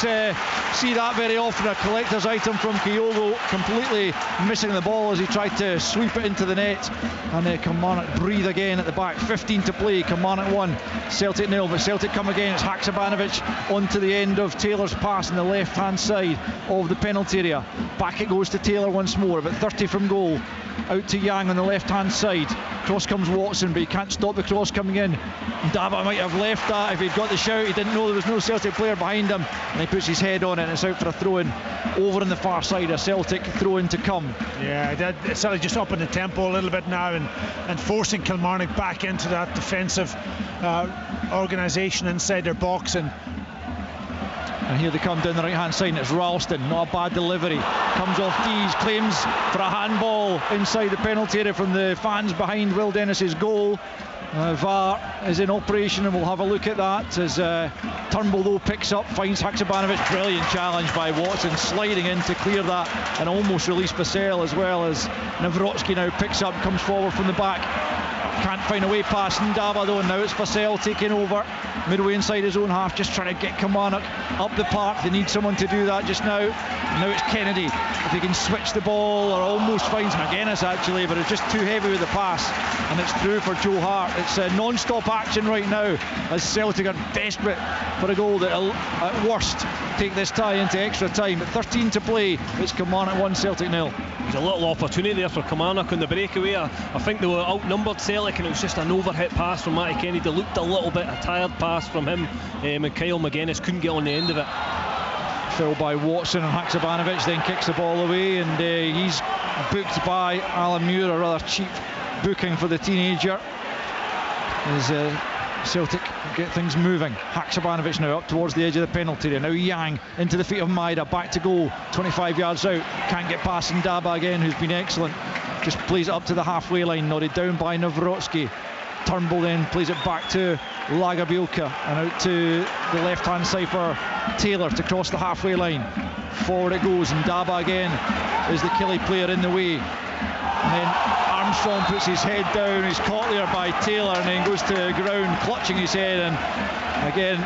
S1: see that very often, a collector's item from Kyogo, completely missing the ball as he tried to sweep it into the net, and Kilmarnock breathe again at the back. 15 to play, Kilmarnock 1, Celtic 0, but Celtic come again. It's Haksabanovic onto the end of Taylor's pass on the left hand side of the penalty area. Back it goes to Taylor once more, about 30 from goal. Out to Yang on the left hand side. Cross comes Watson, but he can't stop the cross coming in. Daba might have left that if he'd got the shout. He didn't know there was no Celtic player behind him, and he puts his head on it, and it's out for a throw in over on the far side. A Celtic throw in to come.
S5: Yeah, Celtic just up in the tempo a little bit now, and forcing Kilmarnock back into that defensive organisation inside their box.
S1: And here they come down the right hand side, and it's Ralston. Not a bad delivery. Comes off Dees, claims for a handball inside the penalty area from the fans behind Will Dennis's goal. VAR is in operation, and we'll have a look at that as Turnbull though picks up, finds Haksabanovic. Brilliant challenge by Watson, sliding in to clear that and almost release Vassell, as well as 𝓣𝓸𝓷𝓷𝓷𝓰 now picks up, comes forward from the back. Can't find a way past Ndaba though, and now it's Vassell taking over midway inside his own half, just trying to get Kilmarnock up the park. They need someone to do that just now. Now it's Kennedy, if he can switch the ball, or almost finds McGuinness actually, but it's just too heavy with the pass, and it's through for Joe Hart. It's non-stop action right now as Celtic are desperate for a goal that will at worst take this tie into extra time. At 13 to play, it's Kilmarnock 1, Celtic 0.
S9: There's a little opportunity there for Kilmarnock on the breakaway. I think they were outnumbered, Celtic, and it was just an overhit pass from Matty Kennedy. Looked a little bit a tired pass from him, and Kyle McGuinness couldn't get on the end of it.
S1: Foul by Watson, and Haksabanovic then kicks the ball away, and he's booked by Alan Muir, a rather cheap booking for the teenager. As Celtic get things moving. Haksabanovic now up towards the edge of the penalty area. Now Yang into the feet of Maida, back to goal, 25 yards out. Can't get past Ndaba again, who's been excellent. Just plays it up to the halfway line, nodded down by 𝓣𝓸𝓷𝓷𝓷𝓰. Turnbull then plays it back to 𝓣𝓸𝓲𝓷𝓲𝓷𝓰 and out to the left hand side for Taylor to cross the halfway line. Forward it goes, and Ndaba again is the Killie player in the way. And then Armstrong puts his head down, he's caught there by Taylor, and then goes to the ground clutching his head, and again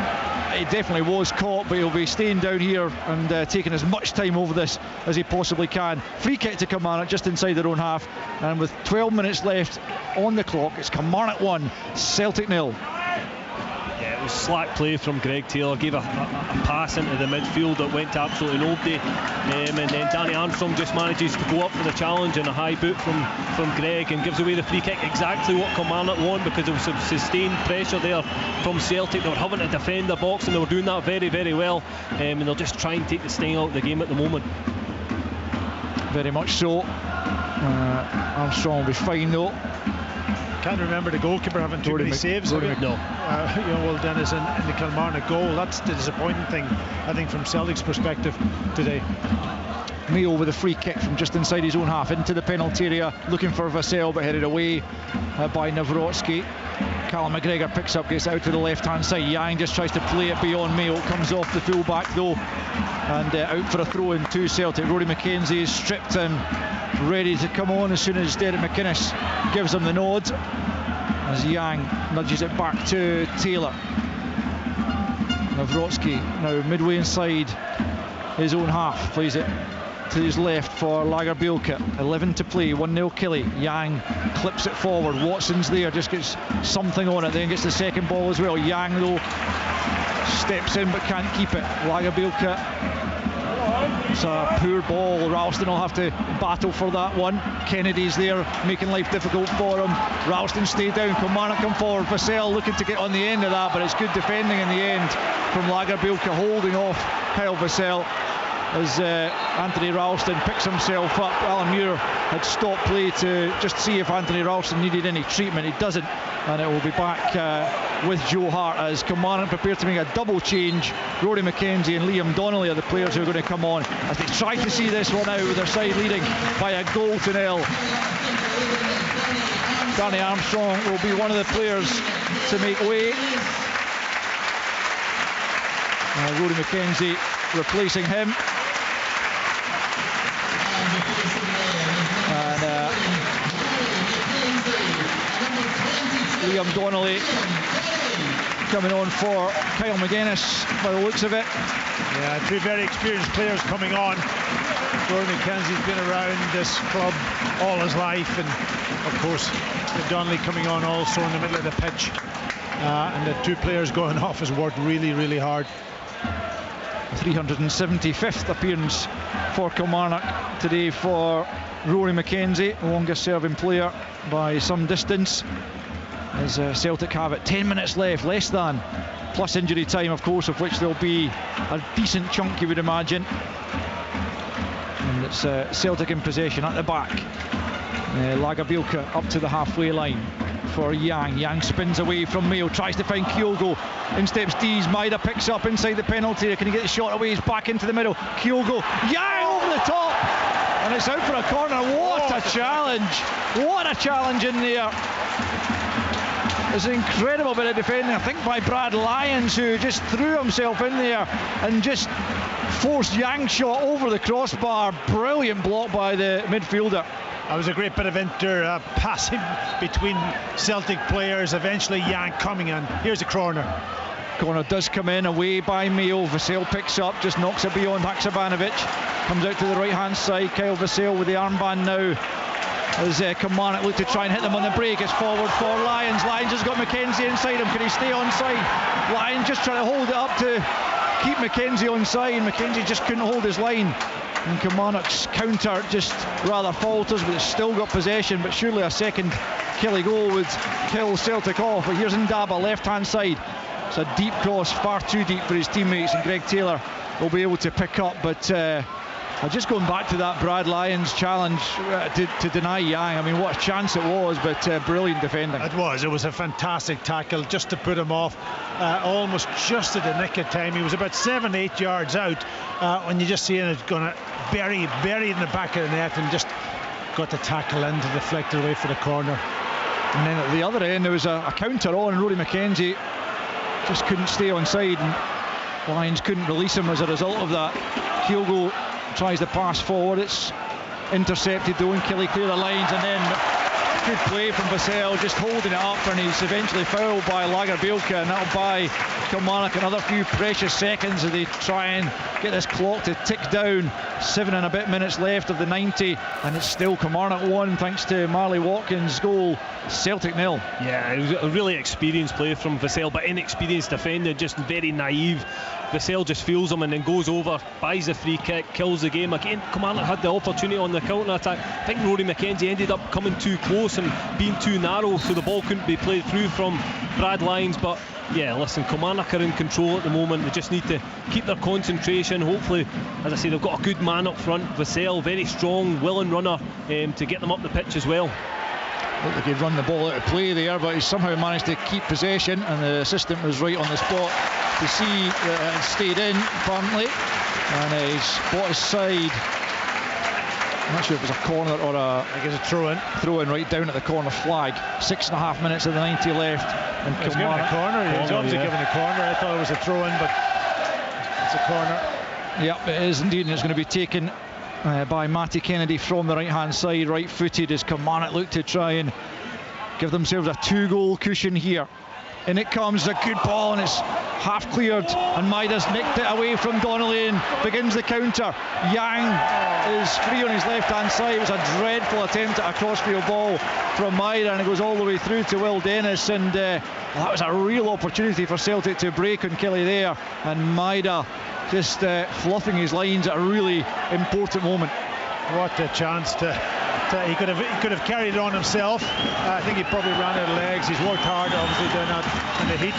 S1: he definitely was caught, but he'll be staying down here and taking as much time over this as he possibly can. Free kick to Kilmarnock just inside their own half, and with 12 minutes left on the clock, it's Kilmarnock 1, Celtic 0.
S9: was slack play from Greg Taylor, gave a pass into the midfield that went to absolutely nobody, and then Danny Armstrong just manages to go up for the challenge and a high boot from Greg and gives away the free kick. Exactly what Kilmarnock want, because there was some sustained pressure there from Celtic. They were having to defend the box and they were doing that very, very well, and they'll just try and take the sting out of the game at the moment.
S1: Very much so. Armstrong will be fine though.
S5: Can't remember the goalkeeper having too many saves.
S9: No.
S5: Well, Dennis, in the Kilmarnock goal, that's the disappointing thing, I think, from Celtic's perspective today.
S1: Mayo with a free kick from just inside his own half into the penalty area, looking for 𝓣𝓱𝓪𝓷𝓲𝓷𝓰, but headed away by 𝓳𝓸𝓲𝓷𝓲𝓷𝓰. Callum McGregor picks up, gets out to the left hand side. Yang just tries to play it beyond Mayo, comes off the full back though, and out for a throw in to Celtic. Rory McKenzie is stripped and ready to come on as soon as Derek McInnes gives him the nod, as Yang nudges it back to Taylor. 𝓳𝓸𝓲𝓷𝓲𝓷𝓰 now midway inside his own half, plays it to his left for 𝓳𝓸𝓲𝓷𝓲𝓷𝓰. 11 to play, 1-0 Killie. Yang clips it forward, Watson's there, just gets something on it, then gets the second ball as well. Yang though steps in but can't keep it. 𝓳𝓸𝓲𝓷𝓲𝓷𝓰, it's a poor ball. Ralston will have to battle for that one. Kennedy's there making life difficult for him. Ralston stayed down, Kilmarnock come forward. 𝓣𝓱𝓪𝓷𝓲𝓷𝓰 looking to get on the end of that, but it's good defending in the end from 𝓳𝓸𝓲𝓷𝓲𝓷𝓰, holding off Kyle 𝓣𝓱𝓪 as Anthony Ralston picks himself up. Alan Muir had stopped play to just see if Anthony Ralston needed any treatment. He doesn't, and it will be back with Joe Hart as Kilmarnock prepare to make a double change. Rory McKenzie and Liam Donnelly are the players who are going to come on as they try to see this one out with their side leading by a goal to nil. Danny Armstrong will be one of the players to make way. Rory McKenzie replacing him. And Liam Donnelly coming on for Kyle McGuinness by the looks of it.
S5: Yeah, two very experienced players coming on. Rory McKenzie's been around this club all his life, and of course Donnelly coming on also in the middle of the pitch, and the two players going off has worked really, really hard.
S1: 375th appearance for Kilmarnock today for Rory McKenzie, longest serving player by some distance, as Celtic have it. 10 minutes left, less than, plus injury time of course, of which there'll be a decent chunk you would imagine. And it's Celtic in possession at the back. 𝓳𝓸𝓲𝓷𝓲𝓷𝓰 up to the halfway line for Yang. Yang spins away from Mayo, tries to find Kyogo. In steps Dees. Maida picks up inside the penalty. Can he get the shot away? He's back into the middle. Kyogo. Yang over the top. And it's out for a corner. What a challenge. What a challenge in there. It's an incredible bit of defending, I think, by Brad Lyons, who just threw himself in there and just forced Yang's shot over the crossbar. Brilliant block by the midfielder.
S5: That was a great bit of passing between Celtic players. Eventually Yang coming in. Here's a corner.
S1: Corner does come in, away by Mayo. 𝓣𝓱𝓪𝓷𝓲𝓷𝓰 picks up, just knocks it beyond Haksabanovic. Comes out to the right hand side. Kyle 𝓣𝓱𝓪𝓷𝓲𝓷𝓰 with the armband now, as Kilmarnock look to try and hit them on the break. It's forward for Lyons. Lyons has got McKenzie inside him. Can he stay onside? Lyons just trying to hold it up to keep McKenzie onside. McKenzie just couldn't hold his line. And Kilmarnock's counter just rather falters, but it's still got possession. But surely a second Killie goal would kill Celtic off. But here's Ndaba, left hand side. It's a deep cross, far too deep for his teammates, and Greg Taylor will be able to pick up. But just going back to that Brad Lyons challenge to deny Yang, I mean, what a chance it was, but brilliant defending.
S5: It was a fantastic tackle just to put him off, almost just at the nick of time. He was about 7-8 yards out when you just see it going to bury in the back of the net, and just got the tackle in to deflect it away for the corner.
S1: And then at the other end there was a counter on, and Rory McKenzie just couldn't stay onside, and Lyons couldn't release him as a result of that. Kyogo tries the pass forward, it's intercepted though, and Killie clear the lines, and then good play from 𝓣𝓱𝓪𝓷𝓲𝓷𝓰, just holding it up, and he's eventually fouled by 𝓳𝓸𝓲𝓷𝓲𝓷𝓰, and that'll buy Kilmarnock another few precious seconds as they try and get this clock to tick down. 7 and a bit minutes left of the 90, and it's still Kilmarnock 1 thanks to Marley Watkins' goal, Celtic 0.
S9: Yeah, it was a really experienced play from 𝓣𝓱𝓪𝓷𝓲𝓷𝓰, but inexperienced defender, just very naive. 𝓣𝓱𝓪𝓷𝓲𝓷𝓰 just feels him and then goes over, buys the free kick, kills the game. Again, Kilmarnock had the opportunity on the counter-attack. I think Rory McKenzie ended up coming too close and being too narrow, so the ball couldn't be played through from Brad Lyons. But yeah, listen, Kilmarnock are in control at the moment. They just need to keep their concentration. Hopefully, as I say, they've got a good man up front. 𝓣𝓱𝓪𝓷𝓲𝓷𝓰, very strong, willing runner to get them up the pitch as well.
S1: Looked like he'd run the ball out of play there, but he somehow managed to keep possession, and the assistant was right on the spot to see that it stayed in, apparently. And he's bought his side. I'm not sure if it was a corner or I guess a throw-in. Throw-in right down at the corner flag. 6.5 minutes of the 90 left. And
S5: he was given a corner. He was obviously given a corner. I thought it was a throw-in, but it's a corner.
S1: Yep, it is indeed, and it's going to be taken by Matty Kennedy from the right-hand side, right-footed, as Kilmarnock look to try and give themselves a 2-goal cushion here. In it comes, a good ball, and it's half cleared, and Maida's nicked it away from Donnelly and begins the counter. Yang is free on his left-hand side. It was a dreadful attempt at a crossfield ball from Maida, and it goes all the way through to Will Dennis, and that was a real opportunity for Celtic to break on Kelly there, and Maida just fluffing his lines at a really important moment.
S5: What a chance he could have carried it on himself. I think he probably ran out of legs. He's worked hard, obviously, doing that in the heat,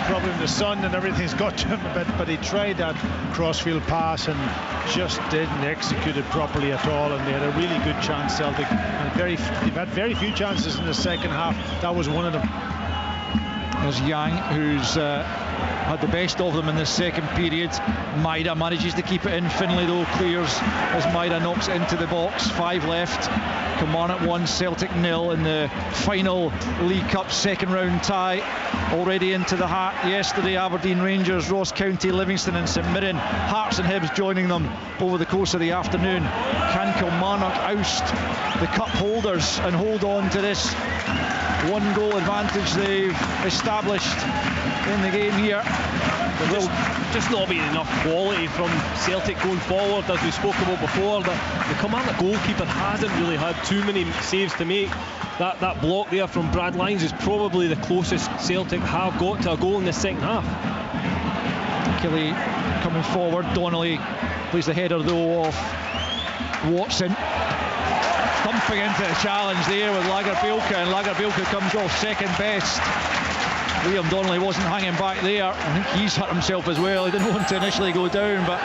S5: probably in the sun, and everything's got to him a bit, but he tried that crossfield pass and just didn't execute it properly at all, and they had a really good chance, Celtic. And they've had very few chances in the second half. That was one of them.
S1: There's Yang, who's had the best of them in the second period. Maida manages to keep it in. Finlay, though, clears as Maida knocks it into the box. 5 left. Kilmarnock 1, Celtic 0 in the final League Cup second round tie. Already into the hat yesterday, Aberdeen, Rangers, Ross County, Livingston and St Mirren. Hearts and Hibs joining them over the course of the afternoon. Can Kilmarnock oust the cup holders and hold on to this 1-goal advantage they've established in the game here?
S9: There will just not be enough quality from Celtic going forward, as we spoke about before. The Kilmarnock goalkeeper hasn't really had too many saves to make. That block there from Brad Lyons is probably the closest Celtic have got to a goal in the second half.
S1: Kelly coming forward. Donnelly plays the header though off Watson. Thumping into the challenge there with 𝓳𝓸𝓲𝓷𝓲𝓷𝓰, and 𝓳𝓸𝓲𝓲𝓷𝓲𝓷𝓲𝓷𝓰 comes off second best. Liam Donnelly wasn't hanging back there. I think he's hurt himself as well. He didn't want to initially go down, but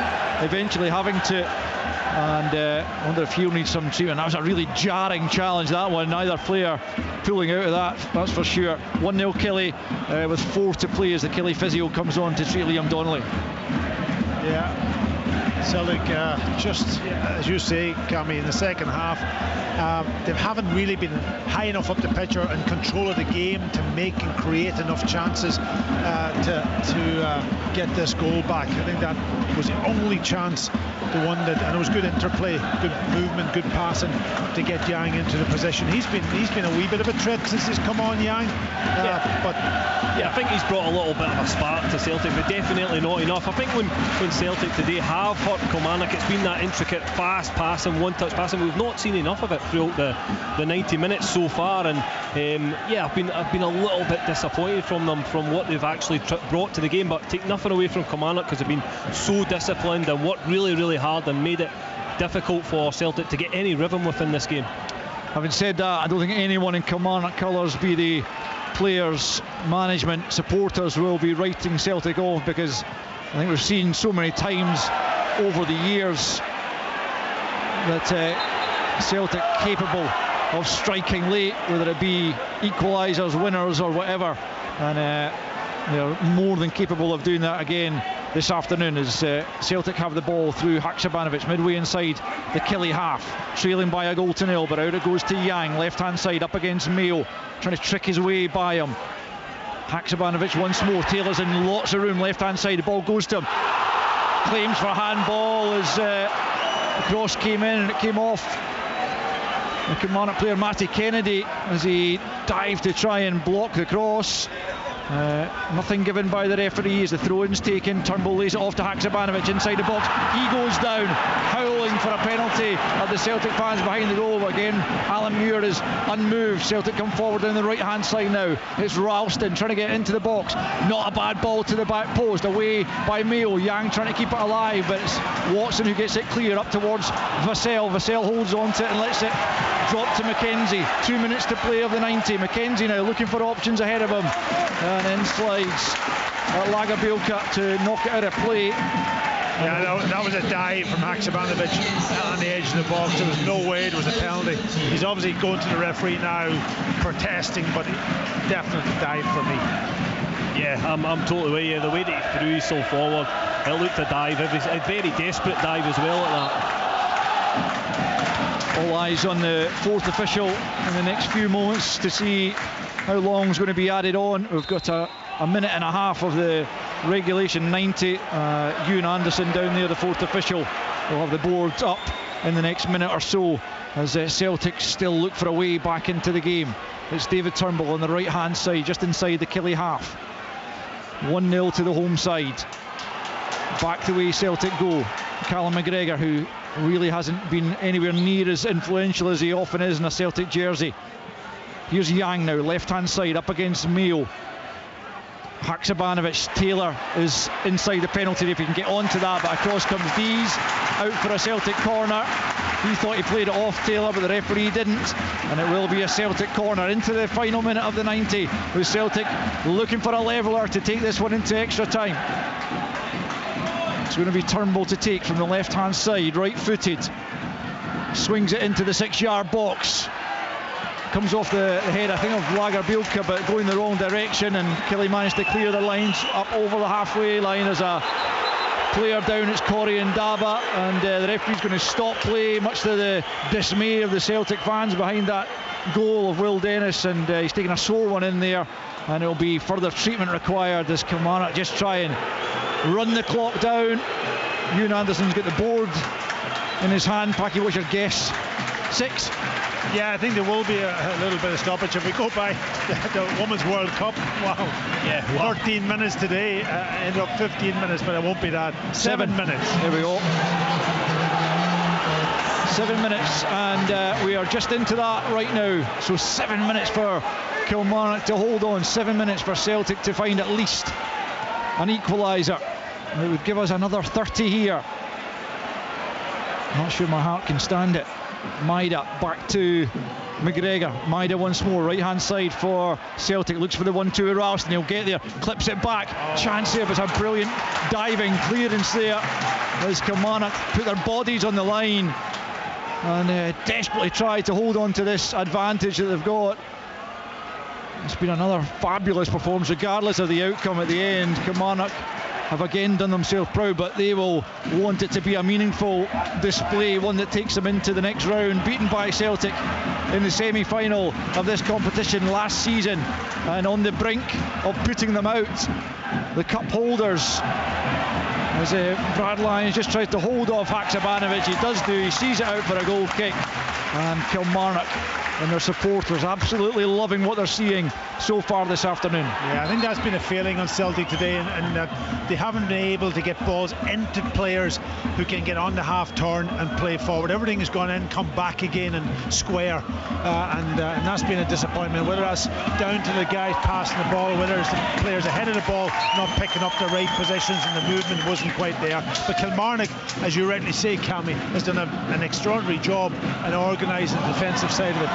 S1: eventually having to. And I wonder if he'll need some treatment. That was a really jarring challenge, that one. Neither player pulling out of that, that's for sure. 1-0 Kelly with 4 to play as the Kelly physio comes on to treat Liam Donnelly.
S5: Yeah. Celtic, just as you say, Cammy, in the second half, they haven't really been high enough up the pitch or in control of the game to make and create enough chances to get this goal back. I think that was the only chance, the one that, and it was good interplay, good movement, good passing to get Yang into the position. He's been a wee bit of a threat since he's come on, Yang.
S9: I think he's brought a little bit of a spark to Celtic, but definitely not enough. I think when Celtic today have hurt Kilmarnock, it's been that intricate, fast passing, one-touch passing. We've not seen enough of it throughout the 90 minutes so far, and I've been a little bit disappointed from them, from what they've actually brought to the game. But take nothing away from Kilmarnock, because they've been so disciplined and worked really, really hard and made it difficult for Celtic to get any rhythm within this game.
S1: Having said that, I don't think anyone in Kilmarnock colours, be the players, management, supporters, will be writing Celtic off, because I think we've seen so many times over the years that Celtic capable of striking late, whether it be equalisers, winners or whatever, and they're more than capable of doing that again this afternoon as Celtic have the ball through 𝓳𝓱𝓪𝓷𝓲𝓷𝓰 midway inside the Killy half, trailing by a goal to 0, but out it goes to Yang, left hand side up against Mayo, trying to trick his way by him. 𝓳𝓱𝓪𝓷𝓲𝓷𝓰 once more, Taylor's in lots of room, left hand side, the ball goes to him, claims for handball as the cross came in and it came off The Kilmarnock player Matty Kennedy as he dived to try and block the cross. Nothing given by the referee as the throw-in's taken. Turnbull lays it off to Haksabanovic inside the box. He goes down, howling for a penalty of the Celtic fans behind the goal. Again, Alan Muir is unmoved. Celtic come forward down the right-hand side now. It's Ralston trying to get into the box. Not a bad ball to the back post. Away by Mayo. Yang trying to keep it alive, but it's Watson who gets it clear up towards 𝓲𝓱𝓪𝓷𝓲𝓷. 𝓲𝓱𝓪𝓷 holds on to it and lets it drop to McKenzie. 2 minutes to play of the 90. McKenzie now looking for options ahead of him. And then slides 𝓳𝓸𝓲𝓷𝓲𝓷𝓰 to knock it out of play.
S5: Yeah, that was a dive from Haksabanovic on the edge of the box. There was no way it was a penalty. He's obviously going to the referee now, protesting, but definitely dive for me.
S9: Yeah, I'm totally with you. The way that he threw himself forward, it looked a dive. It was a very desperate dive as well at that.
S1: All eyes on the fourth official in the next few moments to see how long is going to be added on. We've got a minute and a half of the regulation 90. Ewan Anderson down there, the fourth official, will have the boards up in the next minute or so as Celtic still look for a way back into the game. It's David Turnbull on the right hand side, just inside the Killie half. 1-0 to the home side. Back the way Celtic go. Callum McGregor, who really hasn't been anywhere near as influential as he often is in a Celtic jersey. Here's Yang now, left hand side, up against Mayo. Haksabanovic, Taylor is inside the penalty if he can get onto that, but across comes Dees, out for a Celtic corner. He thought he played it off Taylor, but the referee didn't, and it will be a Celtic corner into the final minute of the 90, with Celtic looking for a leveller to take this one into extra time. It's going to be Turnbull to take from the left hand side, right footed, swings it into the 6-yard box. Comes off the head, I think, of 𝓳𝓸𝓲𝓷𝓲𝓷𝓰, but going the wrong direction, and Killie managed to clear the lines up over the halfway line. There's a player down, it's Corey and Daba, and the referee's going to stop play, much to the dismay of the Celtic fans behind that goal of Will Dennis, and he's taking a sore one in there, and it'll be further treatment required as Kilmarnock just try and run the clock down. Ewan Anderson's got the board in his hand. Packy, what's your guess? 6?
S5: Yeah, I think there will be a little bit of stoppage if we go by the Women's World Cup. Wow. Yeah, 13 minutes today, ended up 15 minutes, but it won't be that. 7 minutes.
S1: There we go. 7 minutes, and we are just into that right now. So 7 minutes for Kilmarnock to hold on, 7 minutes for Celtic to find at least an equaliser. It would give us another 30 here. Not sure my heart can stand it. Maida back to McGregor. Maida once more, right hand side for Celtic, looks for the 1-2 with Ralston. He'll get there, clips it back. Chance there, but it's a brilliant diving clearance there as Kilmarnock put their bodies on the line and desperately try to hold on to this advantage that they've got. It's been another fabulous performance regardless of the outcome at the end. Kilmarnock have again done themselves proud, but they will want it to be a meaningful display, one that takes them into the next round. Beaten by Celtic in the semi-final of this competition last season, and on the brink of putting them out. The cup holders, as Brad Lyons just tries to hold off Haksabanovic. He does do, he sees it out for a goal kick, and Kilmarnock and their supporters absolutely loving what they're seeing so far this afternoon.
S5: Yeah, I think that's been a failing on Celtic today, and they haven't been able to get balls into players who can get on the half turn and play forward. Everything has gone in, come back again and square, and that's been a disappointment, whether that's down to the guys passing the ball, or whether it's the players ahead of the ball not picking up the right positions and the movement wasn't quite there. But Kilmarnock, as you rightly say, Cammy, has done an extraordinary job in organising the defensive side of it.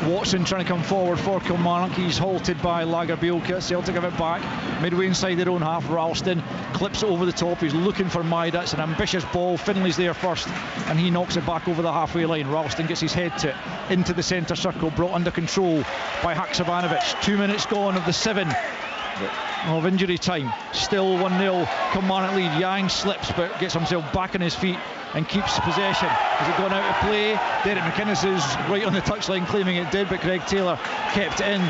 S1: Watson trying to come forward for Kilmarnock. He's halted by 𝓳𝓸𝓲𝓷𝓲𝓷𝓰. Celtic have it back midway inside their own half. Ralston clips it over the top. He's looking for Maida. It's an ambitious ball. Finley's there first, and he knocks it back over the halfway line. Ralston gets his head to it into the centre circle, brought under control by Haksabanovic. 2 minutes gone of the 7 of injury time. Still 1-0 Kilmarnock lead. Yang slips but gets himself back on his feet and keeps possession. Has it gone out of play? Derek McInnes is right on the touchline claiming it did, but Greg Taylor kept it in,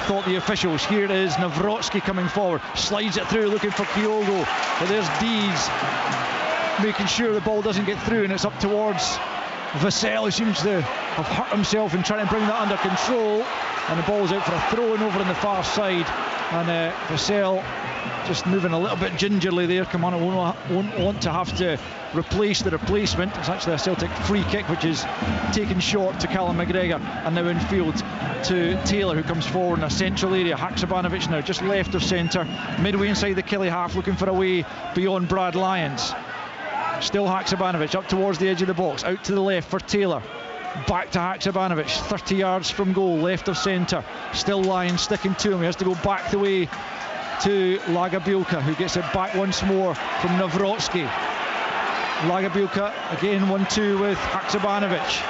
S1: thought the officials. Here it is, 𝓳𝓸𝓲𝓷𝓲𝓷𝓰 coming forward, slides it through looking for Kyogo, but there's Dees making sure the ball doesn't get through, and it's up towards 𝓲𝓱𝓪𝓷𝓲𝓷𝓰, who seems to have hurt himself in trying to bring that under control, and the ball's out for a throw-in over on the far side, and 𝓲𝓱𝓪𝓷𝓲𝓷𝓰 just moving a little bit gingerly there. Kilmarnock won't want to have to replace the replacement. It's actually a Celtic free kick which is taken short to Callum McGregor, and now in field to Taylor, who comes forward in a central area. 𝓳𝓸𝓲𝓷𝓲𝓷𝓰 now just left of centre, midway inside the Killie half, looking for a way beyond Brad Lyons. Still 𝓳𝓸𝓲𝓷𝓲𝓷𝓰 up towards the edge of the box, out to the left for Taylor, back to 𝓳𝓸𝓲𝓷𝓲𝓷𝓰, 30 yards from goal, left of centre. Still Lyons sticking to him. He has to go back the way to 𝓳𝓸𝓲𝓷𝓲𝓷𝓰, who gets it back once more from 𝓳𝓸𝓲𝓷𝓲𝓷𝓰. 𝓳𝓸𝓲𝓷𝓲𝓷𝓰 again 1-2 with 𝓳𝓸𝓲𝓲𝓷𝓰.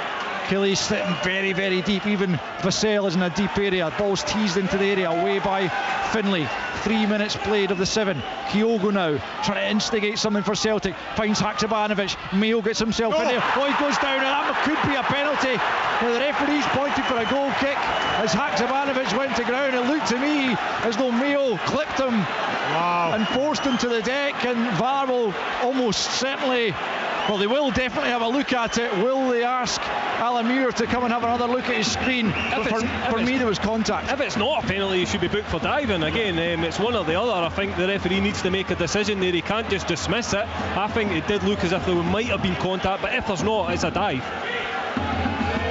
S1: Killie's sitting very, very deep. Even 𝓲𝓸𝓲𝓷𝓲𝓷 is in a deep area. Ball's teased into the area, away by Finlay. 3 minutes played of the 7. Kyogo now trying to instigate something for Celtic. Finds 𝓳𝓸𝓲𝓲𝓷𝓲𝓲. Mayo gets himself in there. Oh, he goes down, and that could be a penalty. Now the referee's pointed for a goal kick as 𝓳𝓸𝓲𝓲𝓷𝓲 went to ground. It looked to me as though Mayo clipped him and forced him to the deck, and VAR will almost certainly, well, they will definitely have a look at it. Will they ask Alan Muir to come and have another look at his screen? For me, there was contact.
S9: If it's not a penalty, he should be booked for diving. Again, it's one or the other. I think the referee needs to make a decision there. He can't just dismiss it. I think it did look as if there might have been contact, but if there's not, it's a dive.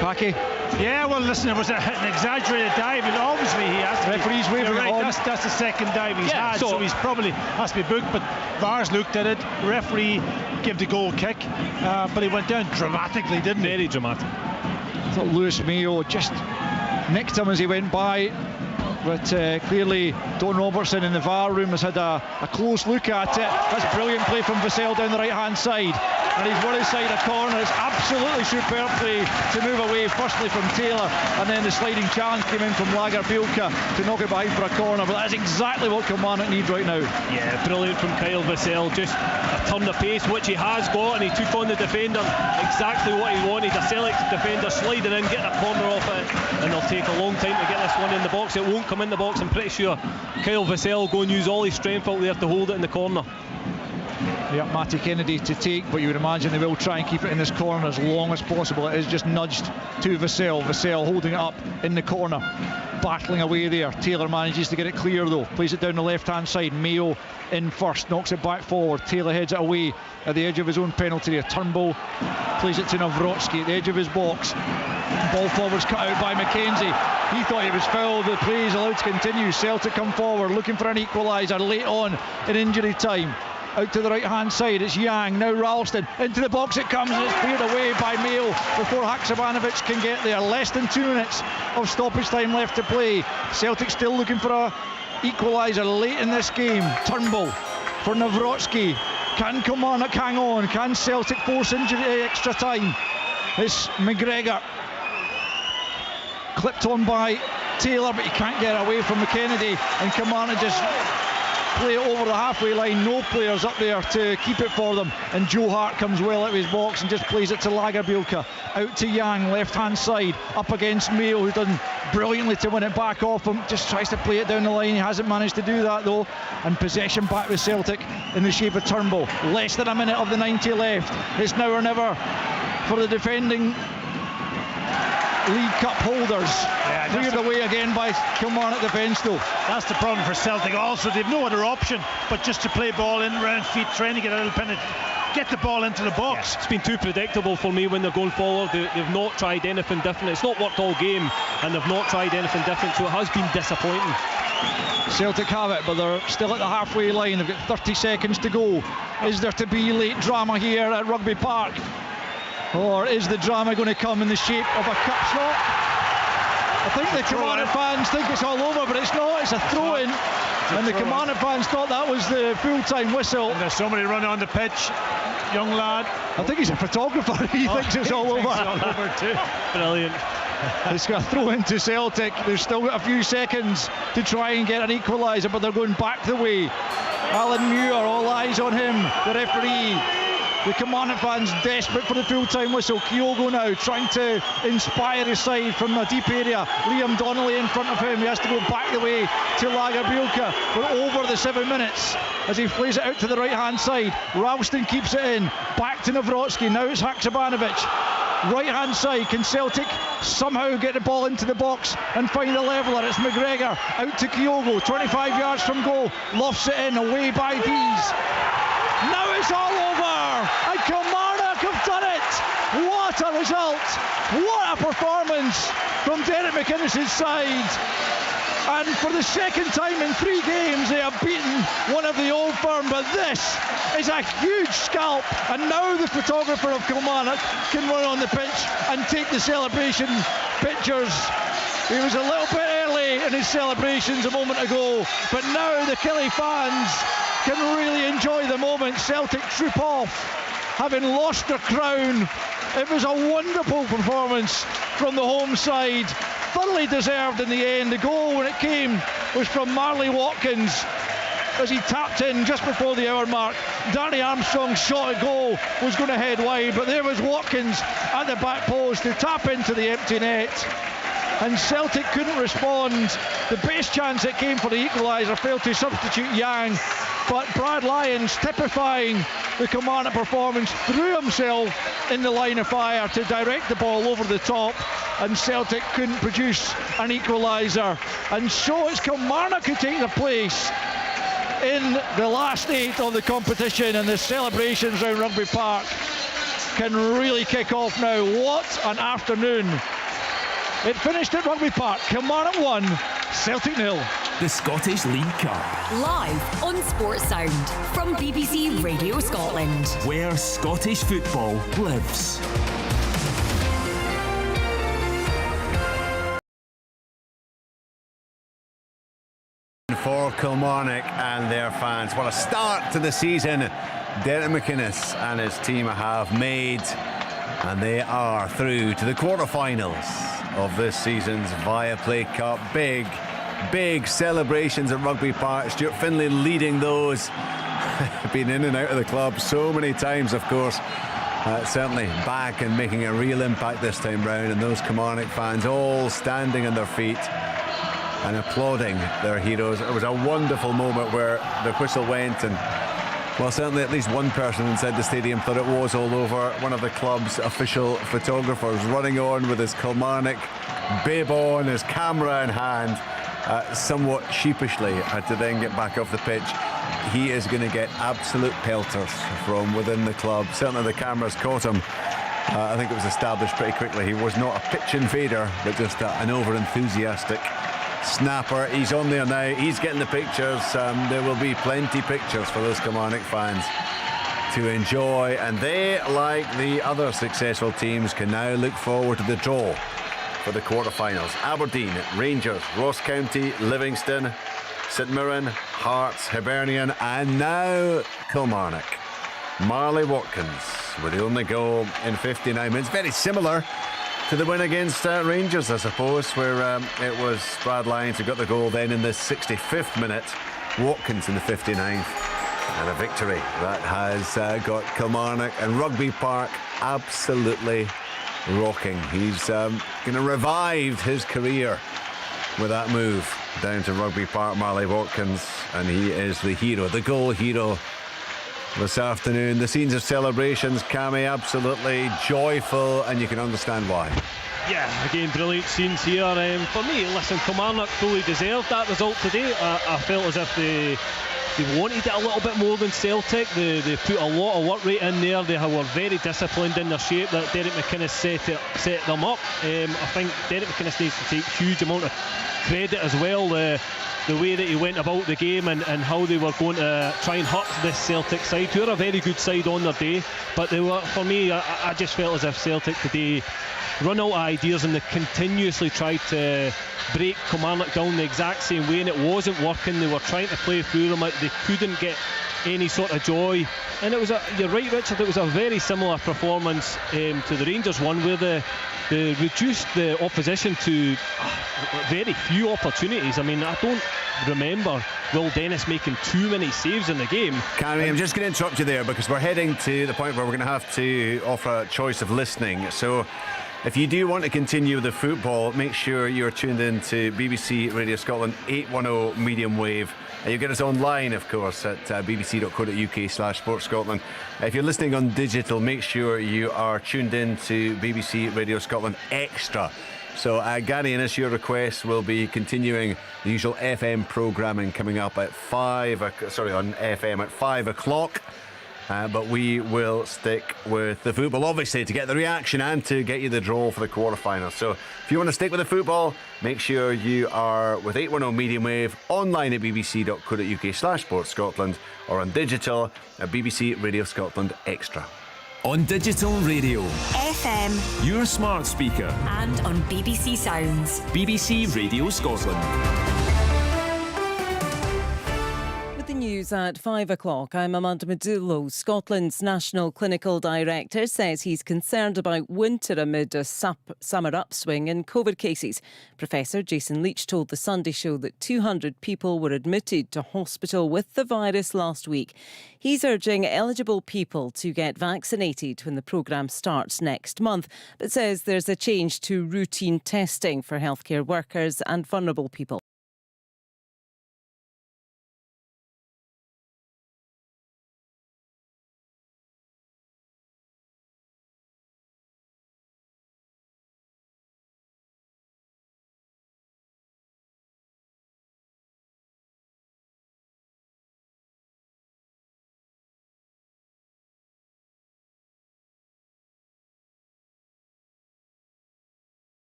S1: Packy?
S5: Yeah, well, listen, it was an exaggerated dive, and obviously he has to.
S1: Referee's waving it on.
S5: That's the second dive he's had, so he's probably has to be booked. But VAR's looked at it. Referee gave the goal kick, but he went down dramatically, didn't he?
S9: Very dramatic.
S1: I thought Lewis Mayo just nicked him as he went by, but clearly Don Robertson in the VAR room has had a close look at it. That's brilliant play from 𝓲𝓸𝓲𝓷𝓲𝓷𝓰 down the right hand side, and he's one inside a corner. It's absolutely superb play to move away, firstly from Taylor, and then the sliding challenge came in from 𝓳𝓸𝓲𝓷𝓲𝓷𝓰 to knock it behind for a corner. But that's exactly what Kilmarnock need right now.
S9: Yeah, brilliant from Kyle 𝓲𝓸𝓲𝓷𝓲𝓷, just a turn of pace which he has got, and he took on the defender exactly what he wanted. A Celtic defender sliding in, getting a corner off it, and they'll take a long time to get this one in the box. It won't come in the box. I'm pretty sure Kyle 𝓲𝓸𝓲𝓷𝓲𝓷 will go and use all his strength out there to hold it in the corner.
S1: Yeah, Matty Kennedy to take, but you would imagine they will try and keep it in this corner as long as possible. It is just nudged to 𝓲𝓸𝓲𝓷𝓲𝓷 holding it up in the corner, battling away there. Taylor manages to get it clear though, plays it down the left hand side. Mayo in first, knocks it back forward. Taylor heads it away at the edge of his own penalty area. Turnbull plays it to 𝓳𝓸𝓲𝓷𝓲𝓷𝓰 at the edge of his box. Ball forwards cut out by McKenzie. He thought he was fouled. The play is allowed to continue. Celtic come forward looking for an equaliser late on in injury time. Out to the right hand side, it's Yang, now Ralston, into the box it comes, and it's cleared away by Mayo before 𝓳𝓸𝓲𝓷𝓲𝓷𝓰 can get there. Less than 2 minutes of stoppage time left to play. Celtic still looking for a equaliser late in this game. Turnbull for 𝓳𝓸𝓲𝓷𝓲𝓷𝓰. Can Kilmarnock hang on? Can Celtic force injury extra time? It's McGregor, clipped on by Taylor, but he can't get away from McKennedy, and Kilmarnock just play it over the halfway line. No players up there to keep it for them, and Joe Hart comes well out of his box and just plays it to 𝓳𝓸𝓲𝓲𝓷𝓲𝓷. Out to Yang, left hand side, up against Mayo, who's done brilliantly to win it back off him. Just tries to play it down the line. He hasn't managed to do that though, and possession back with Celtic in the shape of Turnbull. Less than a minute of the 90 left. It's now or never for the defending League Cup holders. Cleared away again by Kilmarnock defence though.
S5: That's the problem for Celtic. Also, they've no other option but just to play ball in round feet, trying to get a little penalty, get the ball into the box.
S9: It's been too predictable for me when they're going forward. They've not tried anything different. It's not worked all game, and they've not tried anything different, so it has been disappointing.
S1: Celtic have it, but they're still at the halfway line. They've got 30 seconds to go. Is there to be late drama here at Rugby Park, or is the drama going to come in the shape of a cup shot? I think the Kilmarnock fans think it's all over, but it's not. It's a throw-in, and the Kilmarnock fans thought that was the full-time whistle.
S5: And there's somebody running on the pitch, young lad.
S1: I think he's a photographer. He thinks it's all over.
S5: It's all over too.
S9: Brilliant.
S1: It's got a throw into Celtic. They've still got a few seconds to try and get an equaliser, but they're going back the way. Alan Muir, all eyes on him, the referee. The Kilmarnock fans desperate for the full-time whistle. Kyogo now trying to inspire his side from the deep area. Liam Donnelly in front of him. He has to go back the way to 𝓳𝓸𝓲𝓷𝓲𝓷. We're over the 7 minutes as he plays it out to the right-hand side. Ralston keeps it in. Back to 𝓳𝓸𝓲𝓷𝓲𝓷𝓰. Now it's 𝓳𝓸𝓲𝓷𝓲𝓷𝓰. Right hand side, can Celtic somehow get the ball into the box and find a leveller? It's McGregor out to Kyogo, 25 yards from goal, lofts it in, away by Dees. Now it's all over, and Kilmarnock have done it. What a result, what a performance from Derek McInnes' side. And for the second time in 3 games, they have beaten one of the old firm. But this is a huge scalp. And now the photographer of Kilmarnock can run on the pitch and take the celebration pictures. He was a little bit early in his celebrations a moment ago. But now the Killie fans can really enjoy the moment. Celtic troop off, having lost their crown. It was a wonderful performance from the home side. Thoroughly deserved in the end. The goal, when it came, was from Marley Watkins as he tapped in just before the hour mark. Danny Armstrong's shot at goal was going to head wide, but there was Watkins at the back post to tap into the empty net. And Celtic couldn't respond. The best chance that came for the equaliser failed to substitute Yang, but Brad Lyons, typifying the Kilmarnock performance, threw himself in the line of fire to direct the ball over the top, and Celtic couldn't produce an equaliser. And so it's Kilmarnock who take the place in the last 8 of the competition, and the celebrations around Rugby Park can really kick off now. What an afternoon. It finished at Rugby Park. Kilmarnock 1, Celtic 0.
S2: The Scottish League Cup.
S22: Live on Sports Sound from BBC Radio Scotland.
S2: Where Scottish football lives.
S3: For Kilmarnock and their fans. What a start to the season Derek McInnes and his team have made, and they are through to the quarterfinals of this season's Viaplay Cup. Big celebrations at Rugby Park. Stuart Findlay leading those. Been in and out of the club so many times, of course. Certainly back and making a real impact this time round, and those Kilmarnock fans all standing on their feet and applauding their heroes. It was a wonderful moment where the whistle went, and well, certainly at least one person inside the stadium thought it was all over. One of the club's official photographers running on with his Kilmarnock bib on, his camera in hand, somewhat sheepishly had to then get back off the pitch. He is going to get absolute pelters from within the club. Certainly the cameras caught him. I think it was established pretty quickly he was not a pitch invader, but just an over-enthusiastic snapper. He's on there now, he's getting the pictures. There will be plenty pictures for those Kilmarnock fans to enjoy, and they, like the other successful teams, can now look forward to the draw for the quarterfinals. Aberdeen, Rangers, Ross County, Livingston, St Mirren, Hearts, Hibernian, and now Kilmarnock. Marley Watkins with the only goal in 59 minutes. Very similar to the win against Rangers, I suppose, where it was Brad Lyons who got the goal then in the 65th minute, Watkins in the 59th, and a victory that has got Kilmarnock and Rugby Park absolutely rocking. He's going to revive his career with that move down to Rugby Park, Marley Watkins, and he is the hero, the goal hero this afternoon. The scenes of celebrations, Cammy, absolutely joyful, and you can understand why.
S9: Yeah, again, brilliant scenes here. For me, listen, Kilmarnock fully deserved that result today. I felt as if they wanted it a little bit more than Celtic. They put a lot of work rate in there. They were very disciplined in their shape that Derek McInnes set them up. I think Derek McInnes needs to take huge amount of credit as well. The way that he went about the game and how they were going to try and hurt this Celtic side, who are a very good side on their day. But they were, for me, I just felt as if Celtic today run out of ideas, and they continuously tried to break Kilmarnock down the exact same way, and it wasn't working. They were trying to play through them, they couldn't get any sort of joy. And it was you're right, Richard, it was a very similar performance to the Rangers one, where they reduced the opposition to very few opportunities. I mean, I don't remember Will Dennis making too many saves in the game.
S3: Cammy, I'm just going to interrupt you there because we're heading to the point where we're going to have to offer a choice of listening. So If you do want to continue the football, make sure you're tuned in to BBC Radio Scotland 810 medium wave. You get us online, of course, at bbc.co.uk/sportscotland. If you're listening on digital, make sure you are tuned in to BBC Radio Scotland Extra. So, Gary, and as your request, we'll be continuing the usual FM programming coming up at on FM at 5 o'clock. But we will stick with the football, obviously, to get the reaction and to get you the draw for the quarterfinals. So if you want to stick with the football, make sure you are with 810 medium wave, online at bbc.co.uk/sportscotland, or on digital at BBC Radio Scotland Extra.
S2: On digital radio,
S22: FM,
S2: your smart speaker,
S22: and on BBC Sounds.
S2: BBC Radio Scotland.
S7: The news at 5 o'clock. I'm Amanda Medulo. Scotland's National Clinical Director says he's concerned about winter amid a summer upswing in COVID cases. Professor Jason Leach told The Sunday Show that 200 people were admitted to hospital with the virus last week. He's urging eligible people to get vaccinated when the programme starts next month, but says there's a change to routine testing for healthcare workers and vulnerable people.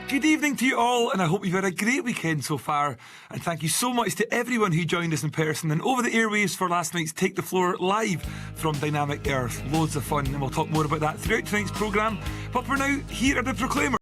S8: Good evening to you all, and I hope you've had a great weekend so far. And thank you so much to everyone who joined us in person and over the airwaves for last night's Take the Floor live from Dynamic Earth. Loads of fun, and we'll talk more about that throughout tonight's programme. But for now, here are the Proclaimers.